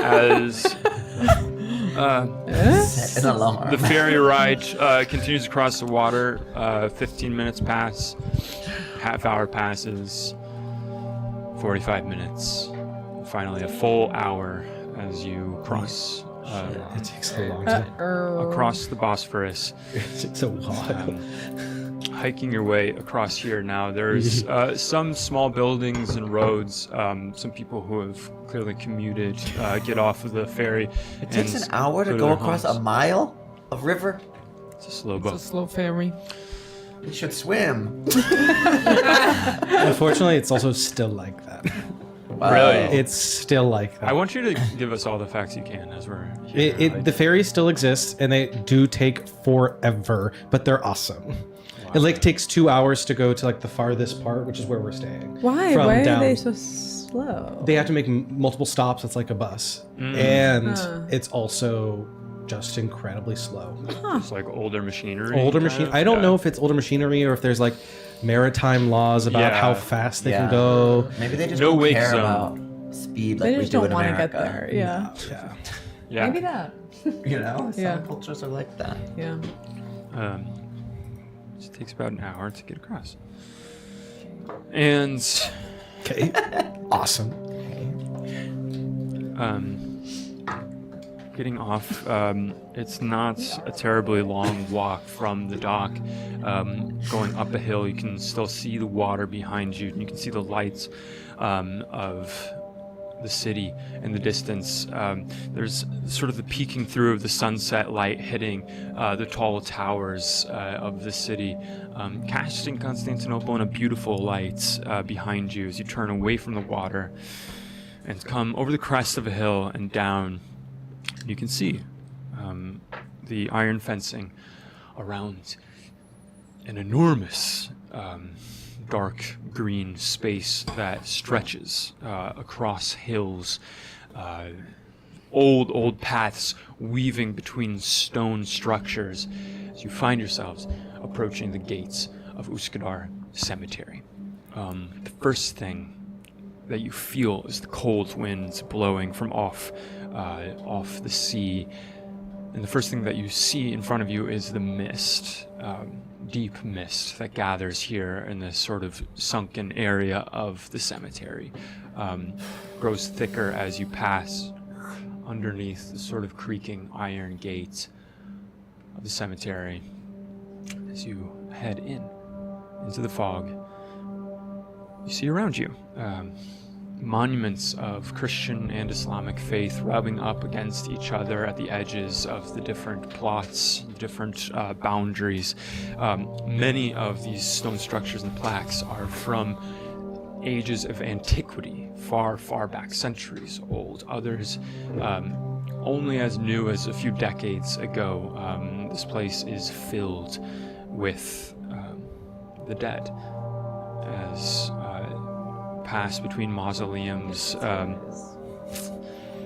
as Set an alarm. The ferry ride continues across the water. 15 minutes pass. Half hour passes. 45 minutes. Finally, a full hour as you cross It takes a long time. across the Bosphorus. It's so while. Hiking your way across here now. There's some small buildings and roads. Some people who have clearly commuted get off of the ferry. It takes an hour to go across a mile of river. It's a slow It's a boat. slow ferry. You should swim. Unfortunately, it's also still like that. Wow. Really? It's still like that. I want you to give us all the facts you can as we're here. The ferries still exist, and they do take forever, but they're awesome. It like takes 2 hours to go to like the farthest part, which is where we're staying. Why? From Why are down. they so slow? They have to make multiple stops. It's like a bus, and it's also just incredibly slow. It's like older machinery. Older kind machine. of? I don't Yeah. know if it's older machinery or if there's like maritime laws about Yeah. how fast they Yeah. can go. Maybe they just No don't wake care zone. about speed like They we just do don't in want to America. get there. Yeah. Yeah. Yeah. Maybe that. You know, some Yeah. cultures are like that. Yeah. It takes about an hour to get across. And Okay. Awesome. getting off, it's not a terribly long walk from the dock. Going up a hill, you can still see the water behind you, and you can see the lights of the city in the distance. There's sort of the peeking through of the sunset light hitting the tall towers of the city, casting Constantinople in a beautiful light behind you as you turn away from the water and come over the crest of a hill and down. You can see the iron fencing around an enormous dark green space that stretches across hills, old paths weaving between stone structures as you find yourselves approaching the gates of Uskadar Cemetery. The first thing that you feel is the cold winds blowing from off the sea, and the first thing that you see in front of you is the mist, deep mist that gathers here in this sort of sunken area of the cemetery. Grows thicker as you pass underneath the sort of creaking iron gate of the cemetery. As you head into the fog, you see around you monuments of Christian and Islamic faith rubbing up against each other at the edges of the different plots, different boundaries. Many of these stone structures and plaques are from ages of antiquity, far back, centuries old. Others only as new as a few decades ago. This place is filled with the dead as pass between mausoleums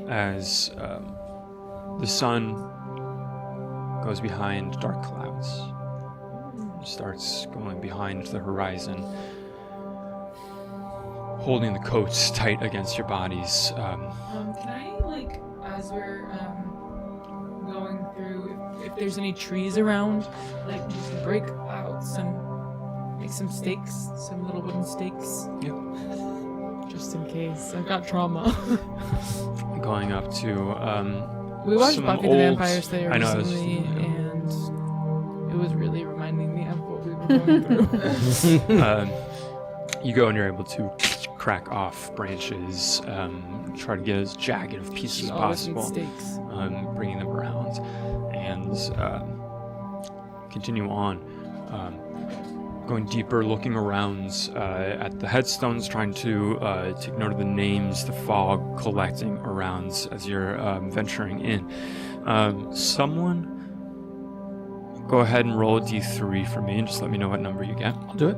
as the sun goes behind dark clouds, starts going behind the horizon, holding the coats tight against your bodies. Can I, like, as we're going through, if there's any trees around, like, just break out make some stakes, some little wooden stakes? Yep. Just in case. I've got trauma. Going up to We watched some Buffy the old- Vampire Slayer I know, it was- recently, and it was really reminding me of what we were going through. You go and you're able to crack off branches, try to get as jagged of pieces as Always need possible, stakes. bringing them around, and continue on. Going deeper, looking around at the headstones, trying to take note of the names, the fog collecting around as you're venturing in. Someone, go ahead and roll a d3 for me and just let me know what number you get. I'll do it.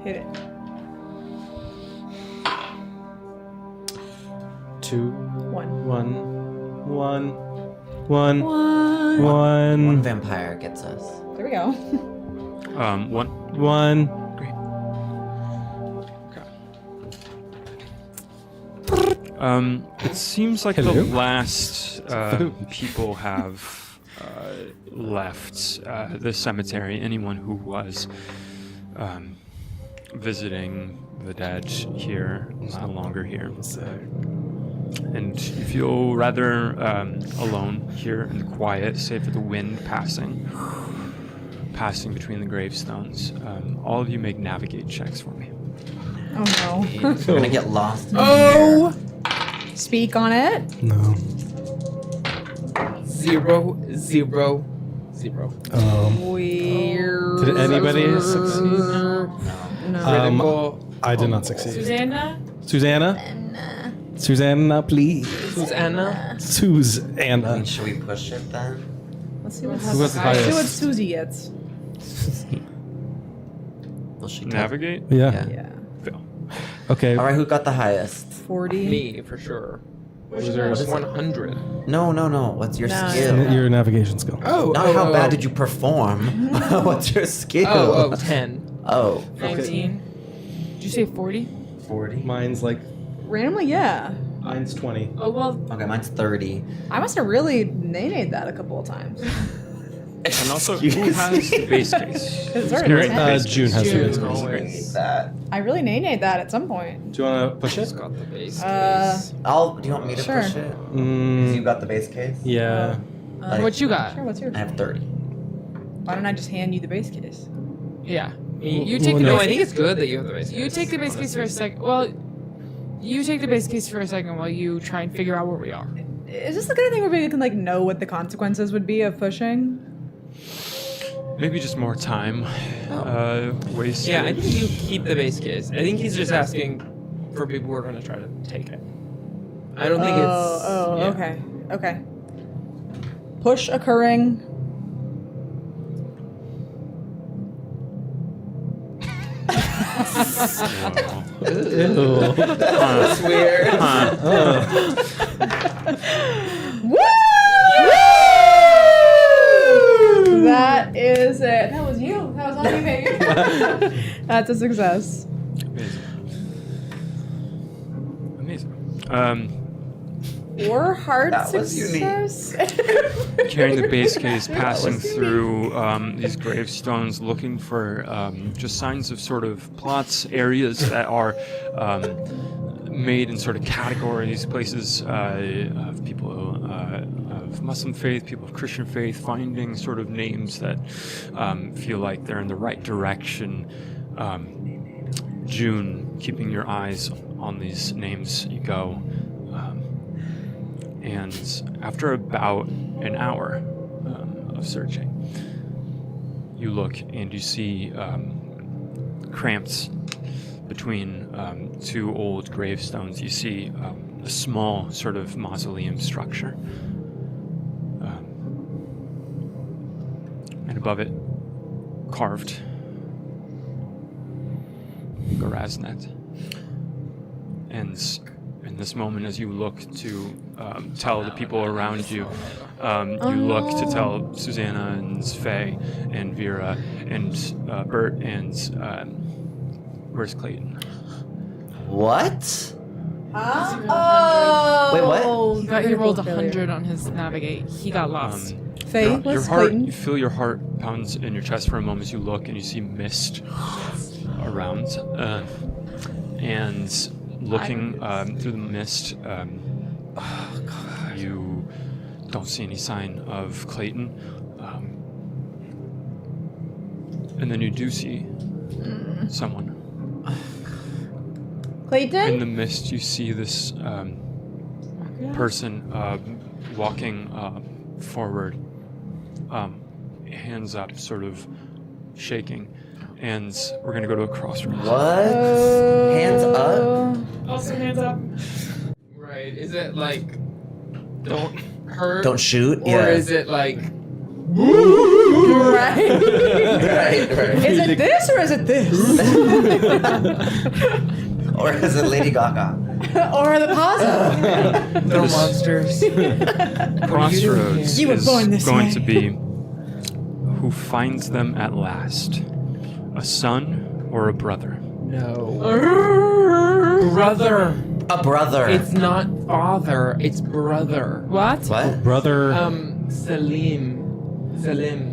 Hit it. 2, 1. 1, 1, 1, One. 1, One vampire gets us. There we go. 1. 1. Great. Okay. It seems like Hello? the last people have left the cemetery. Anyone who was visiting the dead here is no longer here. And you feel rather alone here in the quiet, save for the wind passing between the gravestones. All of you make navigate checks for me. Oh no. We're gonna get lost. Oh! Speak on it. No. 0, 0, 0. Weird. Did anybody succeed? Critical. I did not succeed. Susanna? Susanna? Susanna, please. Susanna? Susanna. Should we push it then? Let's see what Who was the Let's see what highest? Susie gets. Will she Navigate? Yeah. Yeah. Fail. Okay. All right, who got the highest? 40. Me, for sure. What's Was your there highest? 100? No. What's your No. skill? Your navigation skill. Oh, Not how bad did you perform. What's your skill? Oh, 10. Oh, 19. Did you say 40? 40. Mine's like, Randomly, yeah. mine's 20. Oh, well, Okay, mine's 30. I must have really nay-nayed that a couple of times. And also, who Excuse has the base case? It's Who's already carrying the ten. base June case? has June the base case. always. That. I really nay-nayed that at some point. Do you want to push She's it? got the base Uh, case. Do you want me to Sure. push it? Mm, You got the base case? yeah. what you got? Sure, what's yours? I have 30. Why don't I just hand you the base case? Yeah. You You take the No, base I think case. it's good that you have the base case. You take the base case for a second. Well, you take the base case for a second while you try and figure out where we are. Is this the kind of thing where we can like know what the consequences would be of pushing? Maybe just more time wasted. Yeah, I think you keep the base case. I think he's just asking for people who are going to try to take it. I don't think it's... yeah. Okay. Push occurring. That's weird. Woo! That is it. That was you. That was all you, baby. That's a success. Amazing. Or hard That was success. Carrying the base case, passing through these gravestones, looking for just signs of sort of plots, areas that are made in sort of categories, places of people of Muslim faith, people of Christian faith, finding sort of names that feel like they're in the right direction. June, keeping your eyes on these names, you go. And after about an hour of searching, you look and you see cramped between two old gravestones. You see a small sort of mausoleum structure. And above it, carved, Goraznet. And in this moment, as you look to tell the people around you, you look to tell Susanna and Faye and Vera and Bert and where's Clayton? What? Oh. Wait, what? But he rolled 100 on his navigate. He got lost. Faye, Your what's heart, Clayton? you feel your heart pounds in your chest for a moment as you look and you see mist around, and looking through the mist, you don't see any sign of Clayton, and then you do see someone. Clayton? In the mist, you see this person walking forward, hands up, sort of shaking, and we're gonna go to a crossroads. What? Hands up? Also, hands up. Right. Is it like, don't hurt? Don't shoot? Or Yeah. is it like, Right. Right. Is it this or is it this? Or is it Lady Gaga? Or the positive? no monsters? Crossroads You were is born this going way. to be who finds them at last, a son or a brother. No. Brother. A brother. It's not father, it's brother. What? What? Brother. Salim.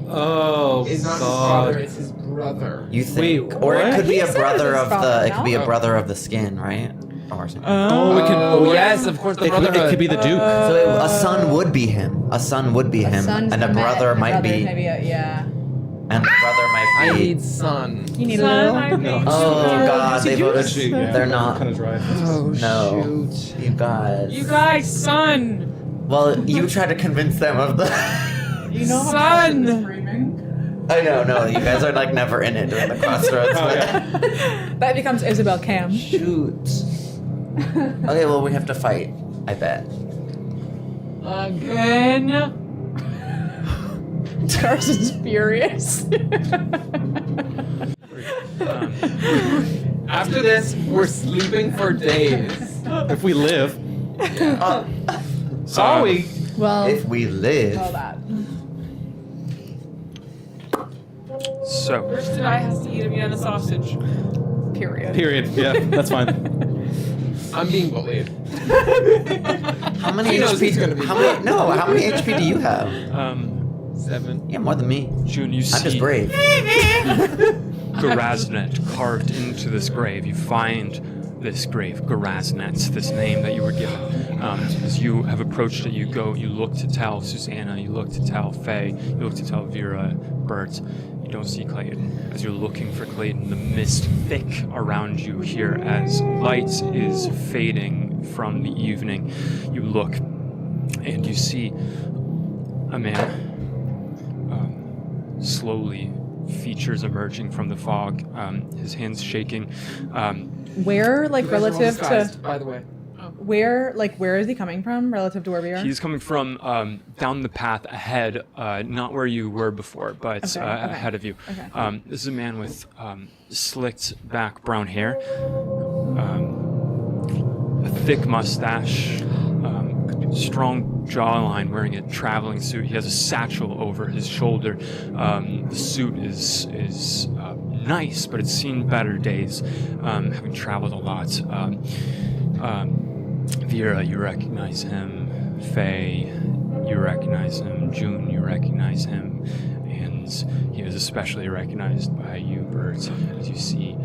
Oh, It's not his God. father, it's his brother. You think? Wait, or it what? could be He a said brother his of the. father, It could be a no? brother of the skin, right? Or something. Oh, it could. Oh, yes, of course, the It brotherhood. could be the Duke. So a son would be him. A son would be him, Son's and a met, brother and a might brother be, maybe yeah. and the brother might I be. need son. You need Son, a I little. think. Oh God, they voted. Actually, yeah, They're not. Kind of dry. Oh, No, shoot. you guys. You guys, son. Well, you try to convince them of the. You know how Son. Carson is screaming? I know, no, you guys are like never in it during the crossroads. Oh, but- yeah. That becomes Isabel Cam. Shoot. Okay, well we have to fight. I bet. Again. Carson's furious. After this, we're sleeping for days. If we live. So we. well, If we live. all that. So, First today has to eat a Vienna sausage. Period. Period. Yeah, that's fine. I'm being bullied. How many He knows he's HP? gonna be How many? No, how many HP do you have? 7. Yeah, more than me. June, you I'm just see brave. Goraznet carved into this grave. You find this grave, Goraznet, this name that you were given. As you have approached it, you look to tell Susanna, you look to tell Faye, you look to tell Vera, Bert. You don't see Clayton. As you're looking for Clayton, the mist thick around you here as light is fading from the evening. You look and you see a man slowly, features emerging from the fog, his hands shaking. Where, like, You guys are all relative disguised, to by the way. where is he coming from relative to where we are? He's coming from down the path ahead, not where you were before, but Okay, okay. ahead of you. Okay. This is a man with slicked back brown hair, a thick mustache, strong jawline, wearing a traveling suit. He has a satchel over his shoulder. The suit is nice, but it's seen better days, having traveled a lot. Vera, you recognize him. Faye, you recognize him. June, you recognize him. And he is especially recognized by you, Bert, as you see.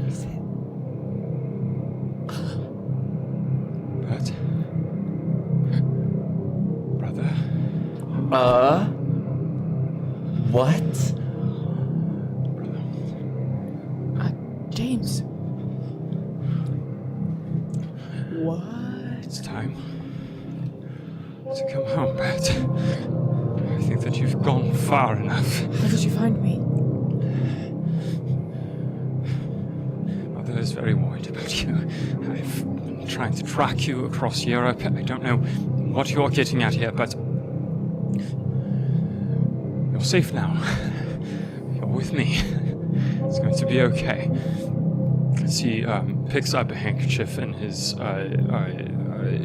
But, brother, What? James. it's time to come home, Bert. I think that you've gone far enough. How did you find me? Mother is very worried about you. I've been trying to track you across Europe. I don't know what you're getting at here, but you're safe now. You're with me. It's going to be okay. As he picks up a handkerchief in his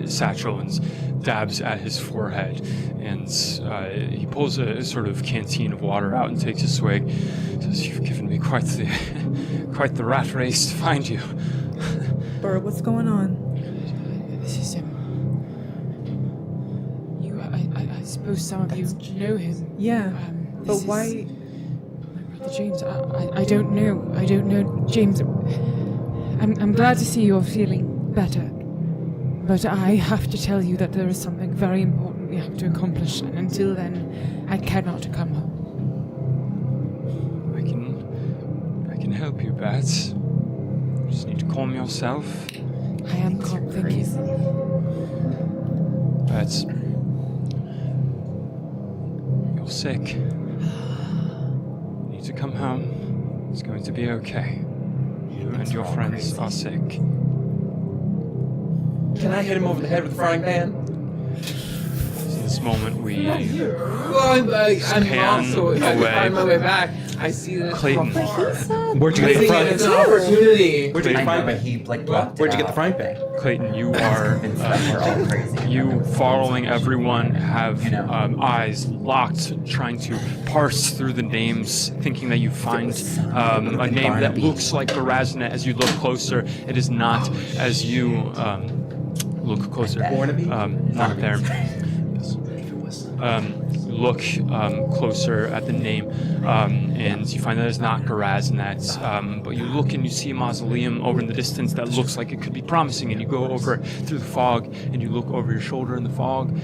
satchel and dabs at his forehead, and he pulls a sort of canteen of water out and takes a swig. Says, "You've given me quite the rat race to find you." Bert, what's going on? This is him. I suppose some of you know him. Yeah, but This is why? My brother James. I don't know. I don't know James. I'm glad to see you're feeling better. But I have to tell you that there is something very important we have to accomplish, and until then, I cannot come home. I can help you, Bats. You just need to calm yourself. I am calm, thank you. Bats, you're sick. You need to come home. It's going to be okay. You and your friends are sick. Can I hit him over the head with a frying pan? In this moment, we Well, I'm Pan also, if I away. find my way back, I see this Clayton. from afar. Where'd you I get the think frying it's an pan? opportunity. Where'd you get the I frying know, but pan? he like blocked Where'd you it get the frying pan? Clayton, you are We're all crazy. you following everyone have eyes locked, trying to parse through the names, thinking that you find a name that looks like Goraznet. As you look closer, it is not. As you look closer. Warnaby? Not there. Look closer at the name, and you find that it's not Garaznanet, but you look and you see a mausoleum over in the distance that looks like it could be promising, and you go over through the fog, and you look over your shoulder in the fog.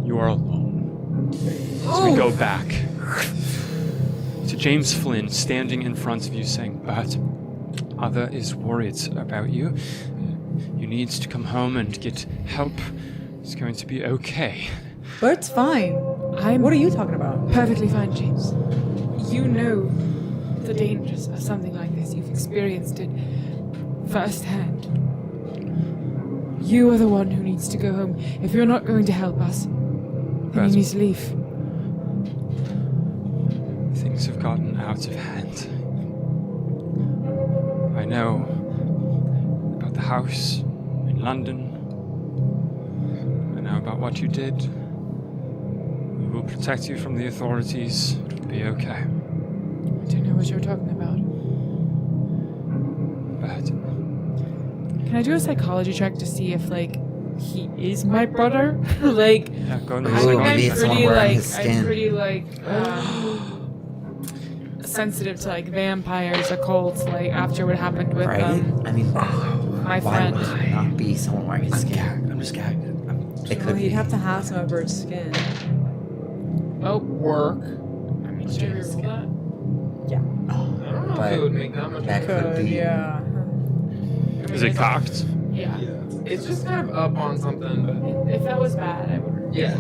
You are alone. So we go back to James Flynn standing in front of you saying, "But Mother is worried about you. You need to come home and get help. It's going to be okay." Bert's fine. What are you talking about? Perfectly fine, James. You know the dangers of something like this. You've experienced it firsthand. You are the one who needs to go home. If you're not going to help us, then you need to leave. Things have gotten out of hand. I know about the house in London. I know about what you did. We will protect you from the authorities. It'll be okay. I don't know what you're talking about. But Can I do a psychology check to see if, like, he is my brother? Like, yeah, go and Ooh, investigate. maybe it's someone wearing his skin. I'm pretty, like, sensitive to, like, vampires, occults, like, after what happened with, Right? I mean, my why friend. would it not be someone wearing his skin? I'm just gagged. It Well, could you'd be. have to have some of Bert's skin. Oh, work. I mean, should I reroll that? I don't know But if it would make that much that difference. could be. Yeah. Is it cocked? Yeah. It's just kind of up on something, but If that was bad, I would. yeah.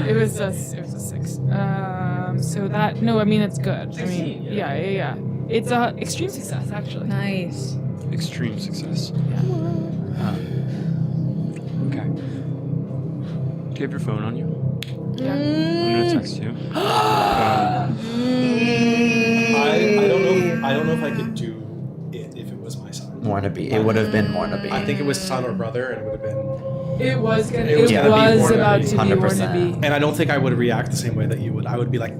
It was a 6. So that, no, I mean, it's good. I mean, yeah. It's a extreme success, actually. Nice. Extreme success. Okay. Do you have your phone on you? Yeah. I'm gonna text you. I don't know if I could do it if it was my son. Mornaby. It would have been Mornaby. I think it was son or brother, and it would have been. It was gonna. It was It gonna be was Warnaby. about to be 100%. Warnaby. And I don't think I would react the same way that you would. I would be like,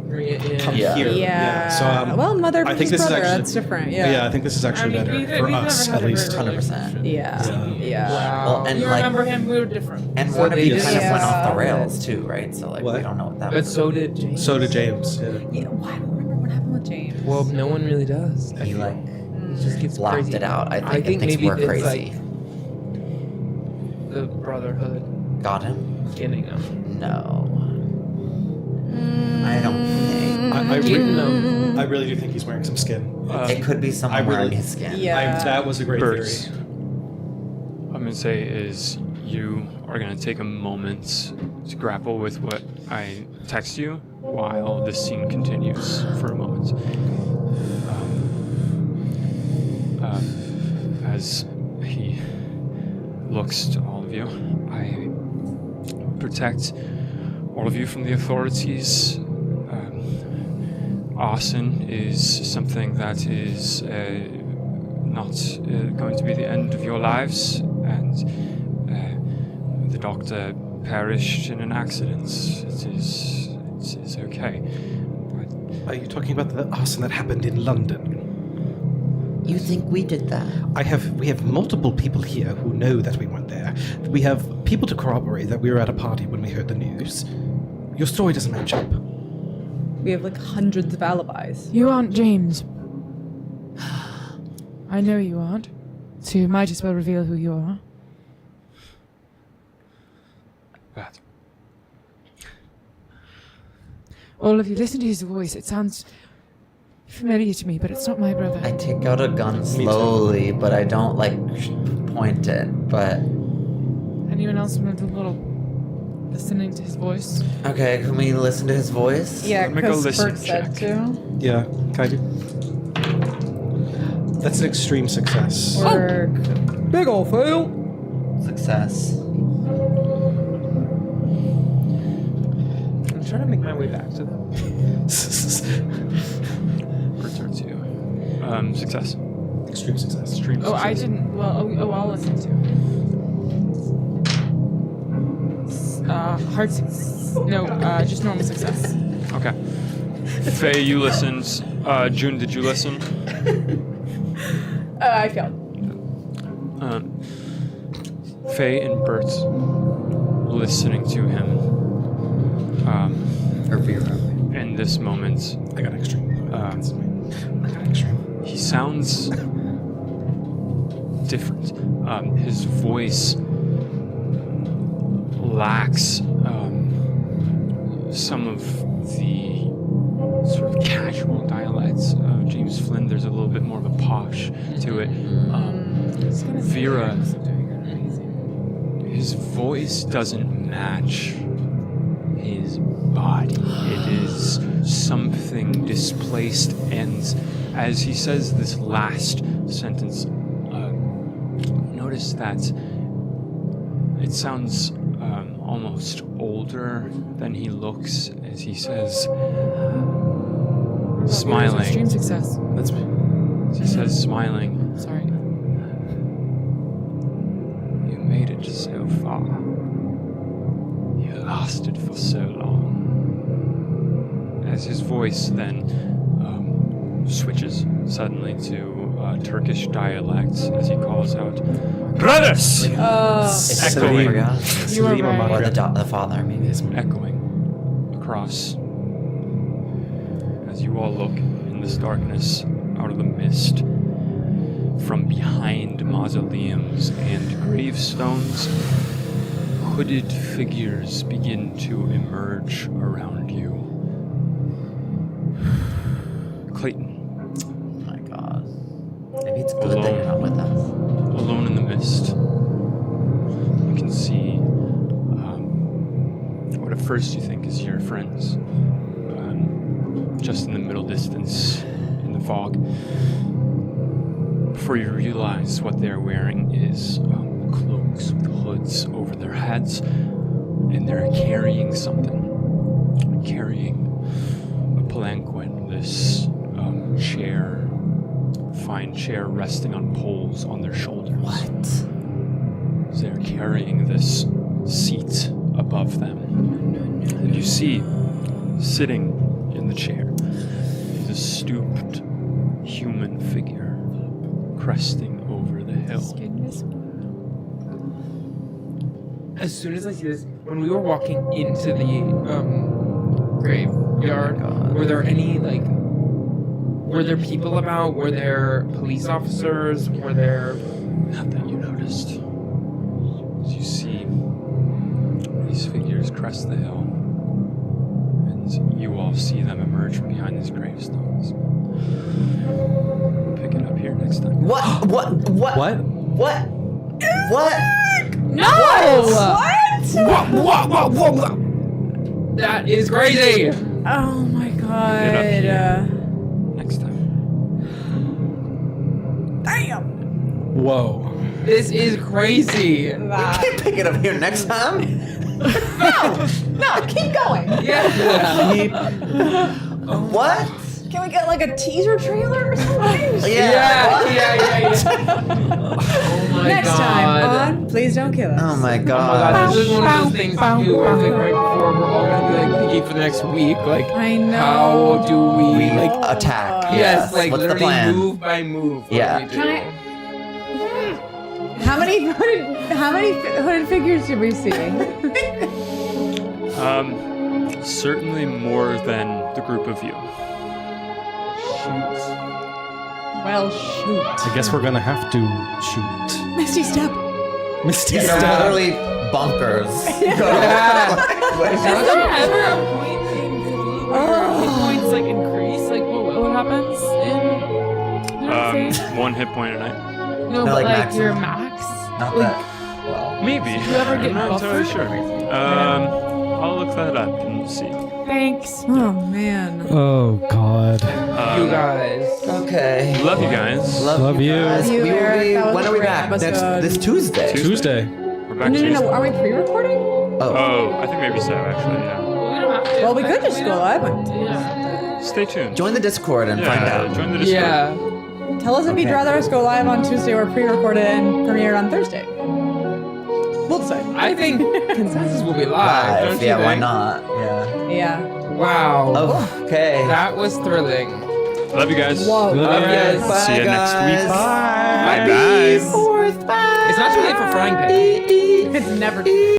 Bring it in. come Yeah. here. Yeah. So well, mother I think versus this is brother, actually that's different. Yeah. I think this is actually I mean, better for we've us never at had a least. great 100%. Yeah. Yeah. Wow. And You like, remember him? We were different. and So Mornaby they kind of went off the Yeah. rails too, right? So like, What? we don't know what that But was. so did James. So did James. Yeah. Yeah, well, I don't remember what happened with James. Well, no one really does. He like It just gets blocked crazy. it out. I think, I and think thinks maybe we're it's crazy. like the Brotherhood Got him? getting him. No. I don't think. Getting him. I really do think he's wearing some skin. It could be someone I really- wearing his skin. Yeah. That was a great Birds. theory. I'm gonna say is you are gonna take a moment to grapple with what I text you while this scene continues for a moment. As he looks to all of you, I protect all of you from the authorities. Arson is something that is not going to be the end of your lives, and the doctor perished in an accident. It is okay. Are you talking about the arson that happened in London? You think we did that? We have multiple people here who know that we went there. We have people to corroborate that we were at a party when we heard the news. Your story doesn't match up. We have like hundreds of alibis. You aren't James. I know you aren't. So you might as well reveal who you are. But All of you, listen to his voice. It sounds familiar to me, but it's not my brother. I take out a gun slowly, but I don't like point it. But Anyone else want a little listening to his voice? okay, can we listen to his voice? Yeah, Make a because listen Bert said check. to. Yeah, can I do? That's an extreme success. Work. Big ol' fail. Success. I'm trying to make my way back to them. return to success. Extreme success. Extreme Oh, I success. didn't. Well, I'll listen to. Hard success. No, just normal success. Okay. Faye, you listened. June, did you listen? I failed. Faye and Bert's listening to him. Or Vera. In this moment, I got extreme. I got extreme. he sounds different. His voice lacks some of the sort of casual dialects of James Flynn. There's a little bit more of a posh to it. Vera, his voice doesn't match his body. It is something displaced, and as he says this last sentence, notice that it sounds almost older than he looks as he says, smiling. Extreme success. That's me. As he says, smiling. Sorry. You made it so far. You lasted for so long. As his voice then switches suddenly to Turkish dialects as he calls out, "Brothers!" It's Echoing. You were right. Or the father, maybe. Echoing across. As you all look in this darkness, out of the mist, from behind mausoleums and gravestones, hooded figures begin to emerge around you. Clayton, Oh my god. Maybe it's good that you're not with us. alone in the mist, you can see what at first you think is your friends, just in the middle distance in the fog. Before you realize what they're wearing is cloaks with hoods over their heads, and they're carrying something. Carrying a palanquin, this chair, fine chair resting on poles on their shoulders. What? They're carrying this seat above them. And you see, sitting in the chair, is a stooped human figure cresting over the hill. As soon as I see this, when we were walking into the graveyard, were there any were there people about? Were there police officers? Were there? Not that you noticed. As you see these figures crest the hill, and you all see them emerge from behind these gravestones. Pick it up here next time. What? What? No! What? That is crazy. Oh my Pick it up here god. next time. Damn. Whoa. This is crazy. Can't pick it up here next time. No, keep going. Yeah. What? Can we get like a teaser trailer or something? Yeah. Oh my Next god. time on Please Don't Kill Us. Oh my Oh my god, god. this is one of those things too, where it's like right before we're all gonna be like thinking for the next week, like I know. how do we like Attack. yes, like What's the literally plan? move by move. what Yeah. do we do? Can How many hooded figures did we see? Certainly more than the group of you. Well, shoot. I guess we're gonna have to shoot. Misty Step. Misty They're Step. literally bunkers. Is there ever a point in Cthulhu where hit points like increase? Like what happens in One hit point a night. No, No, but like like maximum. your max? Not Like, that. Well. Maybe. Do you ever get I'm not entirely buffered? sure. I'll look that up and see. Thanks. Oh man. Oh God. You guys. Okay. Love you guys. Love you. guys. You, We will Eric, be- that was when a are we great back? episode. This Tuesday. Tuesday. We're back No. Tuesday. Are we pre-recording? Oh, I think maybe so, actually, yeah. We don't have to. Well, we could just We go don't- live. Yeah. Stay tuned. Join the Discord and find Yeah, out. join the Discord. Yeah. Tell us if you'd Okay. rather us go live on Tuesday or pre-record it and premiere it on Thursday. We'll decide. I think consensus will be live. Don't you Yeah, why think? not? Yeah. Yeah. Wow. Oh, okay. That was thrilling. Love you guys. Whoa. Love you. Bye, See you next week. guys. Bye. Bye. Fourth, bye. It's not too late for frying pan. It's never.